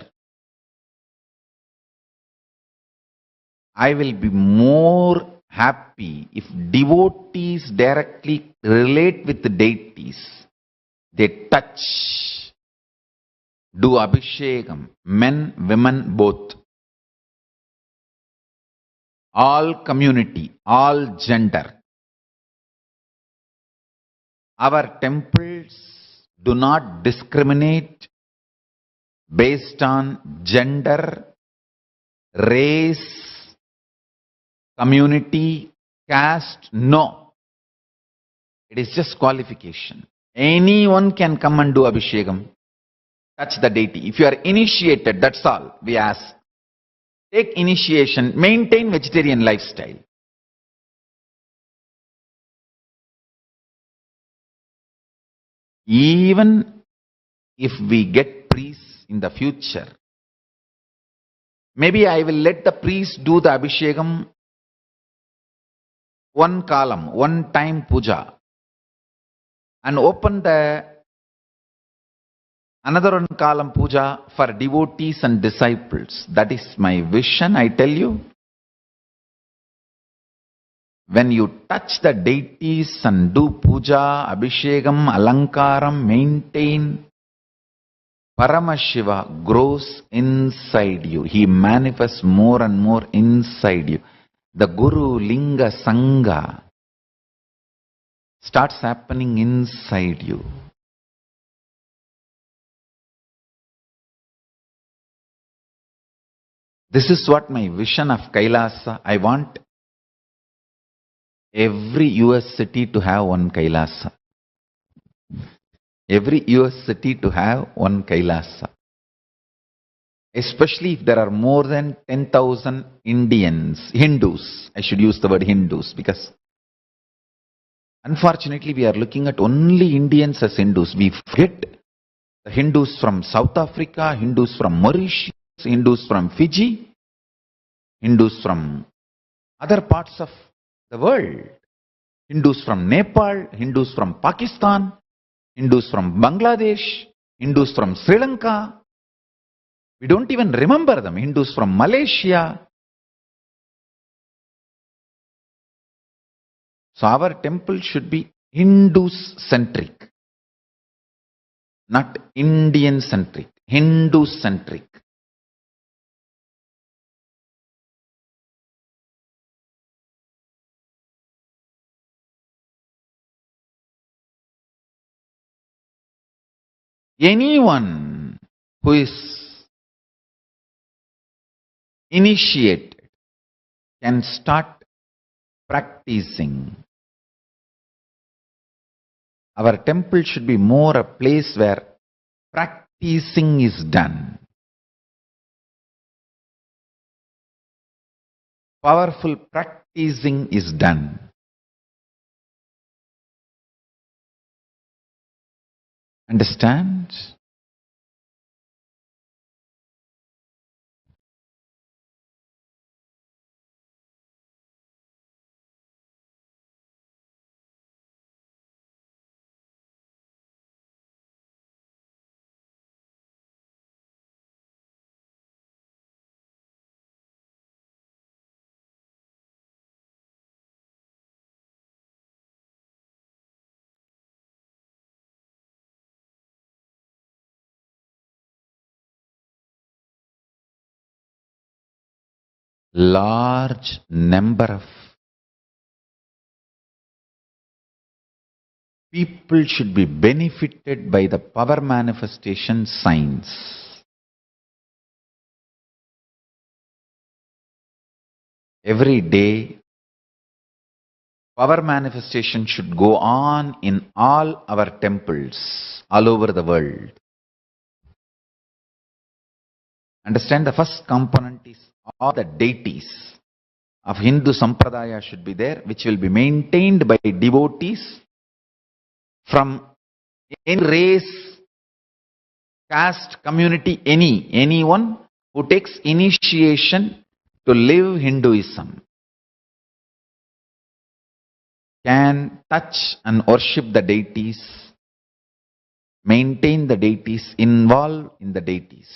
I will be more happy if devotees directly relate with the deities. They touch, do abhishekam, men, women, both. All community, all gender. Our temples do not discriminate based on gender, race, community, caste. No. It is just qualification. Anyone can come and do abhishekam, touch the deity. If you are initiated, that's all we ask. Take initiation, maintain vegetarian lifestyle. Even if we get priests in the future, maybe I will let the priest do the abhishekam one column, one time puja, and open the another one column puja for devotees and disciples. That is my vision, I tell you. When you touch the deities and do puja, abhishekam, alankaram, maintain, Paramashiva grows inside you. He manifests more and more inside you. The Guru, Linga, Sangha starts happening inside you. This is what my vision of Kailasa. I want every US city to have one Kailasa. Every US city to have one Kailasa. Especially if there are more than 10,000 Hindus. I should use the word Hindus because unfortunately we are looking at only Indians as Hindus. We forget the Hindus from South Africa, Hindus from Mauritius, Hindus from Fiji, Hindus from other parts of the world. Hindus from Nepal, Hindus from Pakistan, Hindus from Bangladesh, Hindus from Sri Lanka. We don't even remember them. Hindus from Malaysia. So our temple should be Hindu-centric, not Indian-centric, Hindu-centric. Anyone who is initiated can start practicing. Our temple should be more a place where practicing is done. Powerful practicing is done. Understand? Large number of people should be benefited by the power manifestation signs. Every day, power manifestation should go on in all our temples all over the world. Understand, the first component is all the deities of Hindu Sampradaya should be there, which will be maintained by devotees from any race, caste, community, anyone who takes initiation to live Hinduism can touch and worship the deities, maintain the deities, involve in the deities.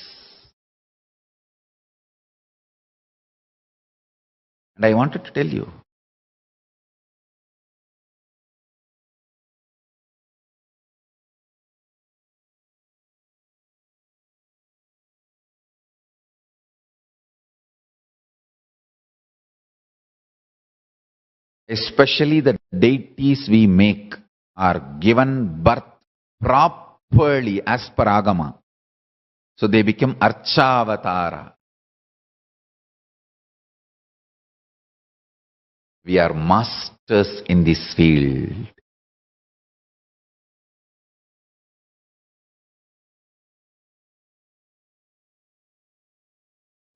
And I wanted to tell you, especially the deities we make are given birth properly as per Agama. So they become Archavatara. We are masters in this field.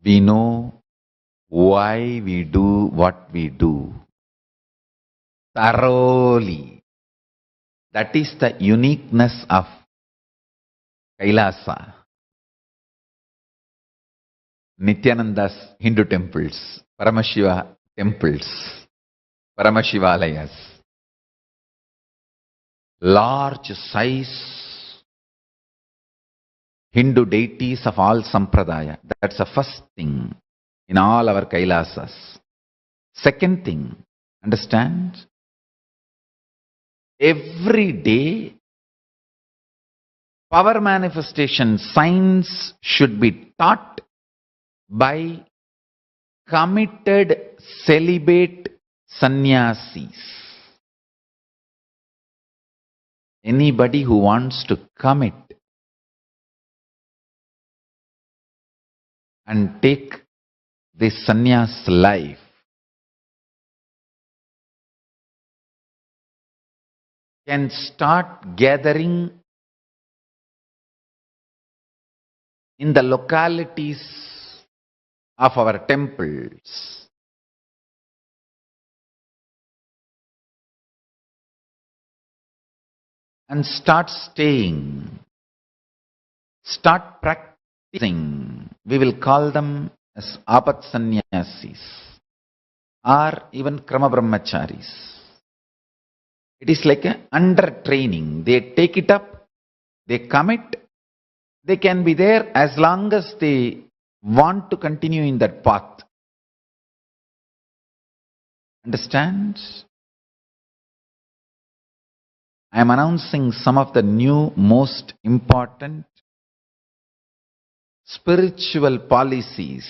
We know why we do what we do thoroughly. That is the uniqueness of KAILASA, Nithyananda's Hindu temples, Paramashiva temples, Paramashivalayas. Large size Hindu deities of all Sampradaya. That's the first thing in all our Kailasas. Second thing, understand? Every day, power manifestation signs should be taught by committed celibate sannyasis. Anybody who wants to commit and take this sannyas life can start gathering in the localities of our temples. And start staying, start practicing. We will call them as apat sannyasis or even krama brahmacharis. It is like an under training. They take it up, they commit, they can be there as long as they want to continue in that path. Understand? I am announcing some of the new most important spiritual policies.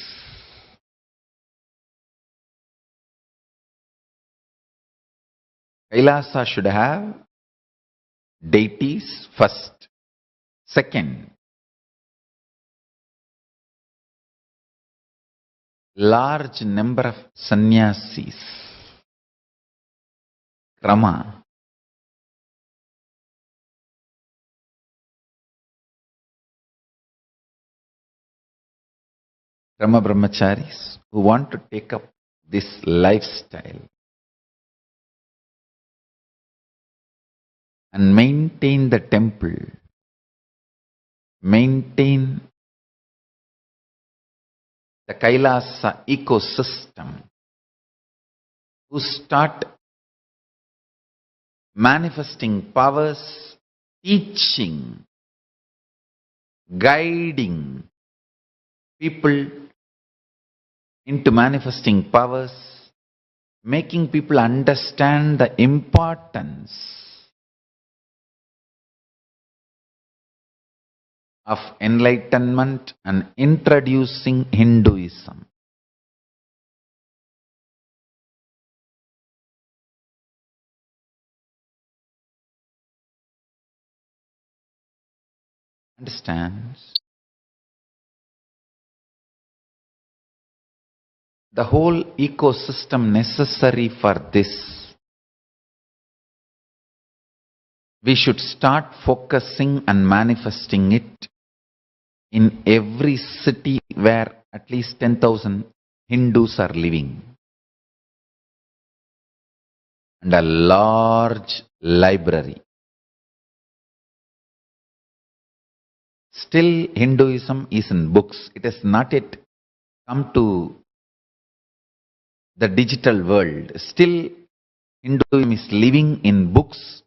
Kailasa should have deities first. Second, large number of sannyasis, krama. Krama brahmacharis who want to take up this lifestyle and maintain the temple, maintain the Kailasa ecosystem, who start manifesting powers, teaching, guiding people into manifesting powers, making people understand the importance of enlightenment and introducing Hinduism. Understands? The whole ecosystem necessary for this, we should start focusing and manifesting it in every city where at least 10,000 Hindus are living, and a large library. Still, Hinduism is in books. It has not yet come to the digital world. Still, Hinduism is living in books,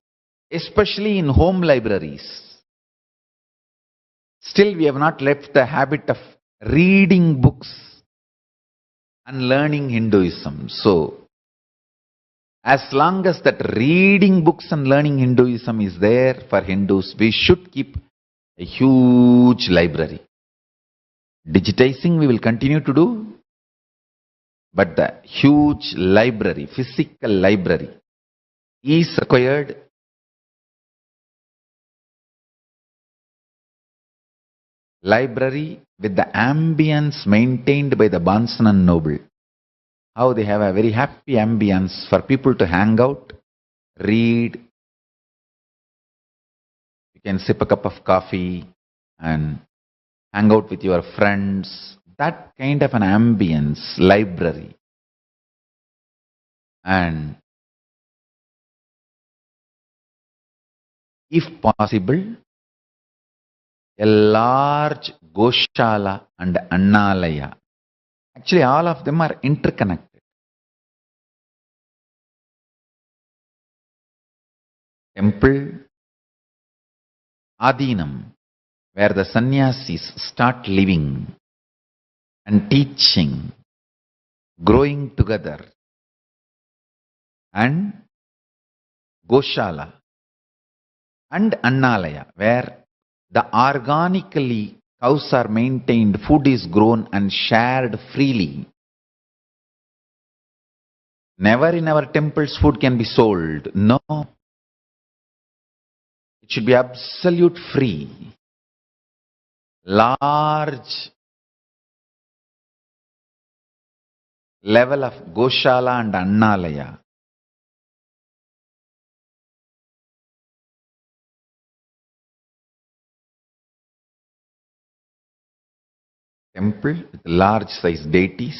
especially in home libraries. Still, we have not left the habit of reading books and learning Hinduism. So, as long as that reading books and learning Hinduism is there for Hindus, we should keep a huge library. Digitizing we will continue to do, but the huge library, physical library, is required. Library with the ambience maintained by the Bansan and Noble. How they have a very happy ambience for people to hang out, read. You can sip a cup of coffee and hang out with your friends. That kind of an ambience, library. And if possible, a large Goshala and Annalaya. Actually, all of them are interconnected. Temple, Adinam, where the sannyasis start living and teaching, growing together, and Goshala and Annalaya, where the organically cows are maintained, food is grown and shared freely. Never in our temples food can be sold. No. It should be absolute free. Large level of Goshala and Annalaya. Temple with large size deities,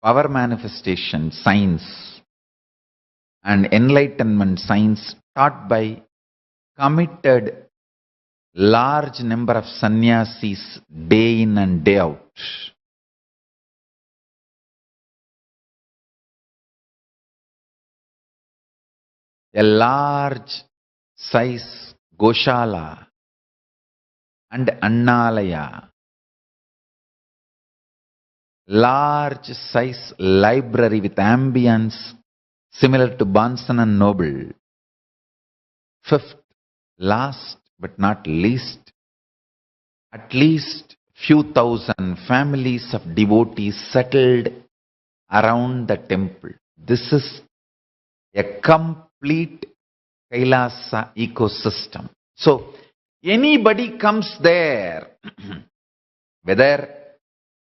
power manifestation, science, and enlightenment science taught by committed large number of sannyasis day in and day out. A large size Goshala and Annalaya. Large size library with ambience similar to Bansan and Noble. Fifth, last but not least, at least few thousand families of devotees settled around the temple. This is a complete Kailasa ecosystem. So, Anybody comes there, whether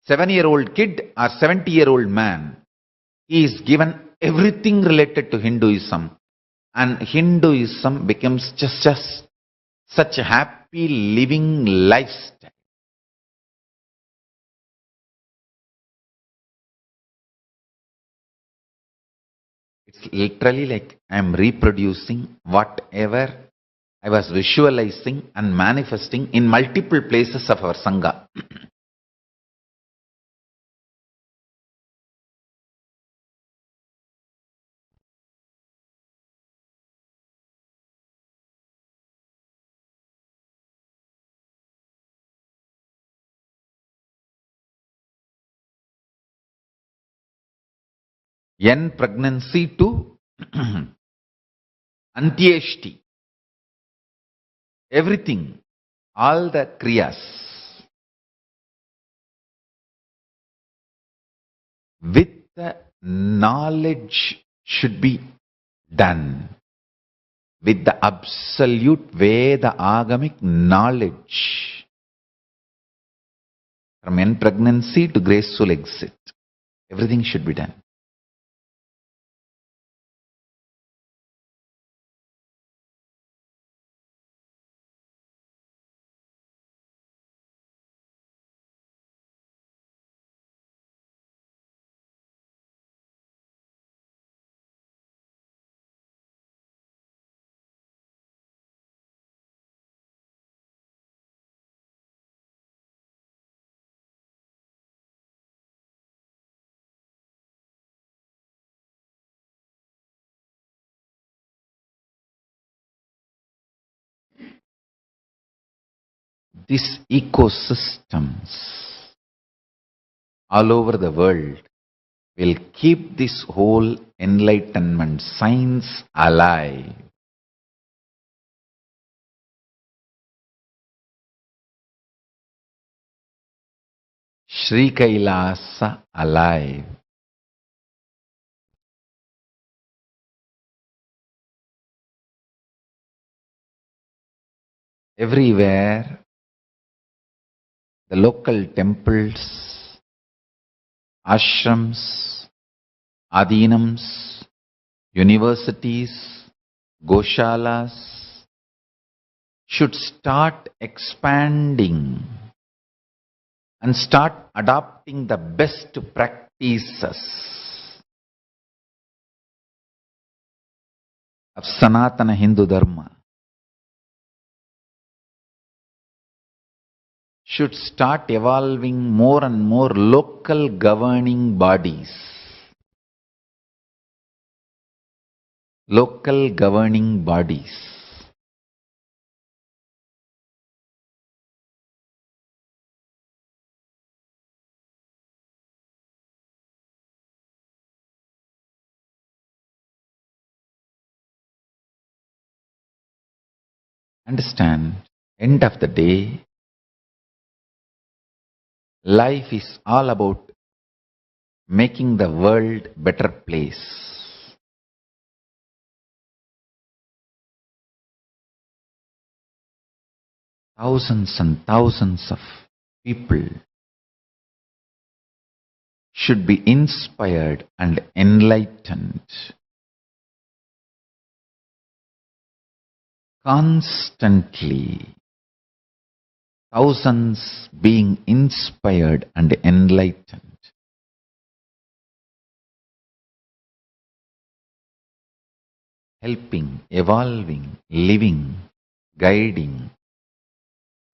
7-year-old kid or 70-year-old man, he is given everything related to Hinduism. And Hinduism becomes just such a happy living lifestyle. It's literally like I am reproducing whatever I was visualizing and manifesting in multiple places of our Sangha. N pregnancy to Antyeshti. Everything, all the kriyas, with the knowledge should be done. With the absolute Veda agamic knowledge. From N pregnancy to graceful exit. Everything should be done. These ecosystems all over the world will keep this whole enlightenment science alive. Sri KAILASA alive. Everywhere, the local temples, ashrams, adhinams, universities, goshalas should start expanding and start adopting the best practices of Sanatana Hindu Dharma. Should start evolving more and more local governing bodies. Local governing bodies. Understand, end of the day, life is all about making the world better place. Thousands and thousands of people should be inspired and enlightened. Constantly, thousands being inspired and enlightened. Helping, evolving, living, guiding,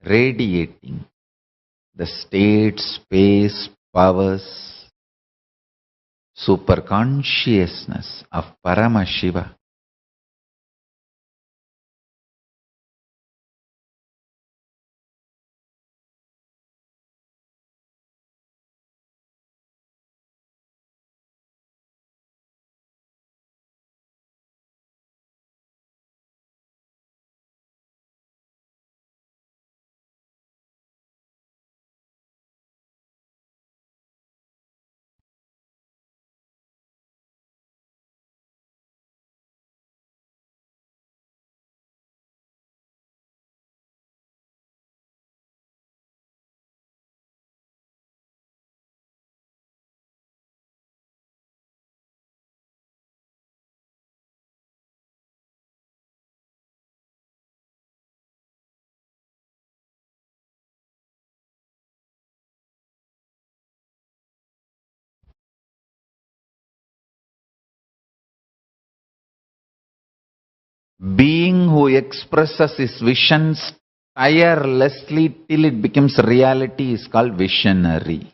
radiating the state, space, powers, superconsciousness of Paramashiva. being who expresses his visions tirelessly till it becomes reality is called visionary.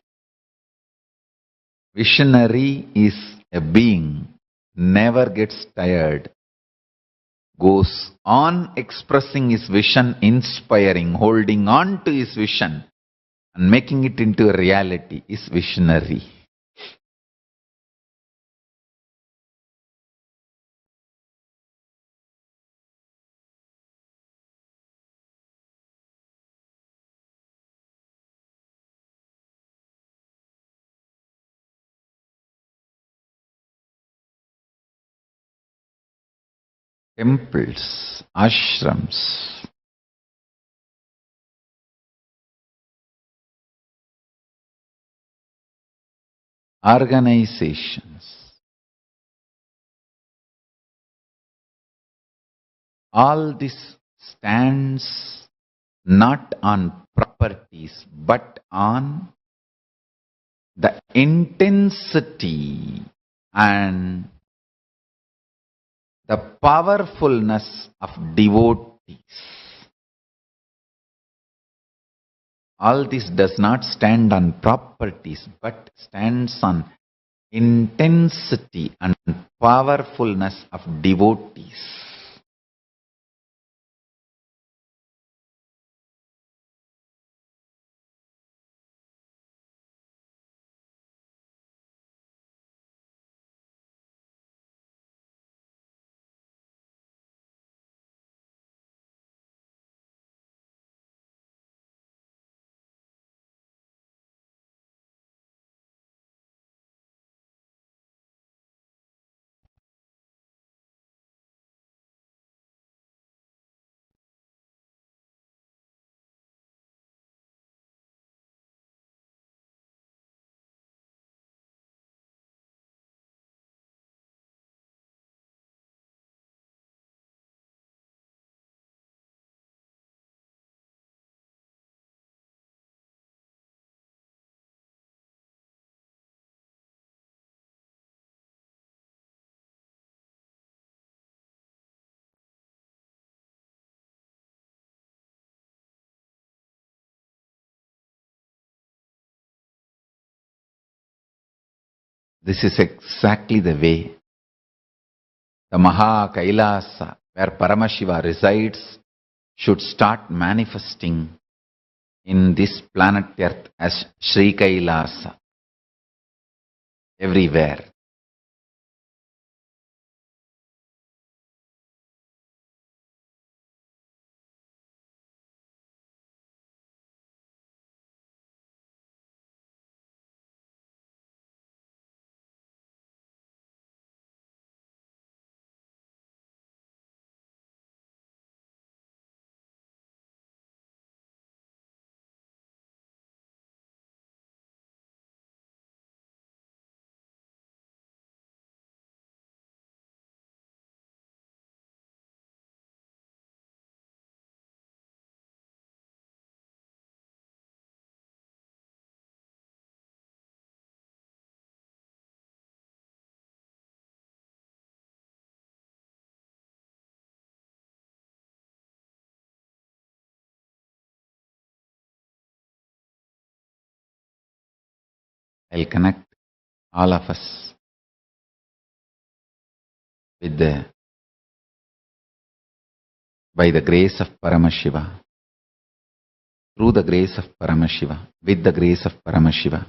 Visionary is a being, never gets tired, goes on expressing his vision, inspiring, holding on to his vision and making it into a reality is visionary. Temples, ashrams, organizations, all this stands not on properties but on the intensity and the powerfulness of devotees. All this does not stand on properties but stands on intensity and powerfulness of devotees. This is exactly the way the Maha KAILASA, where Paramashiva resides, should start manifesting in this planet Earth as Sri KAILASA everywhere. I'll connect all of us with by the grace of Paramashiva, through the grace of Paramashiva, with the grace of Paramashiva.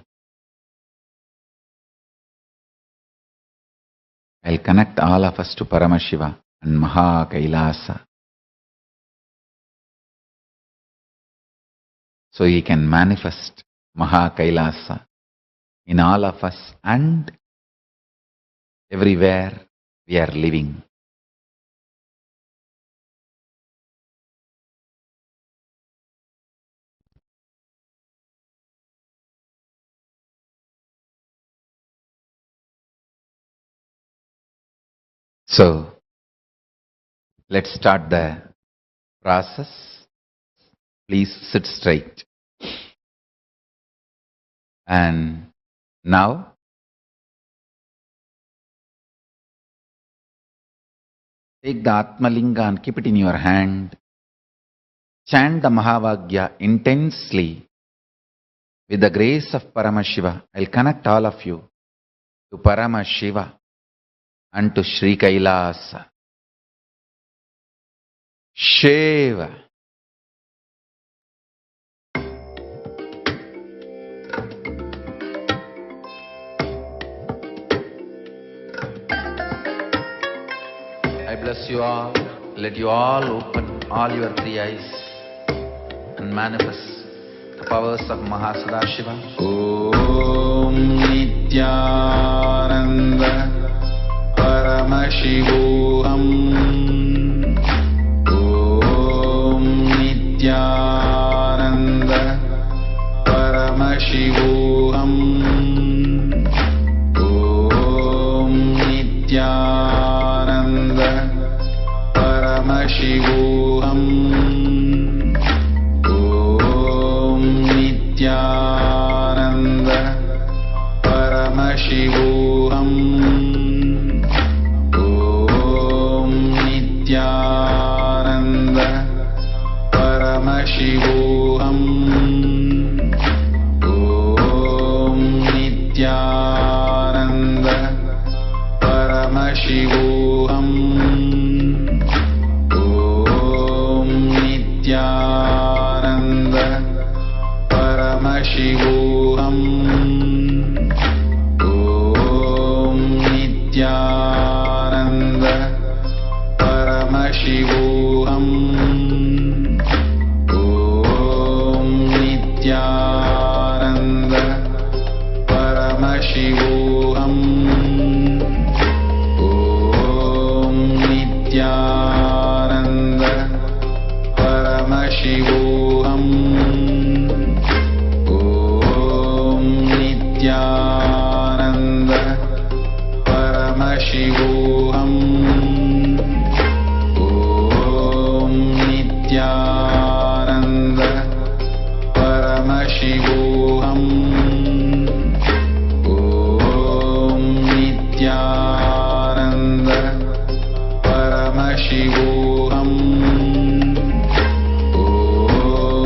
I'll connect all of us to Paramashiva and Maha KAILASA, so he can manifest Maha KAILASA in all of us and everywhere we are living. So, let's start the process. Please sit straight. And now, Take the Atmalinga and keep it in your hand. Chant the Mahavagya intensely. With the grace of Paramashiva, I'll connect all of you to Paramashiva and to Sri KAILASA. Shiva. I bless you all. Let you all open all your three eyes and manifest the powers of Mahasadashiva. Om Nithyananda Paramashivoham. Om Nithyananda Paramashivoham. Om Nithyananda Paramashivoham. Nithyananda Paramashivoham. Om Nithyananda Paramashivoham. Om Nithyananda Paramashivoham. Om Nithyananda Paramashivoham. Om Nithyananda Paramashivoham. Om Nithyananda Paramashivoham. Om Nithyananda Paramashivoham. Nithyananda Paramashivoham. Om Nithyananda Paramashivoham. Om Nithyananda Paramashivoham. Om Nithyananda Paramashivoham.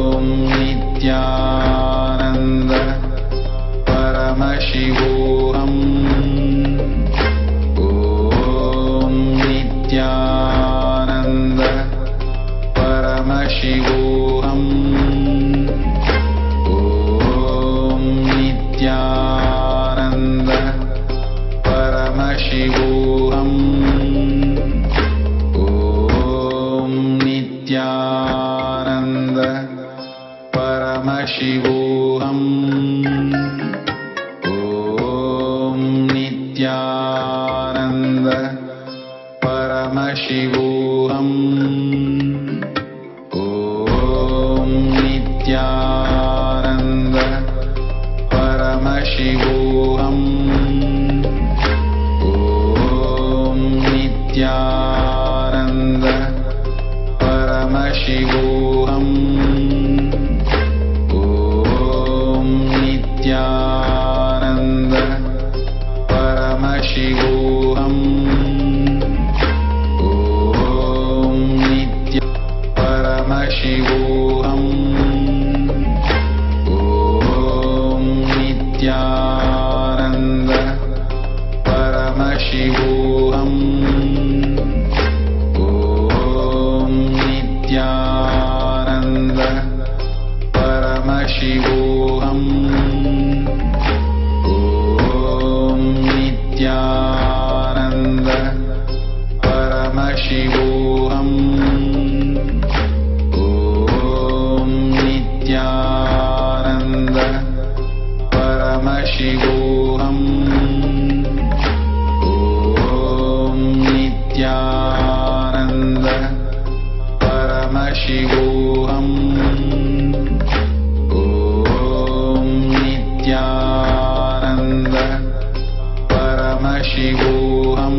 Om Nithyananda Paramashivoham. Om Nithyananda Paramashivoham. Om Nithyananda Paramashivoham. Nithyananda Paramashivoham. Om Nithyananda Paramashivoham. Om Nithyananda Paramashivoham. Om Nithyananda Paramashivoham. Om Nithya Paramashivoham. Om Nithyananda Paramashivoham. Om Nithyananda Paramashivoham. Om Nithyananda Paramashivoham. Om Nithyananda Paramashivoham. Om Nithyananda Paramashivoham. Om Nithyananda Paramashivoham.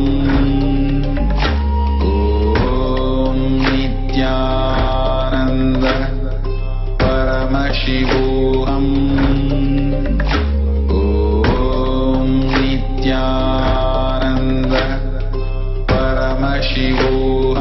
Om Nithyananda Paramashivoham. Om Nithyananda Paramashivoham.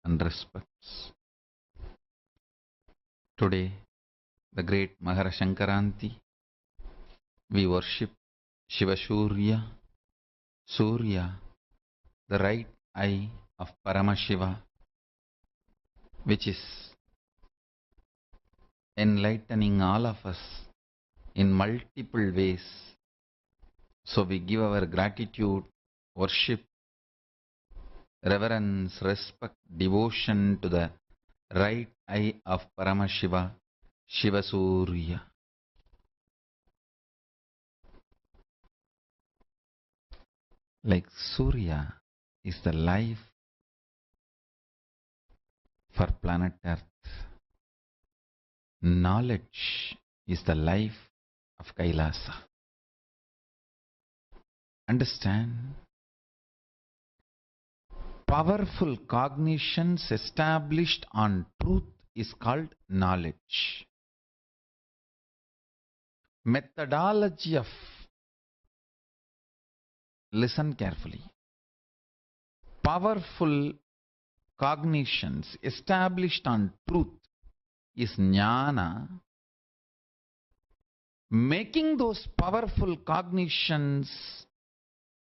and respects. Today, the great Mahara Shankaranti, we worship Shiva Surya, Surya, the right eye of Paramashiva, which is enlightening all of us in multiple ways. So we give our gratitude, worship, reverence, respect, devotion to the right eye of Paramashiva, Shiva Surya. Like Surya is the life for planet Earth. Knowledge is the life of KAILASA. Understand? Powerful cognitions established on truth is called knowledge. Methodology of, listen carefully, powerful cognitions established on truth is jnana. Making those powerful cognitions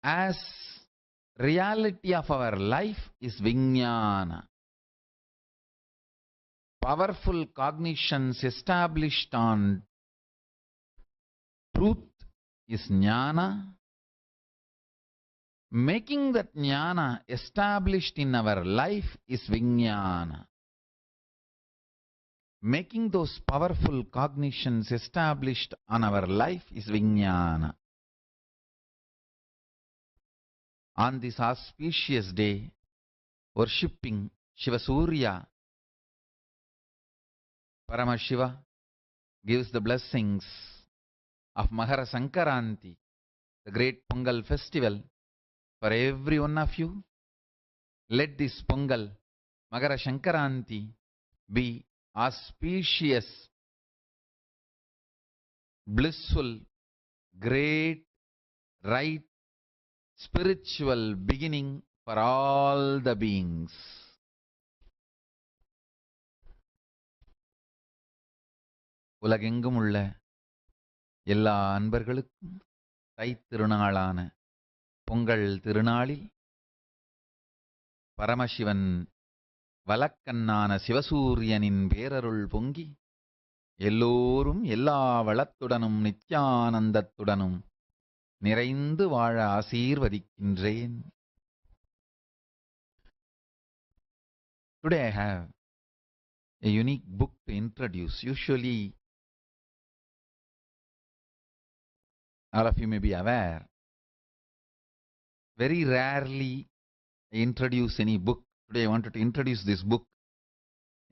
as reality of our life is vijnana. Powerful cognitions established on truth is jnana. Making that jnana established in our life is vijnana. Making those powerful cognitions established on our life is vijnana. On this auspicious day, worshipping Shiva Surya, Paramashiva gives the blessings of Mahara Sankaranti, the great Pongal festival, for every one of you. Let this Pongal, Mahara Sankaranti, be auspicious, blissful, great, right, spiritual beginning for all the beings. உலகெங்கும் உள்ள எல்லா அன்பர்களுக்கும் தைத்திருநாளான பொங்கல் திருநாளில் பரமசிவன் வலக்கண்ணான சிவசூரியனின் பேரருள் பொங்கி எல்லோரும் எல்லா வளத்துடனும் நித்யானந்தத்துடனும் நிறைந்து வாழ ஆசீர்வதிக்கின்றேன். Today I have a unique book to introduce. Usually, all of you may be aware, very rarely I introduce any book. Today I wanted to introduce this book,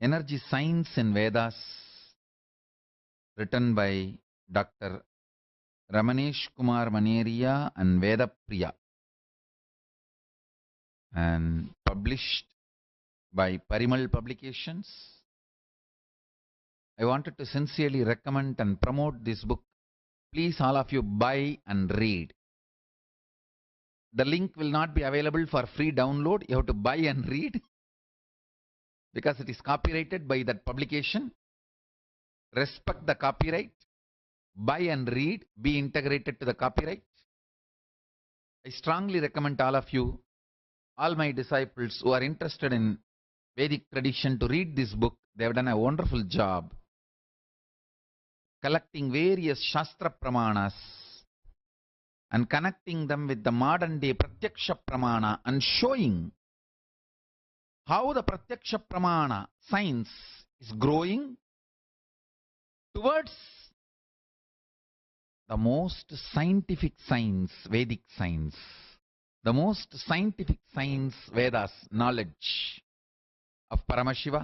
Energy Science in Vedas, written by Dr. Ramanesh Kumar Maneria and Vedapriya, and published by Parimal Publications. I wanted to sincerely recommend and promote this book. Please, all of you, buy and read. The link will not be available for free download. You have to buy and read because it is copyrighted by that publication. Respect the copyright. Buy and read. Be integrated to the copyright. I strongly recommend all of you, all my disciples who are interested in Vedic tradition, to read this book. They have done a wonderful job collecting various Shastra Pramanas and connecting them with the modern day Pratyaksha Pramana and showing how the Pratyaksha Pramana science is growing towards the most scientific science, Vedic science, the most scientific science, Vedas, knowledge of Paramashiva.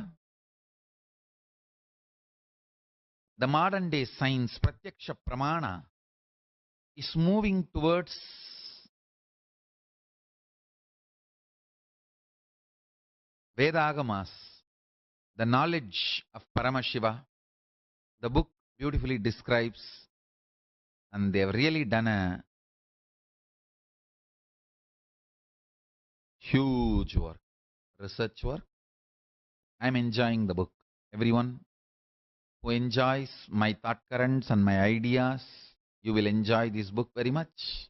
The modern day science, Pratyaksha Pramana, is moving towards Vedagamas, the knowledge of Paramashiva. The book beautifully describes, and they have really done a huge work, research work, I'm enjoying the book. Everyone who enjoys my thought currents and my ideas, you will enjoy this book very much.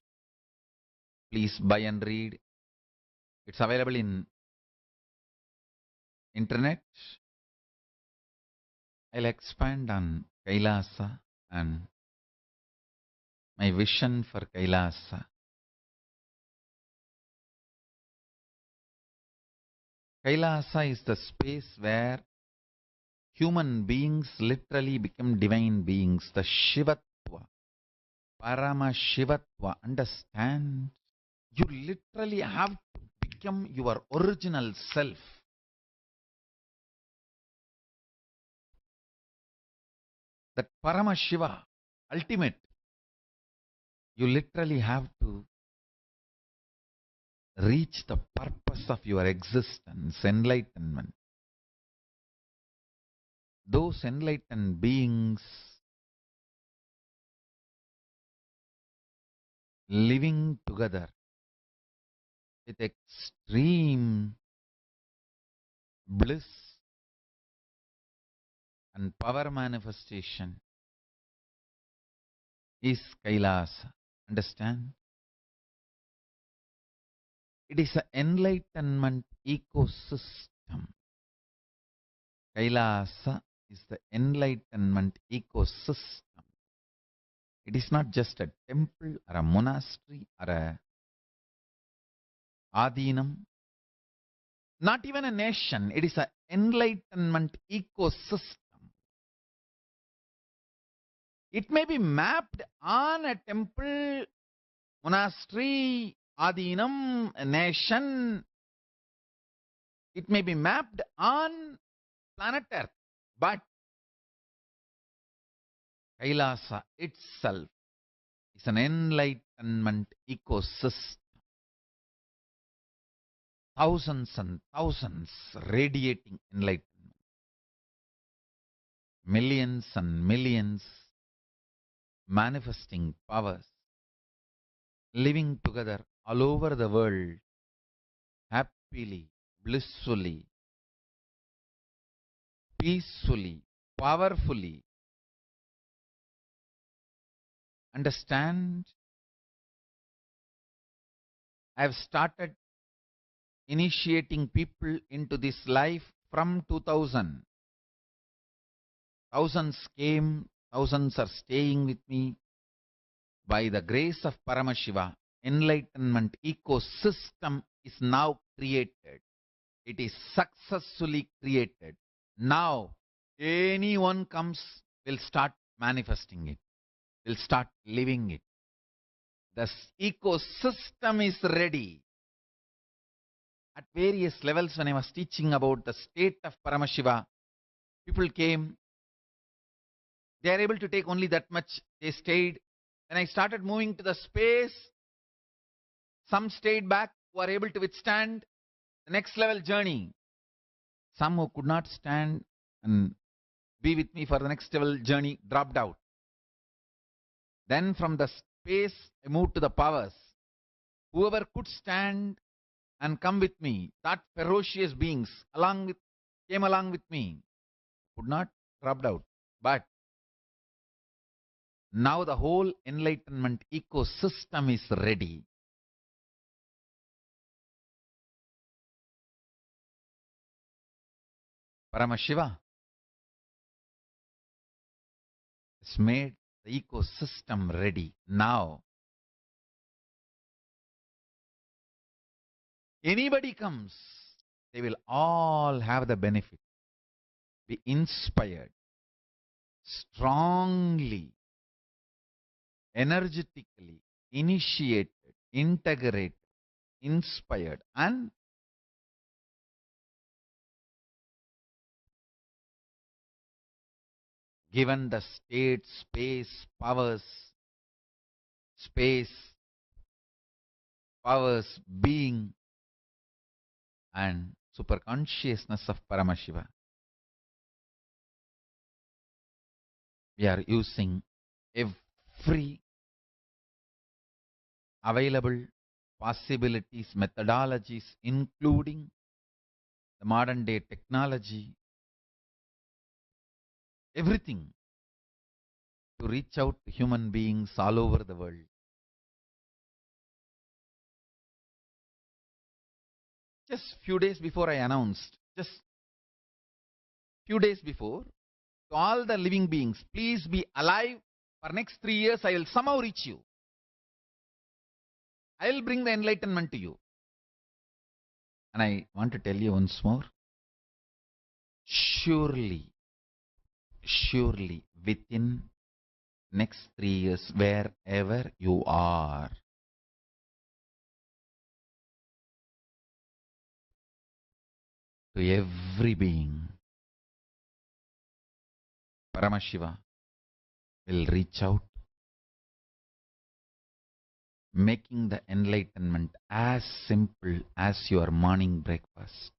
Please buy and read. It's available in internet. I'll expand on Kailasa and my vision for Kailasa. Kailasa is the space where human beings literally become divine beings. The Shivatva, Paramashivoham. Understand? You literally have to become your original self. That Paramashiva, ultimate. You literally have to reach the purpose of your existence, enlightenment. Those enlightened beings living together with extreme bliss and power manifestation is Kailasa. Understand? It is an enlightenment ecosystem. Kailasa is the enlightenment ecosystem. It is not just a temple or a monastery or a adinam, not even a nation. It is an enlightenment ecosystem. It may be mapped on a temple, monastery, adinam, a nation. It may be mapped on planet Earth, but Kailasa itself is an enlightenment ecosystem. Thousands and thousands radiating enlightenment. Millions and millions manifesting powers, living together all over the world, happily, blissfully, peacefully, powerfully. Understand? I have started initiating people into this life from 2000. Thousands came, thousands are staying with me. By the grace of Paramashiva, enlightenment ecosystem is now created. It is successfully created. Now, anyone comes will start manifesting it, will start living it. The ecosystem is ready. At various levels, when I was teaching about the state of Paramashiva, people came. They are able to take only that much. They stayed. When I started moving to the space, some stayed back who are able to withstand the next level journey. Some who could not stand and be with me for the next level journey dropped out. Then from the space, I moved to the powers. Whoever could stand and come with me, that ferocious beings came along with me, could not, dropped out. But now the whole enlightenment ecosystem is ready. Paramashiva has made the ecosystem ready. Now, anybody comes, they will all have the benefit, be inspired, strongly, energetically, initiated, integrated, inspired, and given the state, space, powers, being, and superconsciousness of Paramashiva. We are using every available possibilities, methodologies, including the modern day technology, everything to reach out to human beings all over the world. Just few days before I announced, just few days before, to all the living beings, please be alive. For next 3 years, I will somehow reach you. I will bring the enlightenment to you. And I want to tell you once more, surely, within next 3 years, wherever you are, to every being, Paramashiva will reach out, making the enlightenment as simple as your morning breakfast.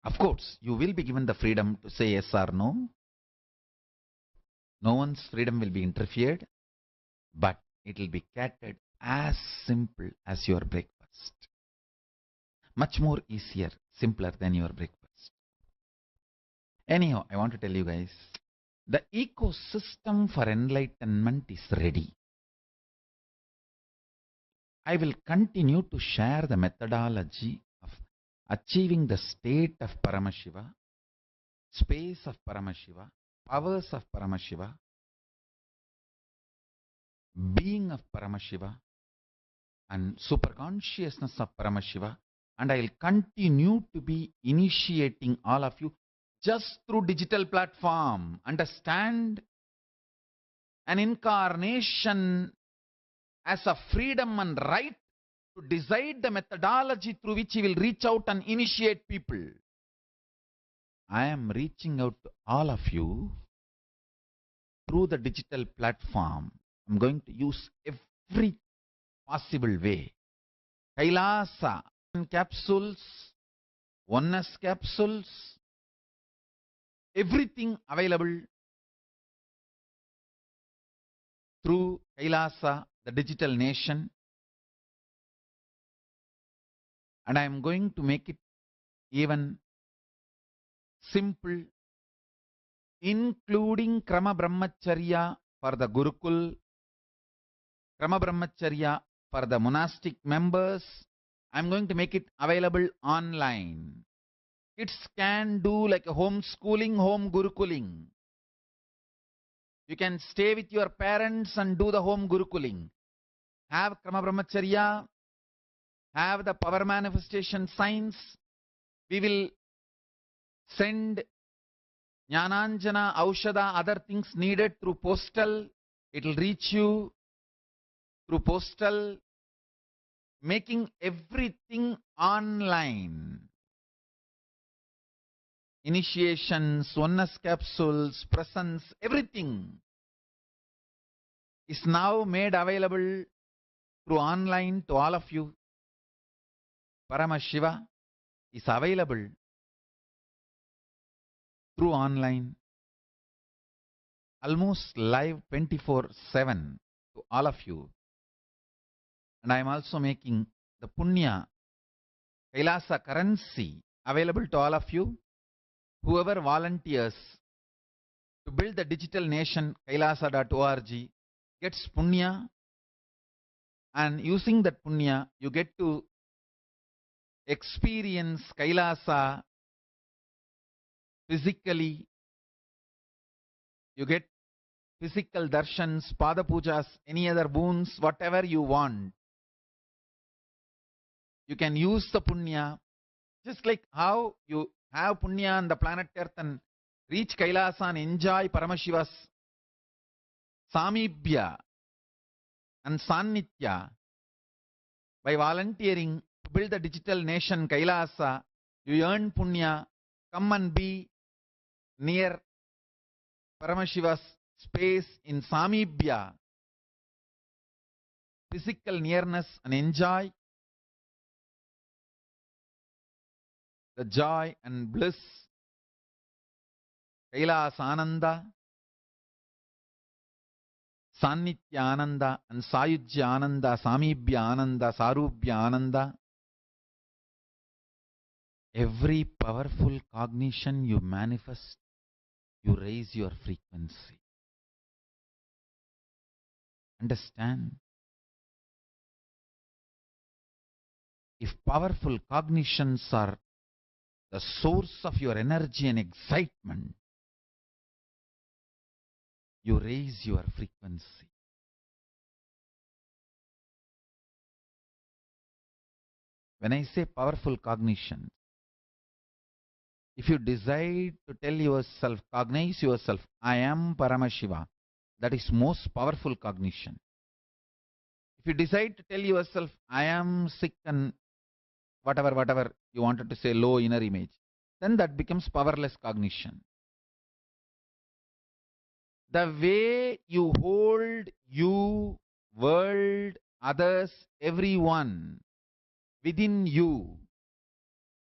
Of course, you will be given the freedom to say yes or no. No one's freedom will be interfered, but it will be catered as simple as your breakfast. Much more easier, simpler than your breakfast. Anyhow, I want to tell you guys, the ecosystem for enlightenment is ready. I will continue to share the methodology of achieving the state of Paramashiva, space of Paramashiva, powers of Paramashiva, being of Paramashiva, and superconsciousness of Paramashiva, and I will continue to be initiating all of you just through digital platform. Understand, an incarnation as a freedom and right to decide the methodology through which he will reach out and initiate people. I am reaching out to all of you through the digital platform. I'm going to use every possible way. KAILASA capsules, oneness capsules, everything available through KAILASA, the digital nation. And I am going to make it even simple, including Krama Brahmacharya for the Gurukul, Krama Brahmacharya for the monastic members. I am going to make it available online. Kids can do like a homeschooling, home gurukuling. You can stay with your parents and do the home gurukuling. Have Krama Brahmacharya, have the power manifestation signs. We will send Jnananjana, Aushada, other things needed through postal. It will reach you through postal, making everything online. Initiations, oneness capsules, presence, everything is now made available through online to all of you. Paramashiva is available through online, almost live 24/7 to all of you. And I am also making the Punya KAILASA currency available to all of you. Whoever volunteers to build the digital nation, kailasa.org, gets Punya, and using that Punya, you get to experience KAILASA physically. You get physical darshans, pada pujas, any other boons, whatever you want. You can use the Punya, just like how you have Punya on the planet Earth and reach Kailasa and enjoy Paramashiva's Samibhya and Sannithya. By volunteering to build the digital nation Kailasa, you earn Punya, come and be near Paramashiva's space in Samibhya, physical nearness, and enjoy the joy and bliss, Kailasa Ananda, Sannithya Ananda, and Sayujya Ananda, Samibhya Ananda, Sarubhya Ananda. Every powerful cognition you manifest, you raise your frequency. Understand? If powerful cognitions are the source of your energy and excitement, you raise your frequency. When I say powerful cognition, if you decide to tell yourself, cognize yourself, I am Paramashiva, that is most powerful cognition. If you decide to tell yourself, I am sick and whatever you wanted to say, low inner image, then that becomes powerless cognition. The way you hold you, world, others, everyone within you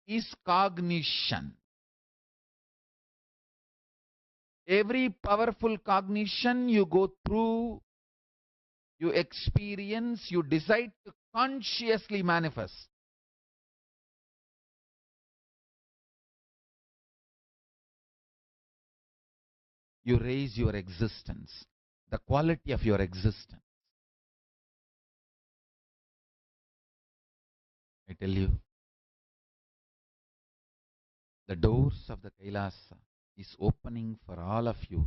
is cognition. Every powerful cognition you go through, you experience, you decide to consciously manifest. You raise your existence, the quality of your existence. I tell you, the doors of the Kailasa is opening for all of you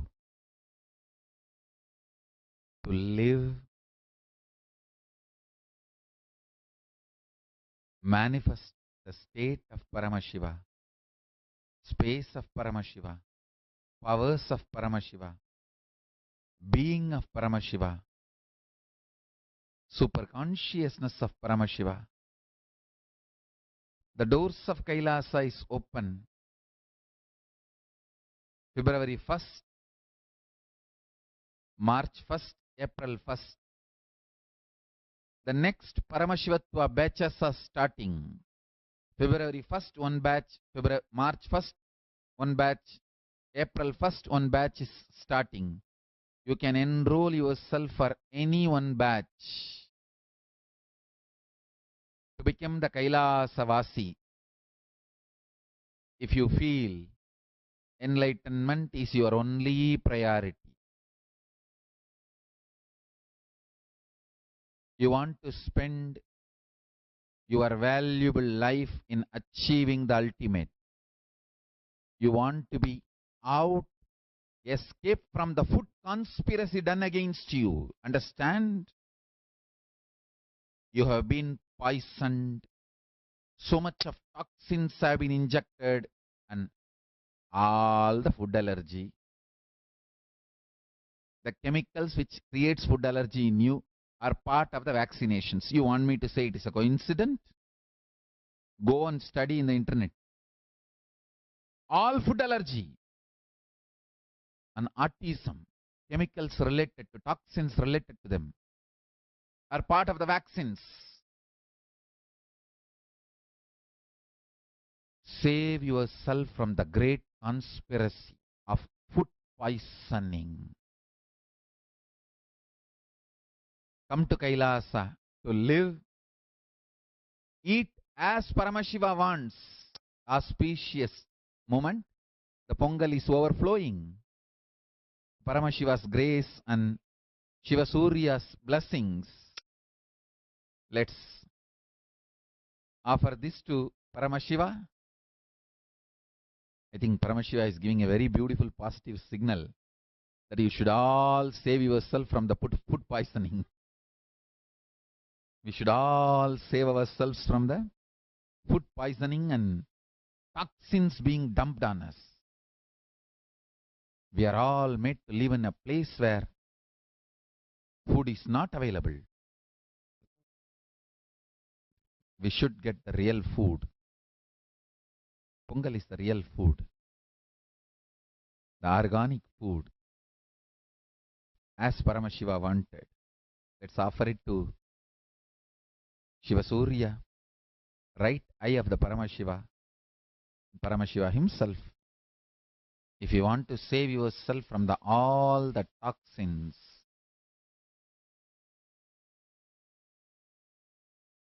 to live, manifest the state of Paramashiva, space of Paramashiva, powers of Paramashiva, being of Paramashiva, superconsciousness of Paramashiva. The doors of Kailasa is open February 1st, March 1st, April 1st. The next Paramashivatva batches are starting. February 1st, one batch. March 1st, one batch. April 1st, one batch is starting. You can enroll yourself for any one batch to become the Kailasavasi. If you feel enlightenment is your only priority, you want to spend your valuable life in achieving the ultimate. You want to be out, escape from the food conspiracy done against you. Understand? You have been poisoned. So much of toxins have been injected and all the food allergy. The chemicals which creates food allergy in you are part of the vaccinations. You want me to say it is a coincidence? Go and study in the internet. All food allergy and autism, chemicals related to toxins related to them, are part of the vaccines. Save yourself from the great conspiracy of food poisoning. Come to Kailasa to live, eat as Paramashiva wants. Auspicious moment. The Pongal is overflowing. Paramashiva's grace and Shiva Surya's blessings. Let's offer this to Paramashiva. I think Paramashiva is giving a very beautiful positive signal that you should all save yourself from the food poisoning. We should all save ourselves from the food poisoning and toxins being dumped on us. We are all made to live in a place where food is not available. We should get the real food. Pongal is the real food, the organic food, as Paramashiva wanted. Let's offer it to Shiva Surya, right eye of the Paramashiva, Paramashiva himself. If you want to save yourself from all the toxins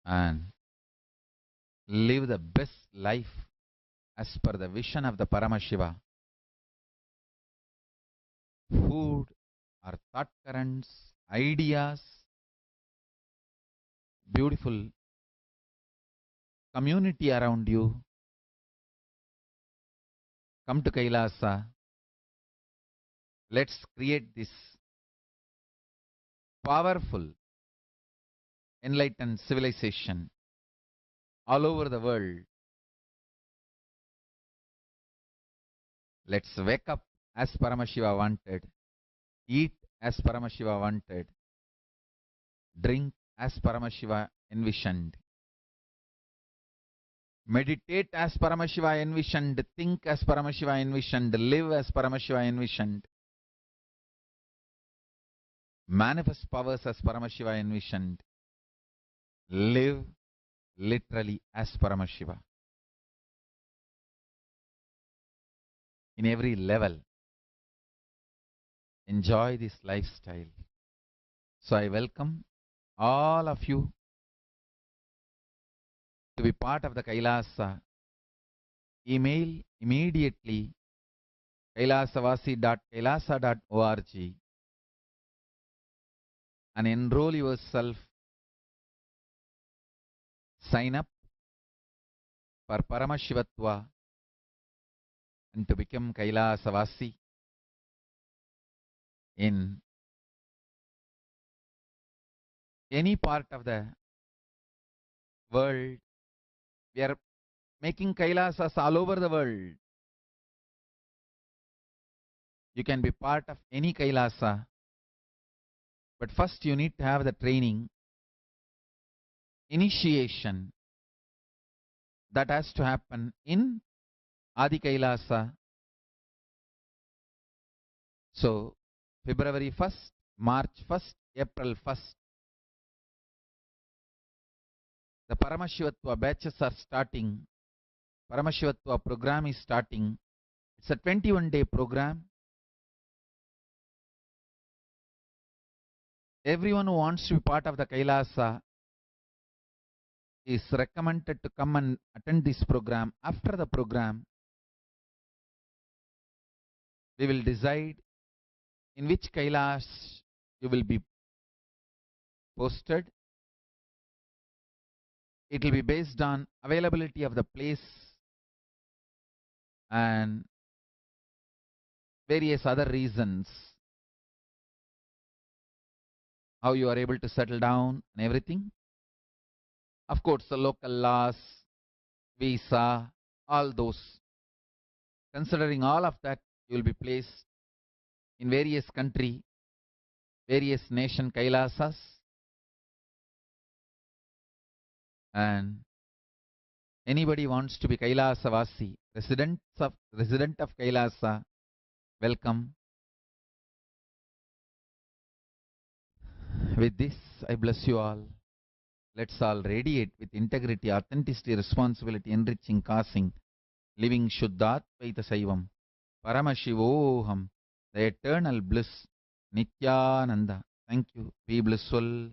and live the best life as per the vision of the Paramashiva. Food or thought currents, ideas, beautiful community around you. Come to Kailasa. Let's create this powerful, enlightened civilization all over the world. Let's wake up as Paramashiva wanted, eat as Paramashiva wanted, drink as Paramashiva envisioned, meditate as Paramashiva envisioned, think as Paramashiva envisioned, live as Paramashiva envisioned, manifest powers as Paramashiva envisioned, live literally as Paramashiva. In every level, enjoy this lifestyle. So I welcome all of you to be part of the Kailasa. Email immediately kailasavasi.kailasa.org and enroll yourself. Sign up for Paramashivatva and to become Kailasavasi in any part of the world. We are making Kailasas all over the world. You can be part of any Kailasa, but first you need to have the training, initiation that has to happen in Adi Kailasa. So February 1st, March 1st, April 1st, the Paramashivatva batches are starting. Paramashivatva program is starting. It's a 21-day program. Everyone who wants to be part of the Kailasa is recommended to come and attend this program. After the program, we will decide in which Kailas you will be posted. It will be based on availability of the place and various other reasons, how you are able to settle down and everything. Of course, the local laws, visa, all those. Considering all of that, you will be placed in various country, various nation Kailasas, and anybody wants to be Kailasavasi, resident of Kailasa, welcome. With this, I bless you all. Let's all radiate with integrity, authenticity, responsibility, enriching, causing, living Shuddhatvaita Saivam, Paramashivoham, the eternal bliss, Nithyananda. Thank you. Be blissful.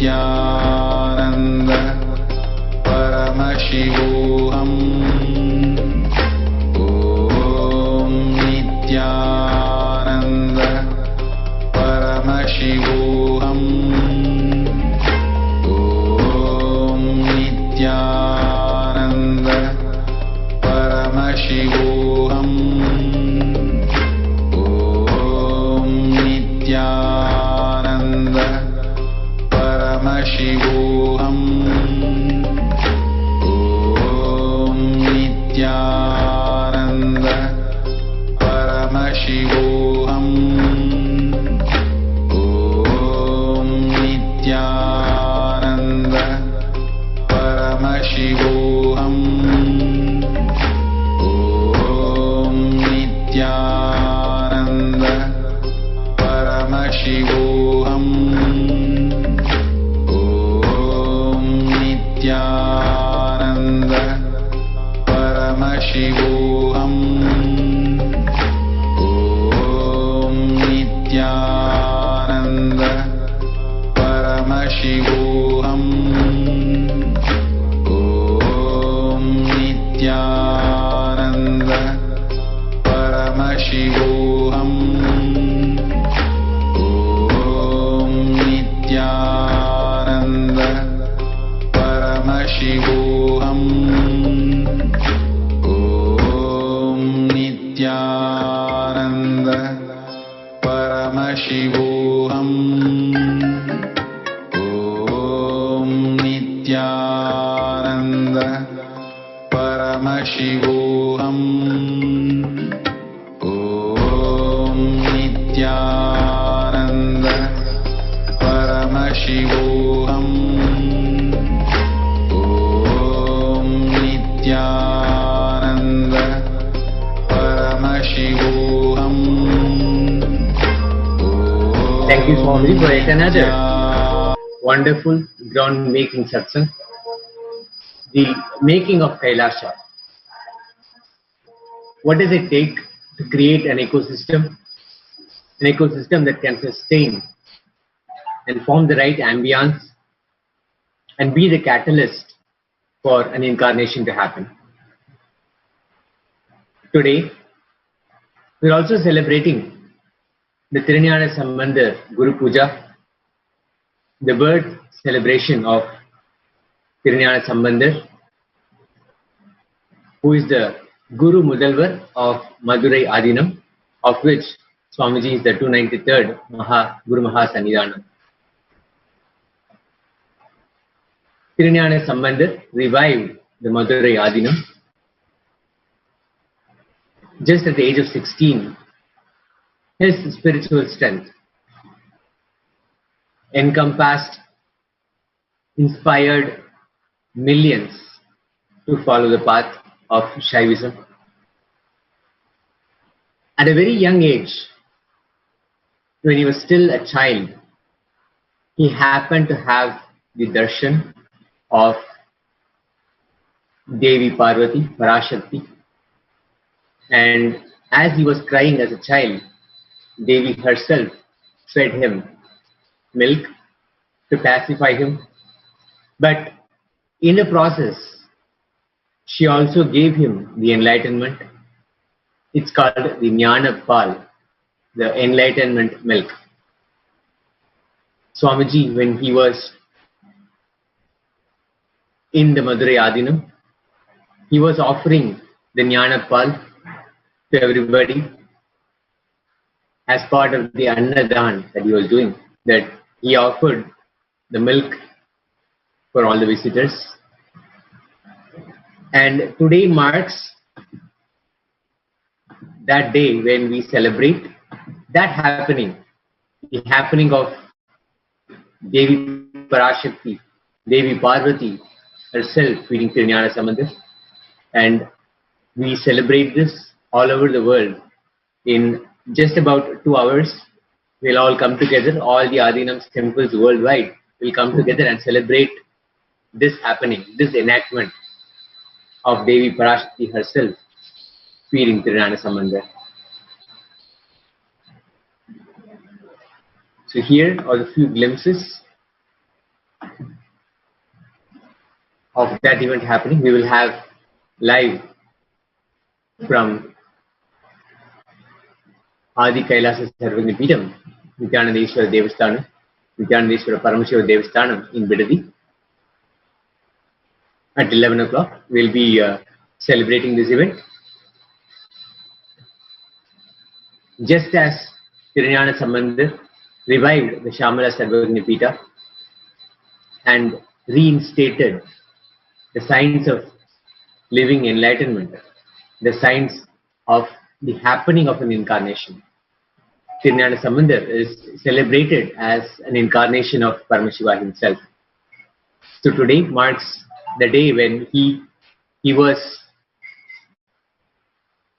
Nithyananda Paramashivoham. Om Nithyananda Paramashivoham. Om Nithyananda Paramashivoham. Om Nithyananda Paramashivoham. Om Nithyananda Paramashivoham. Om Nithyananda Paramashivoham. Om Nithyananda Paramashivoham. Om Nithyananda Paramashivoham. Om Nithyananda Paramashivoham. Om Nithyananda Paramashivoham. Om Nithyananda Paramashivoham. Om Nithyananda Paramashivoham. Om Nithyananda Paramashivoham. Om Nithyananda Paramashivoham. Om Nithyananda Paramashivoham. Thank you, Swami, for yet another wonderful ground-making satsang. The making of Kailasa. What does it take to create an ecosystem that can sustain and form the right ambience and be the catalyst for an incarnation to happen? Today, we're also celebrating the Nithyananda Sambandha Guru Puja, the birth celebration of Nithyananda Sambandha, who is the Guru Mudalvar of Madurai Adinam, of which Swamiji is the 293rd Guru Mahasannidhanam. Nithyananda Sambandha revived the Madurai Adinam. Just at the age of 16, his spiritual strength encompassed, inspired millions to follow the path of Shaivism. At a very young age, when he was still a child, he happened to have the darshan of Devi Parvati, Parashakti, and as he was crying as a child, Devi herself fed him milk to pacify him, but in the process, she also gave him the enlightenment. It's called the Jnana Pal, the enlightenment milk. Swamiji, when he was in the Madurai Adinam, he was offering the Jnana Pal to everybody as part of the Annadan that he was doing, that he offered the milk for all the visitors. And today marks that day when we celebrate that happening, the happening of Devi Parashakti, Devi Parvati herself feeding Nithyananda Sambandha, and we celebrate this all over the world. In just about 2 hours, we'll all come together, all the Adinam's temples worldwide will come together and celebrate this happening, this enactment of Devi Parashakti herself feeding Nithyananda Sambandha. So here are a few glimpses of that event happening. We will have live from Adi KAILASA Sarvagni Peetham, Nithyananda Devasthanam, Nithyananda Paramashiva Devasthanam in Bidadi. At 11 o'clock, we will be celebrating this event. Just as Tirunjana Sambandar revived the Shamala Sarvagni Peetha and reinstated the science of living enlightenment, the science of the happening of an incarnation. Tirunjana Sambandar is celebrated as an incarnation of Paramashiva himself. So today marks the day when he was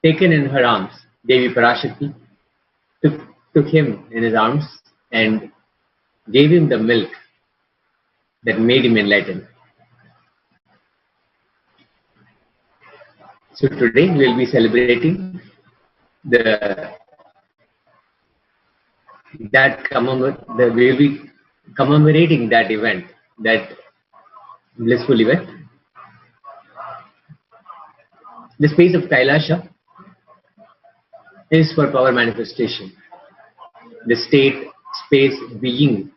taken in her arms. Devi Parashakti took him in his arms and gave him the milk that made him enlightened. So today we will be celebrating we will be commemorating that event, that blissful event. The space of KAILASA is for power manifestation. The state, space, being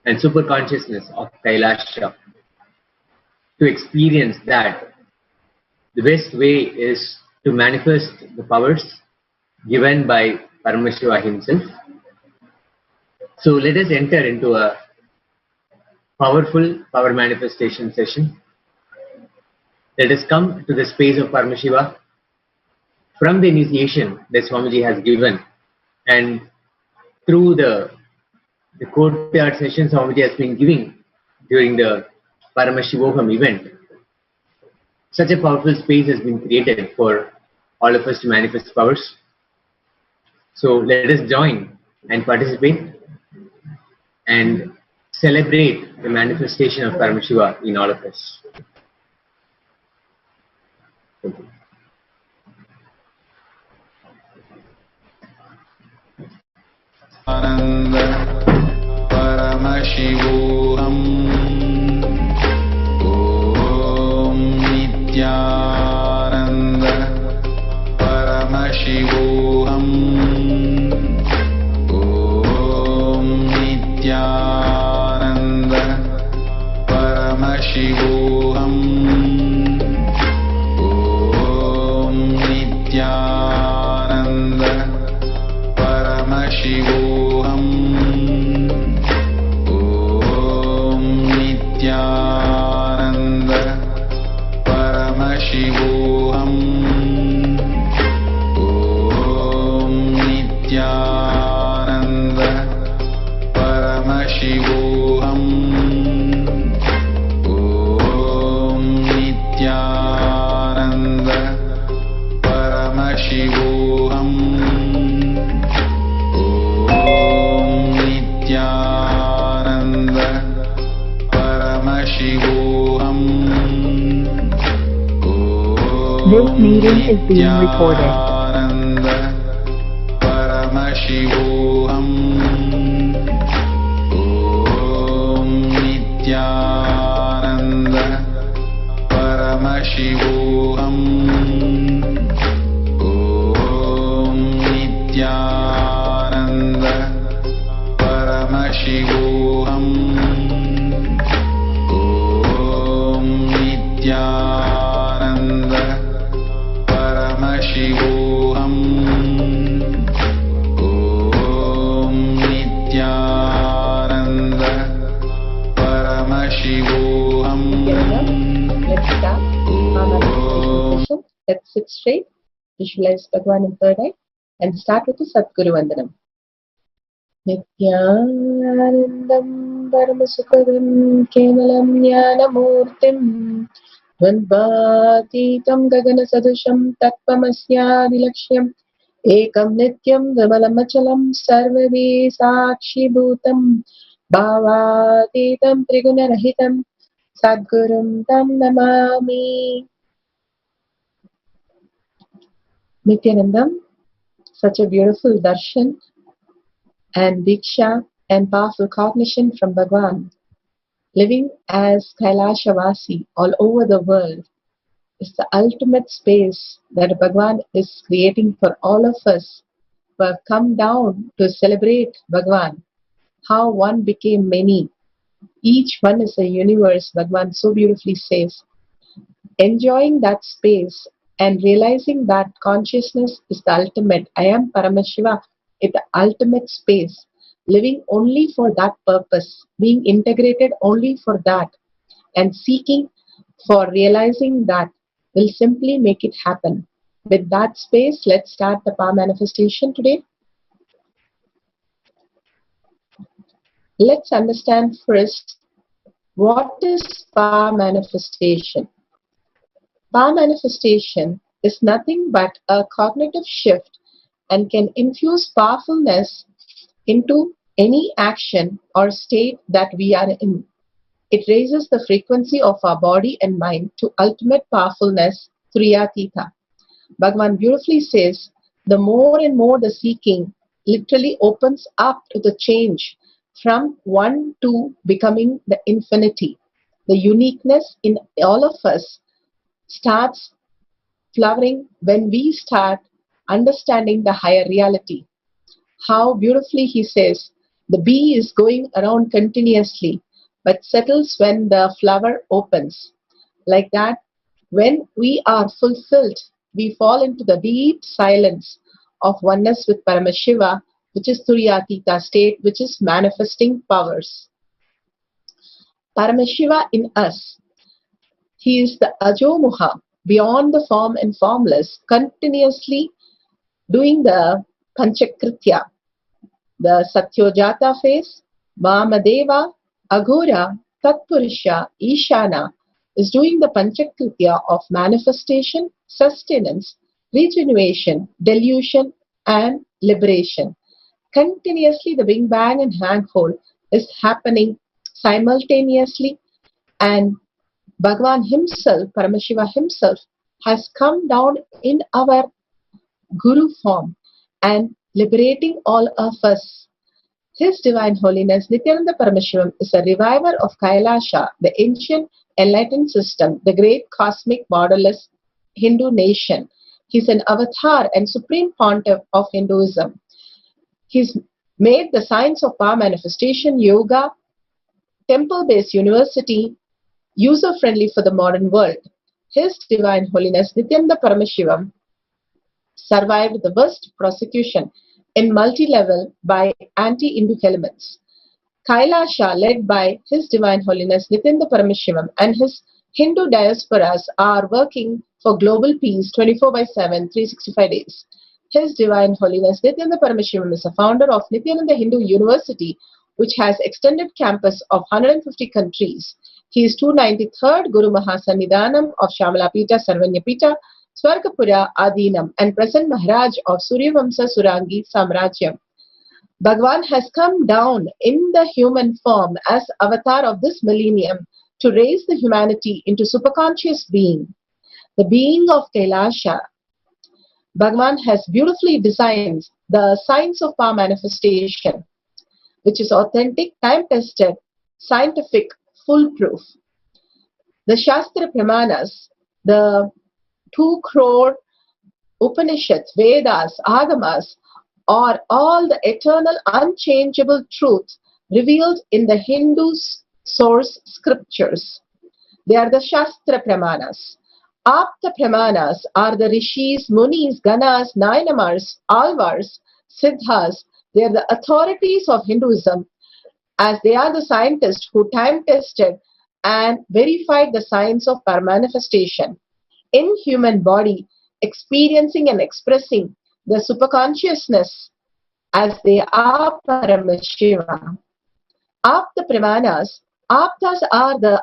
and super consciousness of KAILASA. To experience that, the best way is to manifest the powers given by Paramashiva himself. So let us enter into a powerful power manifestation session. Let us come to the space of Paramashiva from the initiation that Swamiji has given, and through the courtyard sessions Swamiji has been giving during the Paramashivoham event. Such a powerful space has been created for all of us to manifest powers. So let us join and participate and celebrate the manifestation of Paramashiva in all of us. Thank you. Nithyananda Paramashivoham. Om Nithyananda Paramashivoham. Om Nithyananda Paramashivoham. Om Nithyananda Paramashivoham. Om Nithyananda Paramashivoham. Om Nithyananda Paramashivoham. Om Nithyananda Paramashivoham. Nithyananda Paramashivoham. This meeting is being recorded. Nithyananda Paramashivoham. Om Nithyananda Paramashivoham. Om Nithyananda Paramashivoham. Om Nithyananda Paramashivoham. Om Nithyananda Paramashivoham. Let's start our manifestation session. Let's sit straight, visualize Bhagavan in third eye, and start with the Sadguru Vandanam. Nithyanandam Paramasukadam Kevalam Jnanamurtim Dvandvatitam Gagana Sadusham Tattvamasyavilaksham Ekam Nityam Vimalamachalam Sarvavi Sakshi Bhutam Bhavatitam Trigunarahitam Sadgurum Tam Namami. Nithyanandam, such a beautiful darshan and diksha and powerful cognition from Bhagavan living as Kailashavasi all over the world, is the ultimate space that Bhagavan is creating for all of us who have come down to celebrate Bhagavan, how one became many. Each one is a universe, Bhagavan so beautifully says. Enjoying that space and realizing that consciousness is the ultimate. I am Paramashiva is the ultimate space. Living only for that purpose, being integrated only for that, and seeking for realizing that will simply make it happen. With that space, let's start the power manifestation today. Let's understand first, what is power manifestation? Power manifestation is nothing but a cognitive shift and can infuse powerfulness into any action or state that we are in. It raises the frequency of our body and mind to ultimate powerfulness, Turiyatita. Bhagavan beautifully says, the more and more the seeking literally opens up to the change from one to becoming the infinity. The uniqueness in all of us starts flowering when we start understanding the higher reality. How beautifully he says, the bee is going around continuously, but settles when the flower opens. Like that, when we are fulfilled, we fall into the deep silence of oneness with Paramashiva, which is Turiyatita state, which is manifesting powers. Paramashiva in us, he is the Ajomuha, beyond the form and formless, continuously doing the Panchakritya, the Satyojata phase, Vamadeva, Aghora, Tatpurusha, Ishana is doing the Panchakritya of manifestation, sustenance, regeneration, delusion, and liberation. Continuously, the Big Bang and Handhold is happening simultaneously, and Bhagavan himself, Paramashiva himself, has come down in our Guru form and liberating all of us. His Divine Holiness Nithyananda Paramashivam is a reviver of Kailasa, the ancient enlightened system, the great cosmic borderless Hindu nation. He's an avatar and supreme pontiff of Hinduism. He's made the science of power manifestation, yoga, temple-based university, user-friendly for the modern world. His Divine Holiness Nithyananda Paramashivam survived the worst prosecution in multi-level by anti-Hindu elements. Kailasa, led by His Divine Holiness Nithyananda Paramashivam and his Hindu diasporas, are working for global peace 24/7, 365 days. His Divine Holiness Nithyananda Paramashivam is a founder of Nithyananda Hindu University, which has extended campus of 150 countries. He is 293rd Guru Mahasannidhanam of Shamalapita Sarvanyapita, Swargapura Adinam, and present Maharaj of Suryavamsa Surangi Samrajyam. Bhagavan has come down in the human form as avatar of this millennium to raise the humanity into superconscious being, the being of Kailasa. Bhagavan has beautifully designed the science of power manifestation, which is authentic, time-tested, scientific, foolproof. The Shastra Pramanas, the 2 crore Upanishads, Vedas, Agamas, are all the eternal, unchangeable truth revealed in the Hindu source scriptures. They are the Shastra Pramanas. Apta Pramanas are the Rishis, Munis, Ganas, Nayanamars, Alvars, Siddhas. They are the authorities of Hinduism, as they are the scientists who time-tested and verified the science of power manifestation in human body, experiencing and expressing the superconsciousness as they are Paramashiva. Apta Pramanas, Aptas are the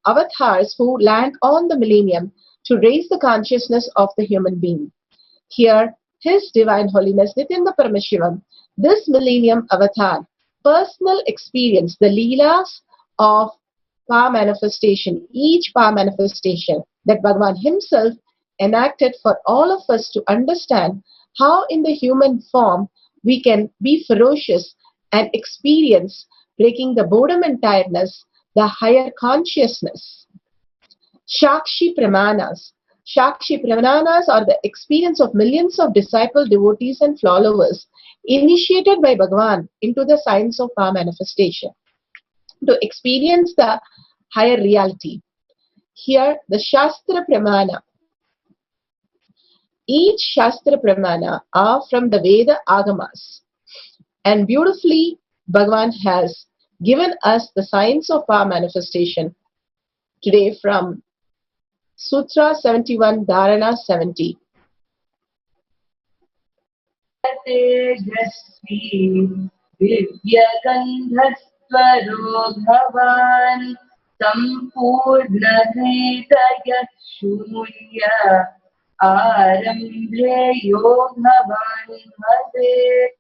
avatars who land on the millennium to raise the consciousness of the human being. Here, His Divine Holiness Nithyananda Paramashivam, this millennium avatar, personal experience, the leelas of power manifestation, each power manifestation that Bhagavan himself enacted for all of us to understand how in the human form we can be ferocious and experience breaking the boredom and tiredness the higher consciousness. Shakshi Pramanas. Shakshi Pramanas are the experience of millions of disciple devotees and followers initiated by Bhagavan into the science of power manifestation to experience the higher reality. Here, the Shastra Pramana. Each Shastra Pramana are from the Veda Agamas. And beautifully, Bhagavan has given us the science of power manifestation today from Sutra 71, Dharana 70. तेजस्वी दिव्यगन्धस्वरो भवान् सम्पूर्णहृदयः शून्य आरम्भे यो भवान् भवेत्.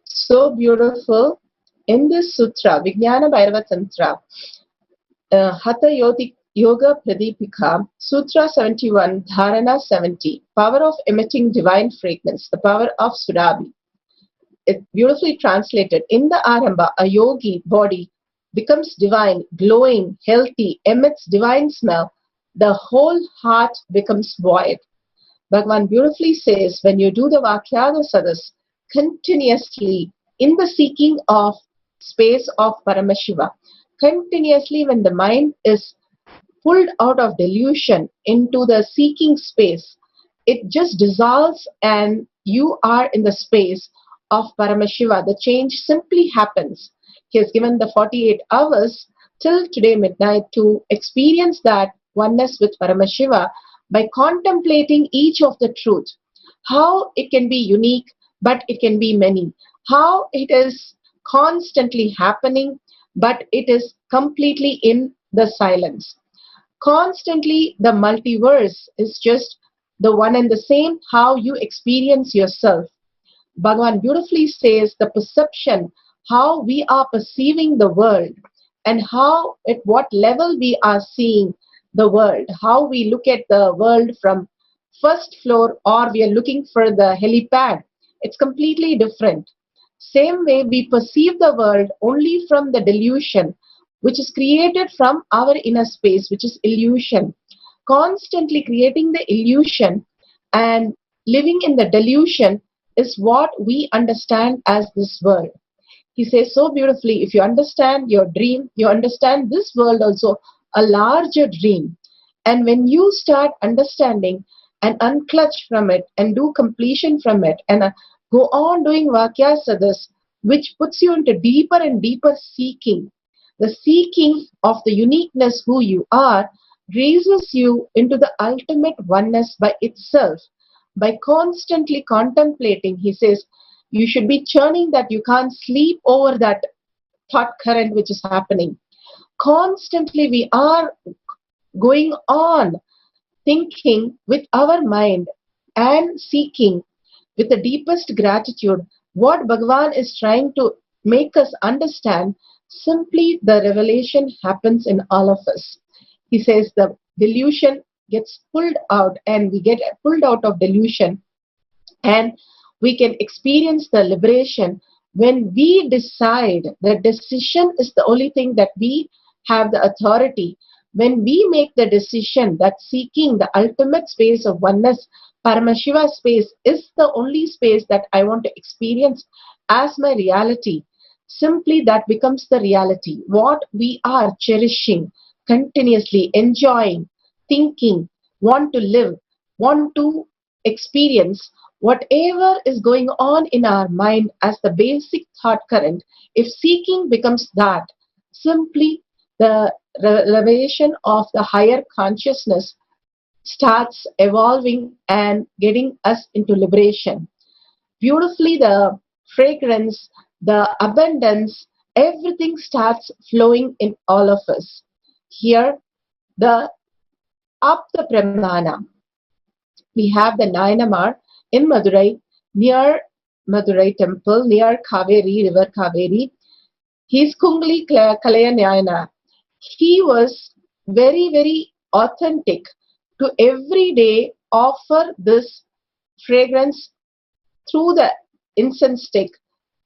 So beautiful. In this sutra, Vijnana Bhairava Tantra, Hatha Yoga Pradipika, Sutra 71, Dharana 70, power of emitting divine fragrance, the power of Surabhi. It beautifully translated. In the Arambha, a yogi body becomes divine, glowing, healthy, emits divine smell. The whole heart becomes void. Bhagavan beautifully says, when you do the Vakyada Sadas continuously in the seeking of space of Paramashiva, continuously when the mind is pulled out of delusion into the seeking space, it just dissolves and you are in the space of Paramashiva. The change simply happens. He has given the 48 hours till today midnight to experience that oneness with Paramashiva by contemplating each of the truth. How it can be unique, but it can be many. How it is constantly happening, but it is completely in the silence. Constantly, the multiverse is just the one and the same, how you experience yourself. Bhagavan beautifully says the perception, how we are perceiving the world and how, at what level we are seeing the world, how we look at the world from first floor or we are looking for the helipad. It's completely different. Same way we perceive the world only from the delusion, which is created from our inner space, which is illusion. Constantly creating the illusion and living in the delusion is what we understand as this world. He says so beautifully, if you understand your dream, you understand this world also, a larger dream. And when you start understanding and unclutch from it and do completion from it and go on doing Vakyasadas, which puts you into deeper and deeper seeking. The seeking of the uniqueness who you are raises you into the ultimate oneness by itself. By constantly contemplating, he says, you should be churning that you can't sleep over that thought current which is happening. Constantly we are going on thinking with our mind and seeking with the deepest gratitude what Bhagavan is trying to make us understand. Simply the revelation happens in all of us. He says the delusion gets pulled out and we get pulled out of delusion and we can experience the liberation when we decide. The decision is the only thing that we have the authority. When we make the decision that seeking the ultimate space of oneness, Paramashiva space is the only space that I want to experience as my reality, simply that becomes the reality. What we are cherishing, continuously enjoying, thinking, want to live, want to experience, whatever is going on in our mind as the basic thought current, if seeking becomes that, simply the revelation of the higher consciousness starts evolving and getting us into liberation. Beautifully, the fragrance, the abundance, everything starts flowing in all of us. Here, the Apta Pramana. We have the Nayanamar in Madurai, near Madurai temple, near Kaveri, river Kaveri. He is Kungli Kalaya Nayana. He was very, very authentic to every day offer this fragrance through the incense stick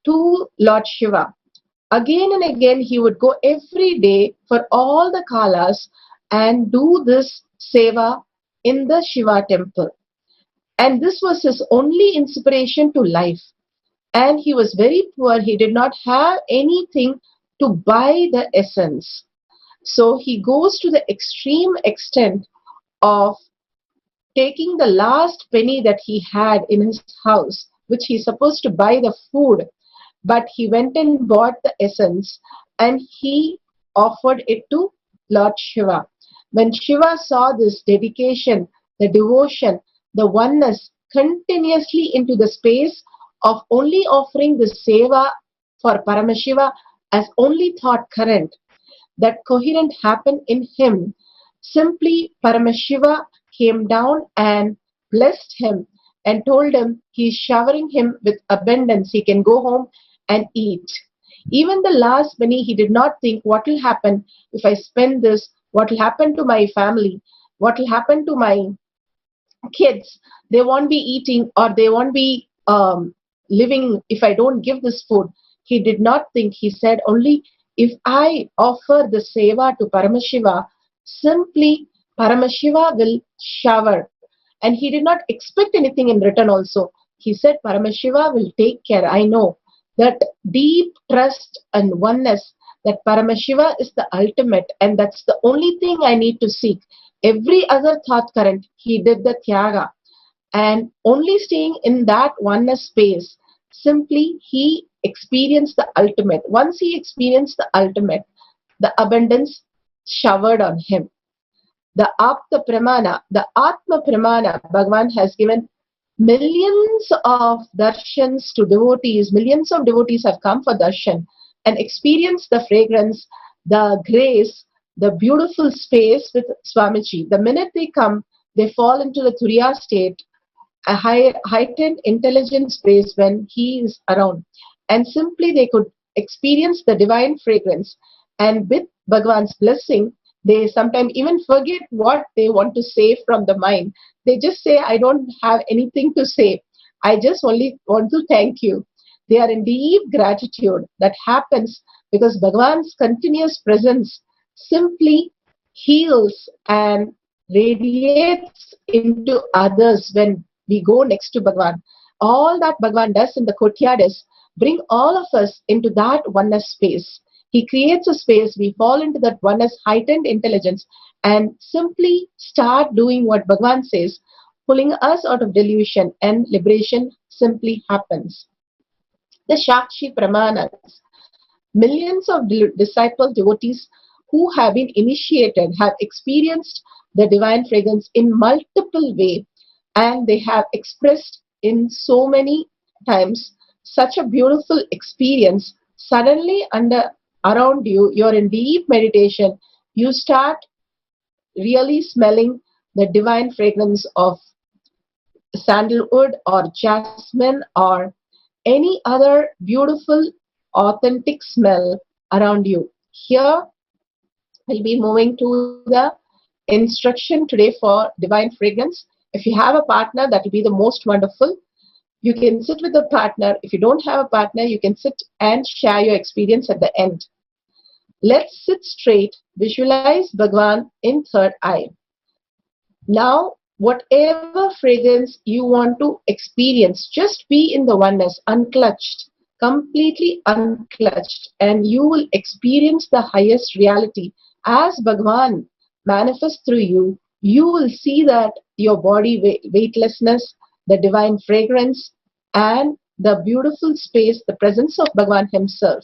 to Lord Shiva. Again and again, he would go every day for all the Kalas and do this seva in the Shiva temple. And this was his only inspiration to life. And he was very poor. He did not have anything to buy the essence. So he goes to the extreme extent of taking the last penny that he had in his house, which he's supposed to buy the food, but he went and bought the essence and he offered it to Lord Shiva. When Shiva saw this dedication, the devotion, the oneness continuously into the space of only offering the seva for Paramashiva as only thought current, that coherent happened in him, simply Paramashiva came down and blessed him and told him he's showering him with abundance. He can go home and eat. Even the last penny, he did not think what will happen if I spend this, what will happen to my family, what will happen to my kids. They won't be eating or they won't be living if I don't give this food. He did not think. He said only if I offer the seva to Paramashiva, simply Paramashiva will shower. And he did not expect anything in return also. He said Paramashiva will take care. I know that deep trust and oneness that Paramashiva is the ultimate and that's the only thing I need to seek. Every other thought current, he did the Tyaga. And only staying in that oneness space, simply he experienced the ultimate. Once he experienced the ultimate, the abundance showered on him. The Apta Pramana, the Atma Pramana, Bhagavan has given millions of darshans to devotees. Millions of devotees have come for darshan and experienced the fragrance, the grace, the beautiful space with Swamiji. The minute they come, they fall into the Turiya state, a heightened intelligence space when he is around. And simply they could experience the divine fragrance. And with Bhagavan's blessing, they sometimes even forget what they want to say from the mind. They just say, I don't have anything to say. I just only want to thank you. They are in deep gratitude. That happens because Bhagavan's continuous presence simply heals and radiates into others when we go next to Bhagavan. All that Bhagavan does in the courtyard is bring all of us into that oneness space. He creates a space, we fall into that oneness heightened intelligence and simply start doing what Bhagavan says, pulling us out of delusion, and liberation simply happens. The Shakshi Pramanas, millions of disciple devotees who have been initiated have experienced the divine fragrance in multiple ways, and they have expressed in so many times such a beautiful experience. Suddenly around you, you're in deep meditation, you start really smelling the divine fragrance of sandalwood or jasmine or any other beautiful authentic smell around you. Here we'll be moving to the instruction today for divine fragrance. If you have a partner, that will be the most wonderful. You can sit with a partner. If you don't have a partner, you can sit and share your experience at the end. Let's sit straight, visualize Bhagavan in third eye. Now, whatever fragrance you want to experience, just be in the oneness, unclutched, completely unclutched, and you will experience the highest reality. As Bhagavan manifests through you, you will see that your body weightlessness, the divine fragrance, and the beautiful space, the presence of Bhagavan himself.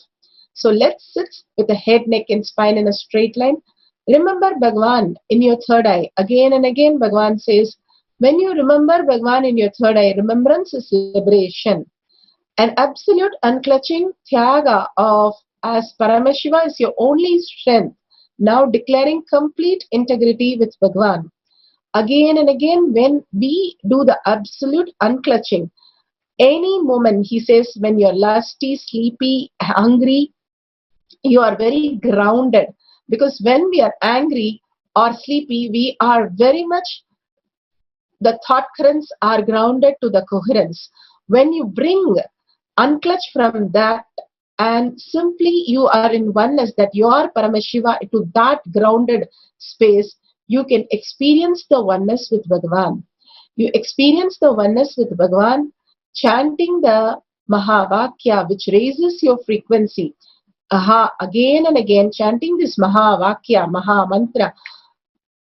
So let's sit with the head, neck and spine in a straight line. Remember Bhagavan in your third eye. Again and again Bhagavan says, when you remember Bhagavan in your third eye, remembrance is liberation. An absolute unclutching Tyaga of as Paramashiva is your only strength. Now declaring complete integrity with Bhagavan. Again and again when we do the absolute unclutching, any moment he says when you're lusty, sleepy, hungry, you are very grounded, because when we are angry or sleepy, we are very much, the thought currents are grounded to the coherence. When you bring unclutch from that and simply you are in oneness, that you are Paramashiva, to that grounded space, you can experience the oneness with Bhagavan. You experience the oneness with Bhagavan chanting the Mahavakya, which raises your frequency. Again and again, chanting this Mahavakya, Maha Mantra,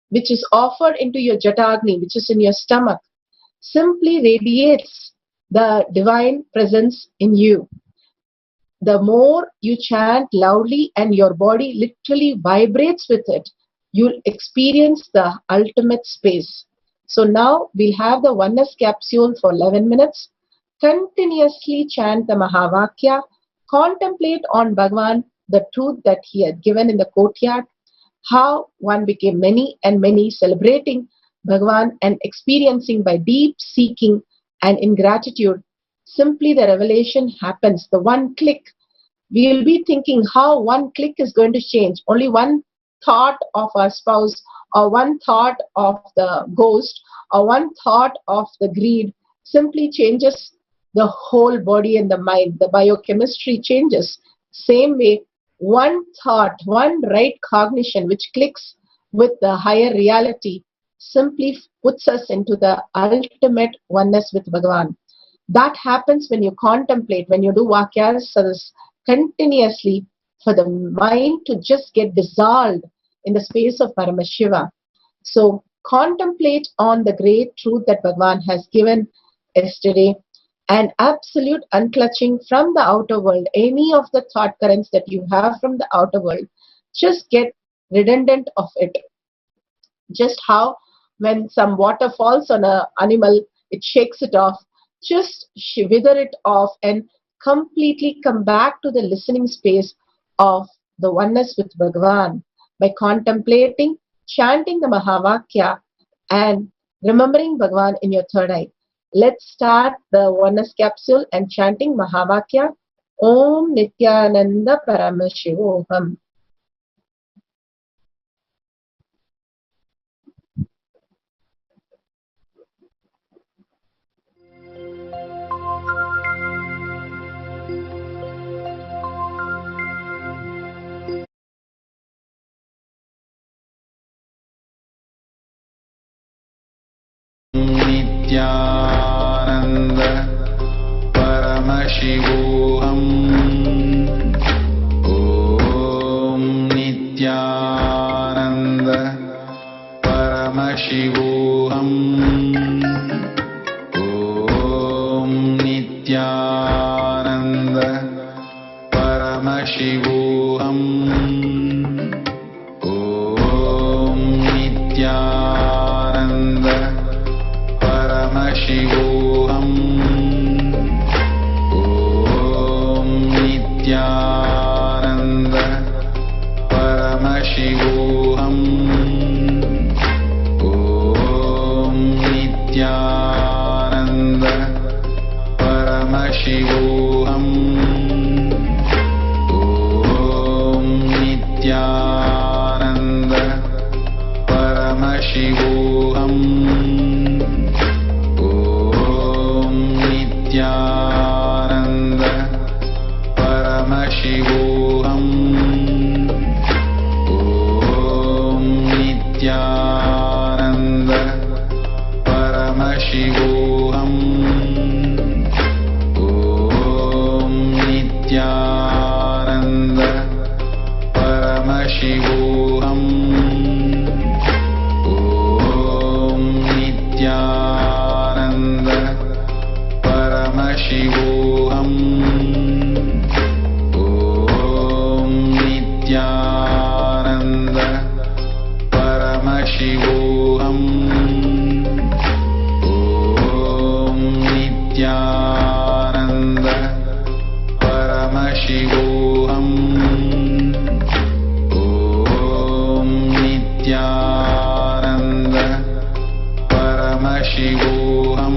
which is offered into your Jatagni, which is in your stomach, simply radiates the divine presence in you. The more you chant loudly and your body literally vibrates with it, you'll experience the ultimate space. So now we'll have the oneness capsule for 11 minutes. Continuously chant the Mahavakya, contemplate on Bhagavan, the truth that he had given in the courtyard, how one became many and many, celebrating Bhagavan and experiencing by deep seeking and in gratitude. Simply the revelation happens, the one click. We will be thinking how one click is going to change. Only one thought of our spouse, or one thought of the ghost, or one thought of the greed simply changes the whole body and the mind. The biochemistry changes. Same way, one thought, one right cognition which clicks with the higher reality simply puts us into the ultimate oneness with Bhagavan. That happens when you contemplate, when you do Vakyasas continuously, for the mind to just get dissolved in the space of Paramashiva. So contemplate on the great truth that Bhagavan has given yesterday, and absolute unclutching from the outer world. Any of the thought currents that you have from the outer world, just get redundant of it. Just how when some water falls on an animal, it shakes it off. Just wither it off and completely come back to the listening space of the oneness with Bhagavan by contemplating, chanting the Mahavakya, and remembering Bhagavan in your third eye. Let's start the oneness capsule and chanting Mahavakya. Om Nithyananda Paramashivoham. Nithyananda Paramashivoham. Om Nithyananda Paramashivoham. Om Nithyananda Paramashivoham. Om Nithyananda Paramashivoham. Om Nithyananda Paramashivoham. Om Nithyananda Paramashivoham. Om Nithyananda Paramashivoham. Nithyananda Paramashivoham. Om Nithyananda Paramashivoham. Om Nithyananda Paramashivoham. Om Nithyananda Paramashivoham. Om Nithyananda Paramashivoham. Om Nithyananda Paramashivoham. Om Nithyananda Paramashivoham.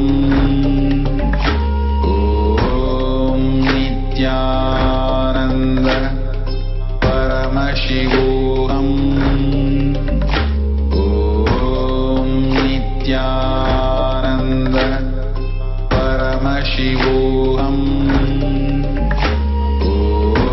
Nithyananda Paramashivoham. Om Nithyananda Paramashivoham. Om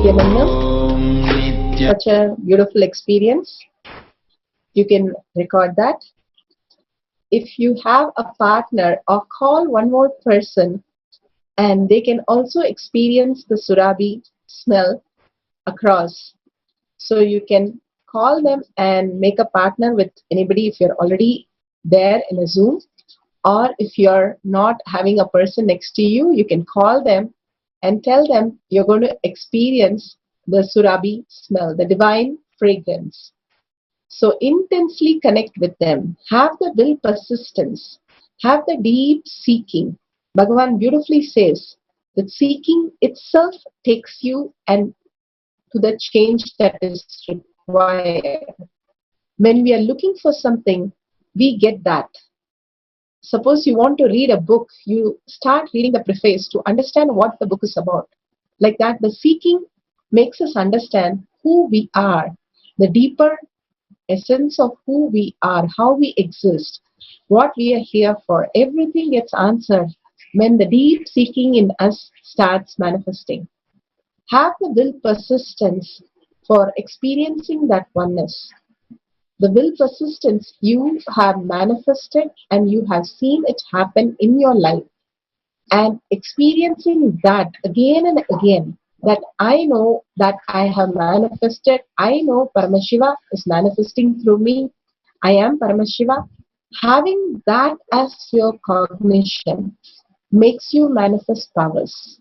Nithyananda. Such a beautiful experience. You can record that. If you have a partner, or call one more person, and they can also experience the Surabhi smell across. So you can call them and make a partner with anybody if you're already there in a Zoom, or if you're not having a person next to you, you can call them and tell them you're going to experience the Surabhi smell, the divine fragrance. So intensely connect with them. Have the will persistence. Have the deep seeking. Bhagavan beautifully says that seeking itself takes you and to the change that is required. When we are looking for something, we get that. Suppose you want to read a book, you start reading the preface to understand what the book is about. Like that, the seeking makes us understand who we are, the deeper essence of who we are, how we exist, what we are here for. Everything gets answered when the deep seeking in us starts manifesting. Have the will persistence for experiencing that oneness. The will persistence you have manifested and you have seen it happen in your life, and experiencing that again and again, that I know that I have manifested, I know Paramashiva is manifesting through me, I am Paramashiva. Having that as your cognition makes you manifest powers.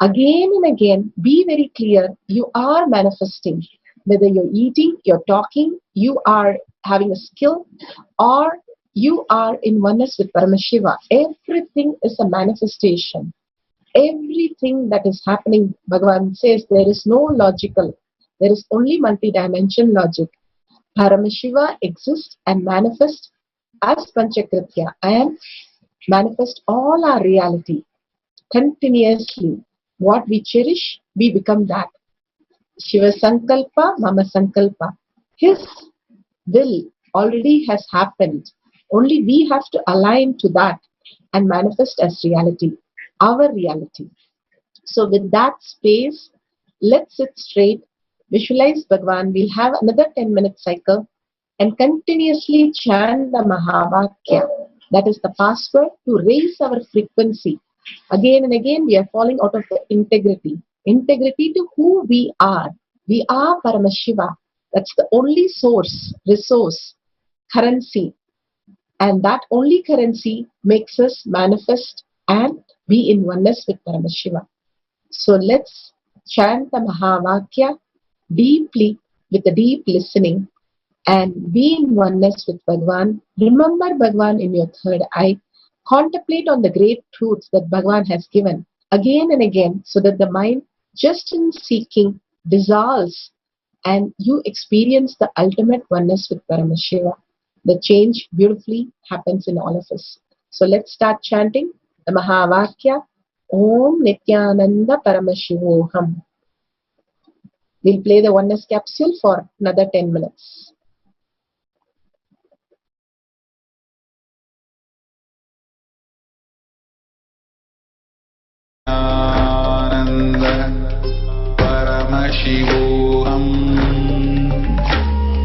Again and again, be very clear, you are manifesting. Whether you're eating, you're talking, you are having a skill, or you are in oneness with Paramashiva. Everything is a manifestation. Everything that is happening, Bhagavan says, there is no logical. There is only multi-dimensional logic. Paramashiva exists and manifests as Panchakritya and manifest all our reality continuously. What we cherish, we become that. Shiva Sankalpa, Mama Sankalpa. His will already has happened. Only we have to align to that and manifest as reality, our reality. So with that space, let's sit straight, visualize Bhagavan. We'll have another 10-minute cycle and continuously chant the Mahavakya. That is the password to raise our frequency. Again and again, we are falling out of the integrity. Integrity to who we are. We are Paramashiva. That's the only source, resource, currency. And that only currency makes us manifest and be in oneness with Paramashiva. So let's chant the Mahavakya deeply with a deep listening and be in oneness with Bhagavan. Remember Bhagavan in your third eye. Contemplate on the great truths that Bhagavan has given again and again, so that the mind, just in seeking, dissolves and you experience the ultimate oneness with Paramashiva. The change beautifully happens in all of us. So let's start chanting the Mahavakya. Om Nithyananda Paramashivoham. We'll play the oneness capsule for another 10 minutes. Paramashivoham.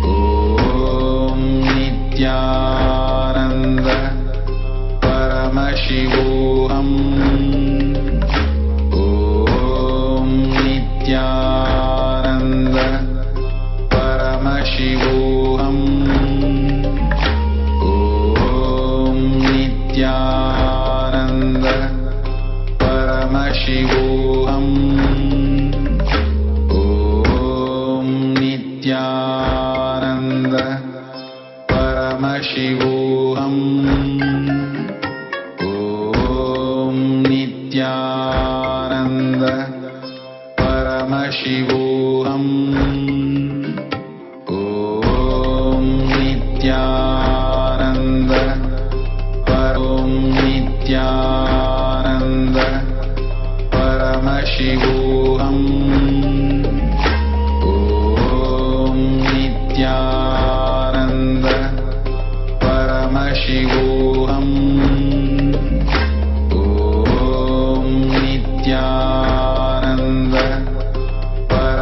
Om Nithyananda Paramashivoham. Om Nithyananda Paramashivoham. Om Nithyananda Paramashivoham. Nithyananda Paramashivoham. Om Nithyananda Paramashivoham. Om Nithyananda Paramashivoham. Nithyananda Paramashivoham. Om Nithyananda Paramashivoham.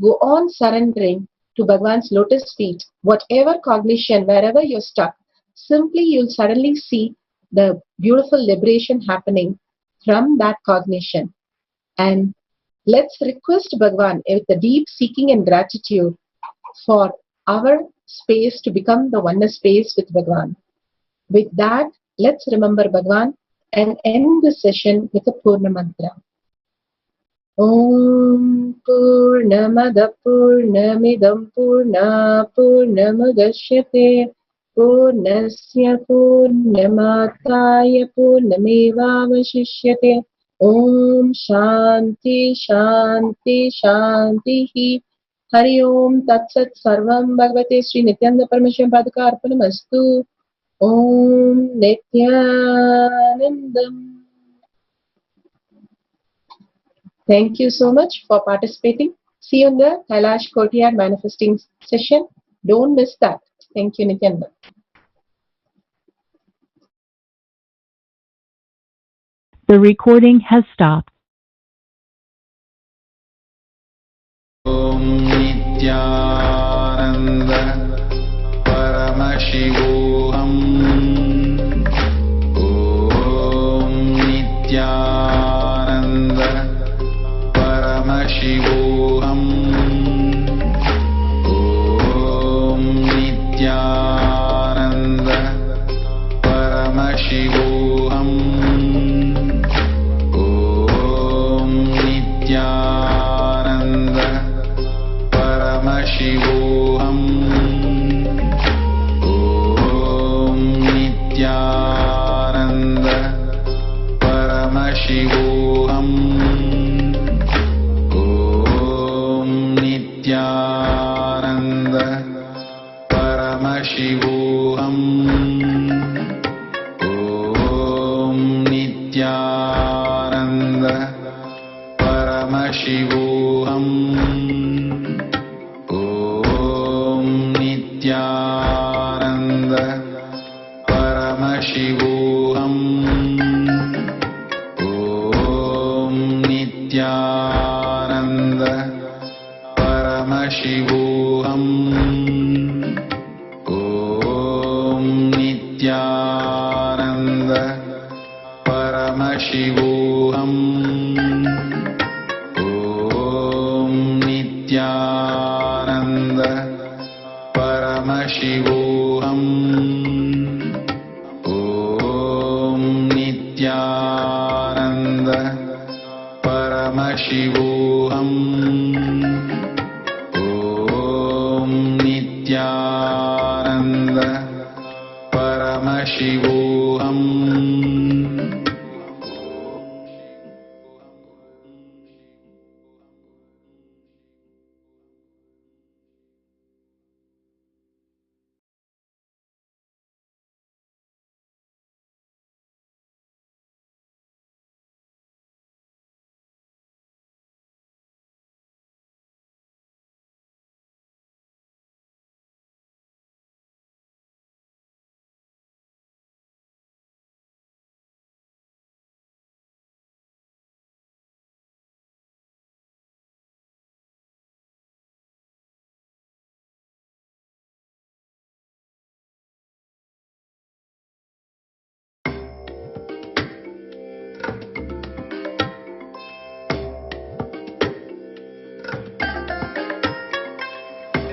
go on surrendering to Bhagavan's lotus feet. Whatever cognition, wherever you're stuck, simply you'll suddenly see the beautiful liberation happening from that cognition. And let's request Bhagavan with the deep seeking and gratitude for our space to become the oneness space with Bhagavan. With that, let's remember Bhagavan and end the session with a Purna mantra. Om Purnamada Purnamidam Purna Purnamudasyate Purnasya Purnamataya Purnamevavashishyate. Om Shanti Shanti Shanti. Hari Om Tat Sat Sarvam Bhagavate Sri Nithyananda Paramashivam Padaka Arpanamastu. Om Nithyanandam. Thank you so much for participating. See you in the Kailash Courtyard Manifesting session. Don't miss that. Thank you, Nithyananda. The recording has stopped. Om Nithyananda Paramashivoham. Om Nithyananda Paramashivoham. Om Nithyananda Paramashivoham. Om Nithyananda Paramashivoham. Om Nithyananda Paramashivoham. Om Nithyananda Paramashivoham. Om Nithyananda Paramashivoham. Om Nithyananda Paramashivoham. Om Nithyananda Paramashivoham. Om Nithyananda Paramashivoham. Om Nithyananda Paramashivoham. Om Nithyananda Paramashivoham. Om Nithyananda Paramashivoham.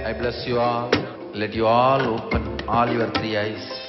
I bless you all. Let you all open all your three eyes.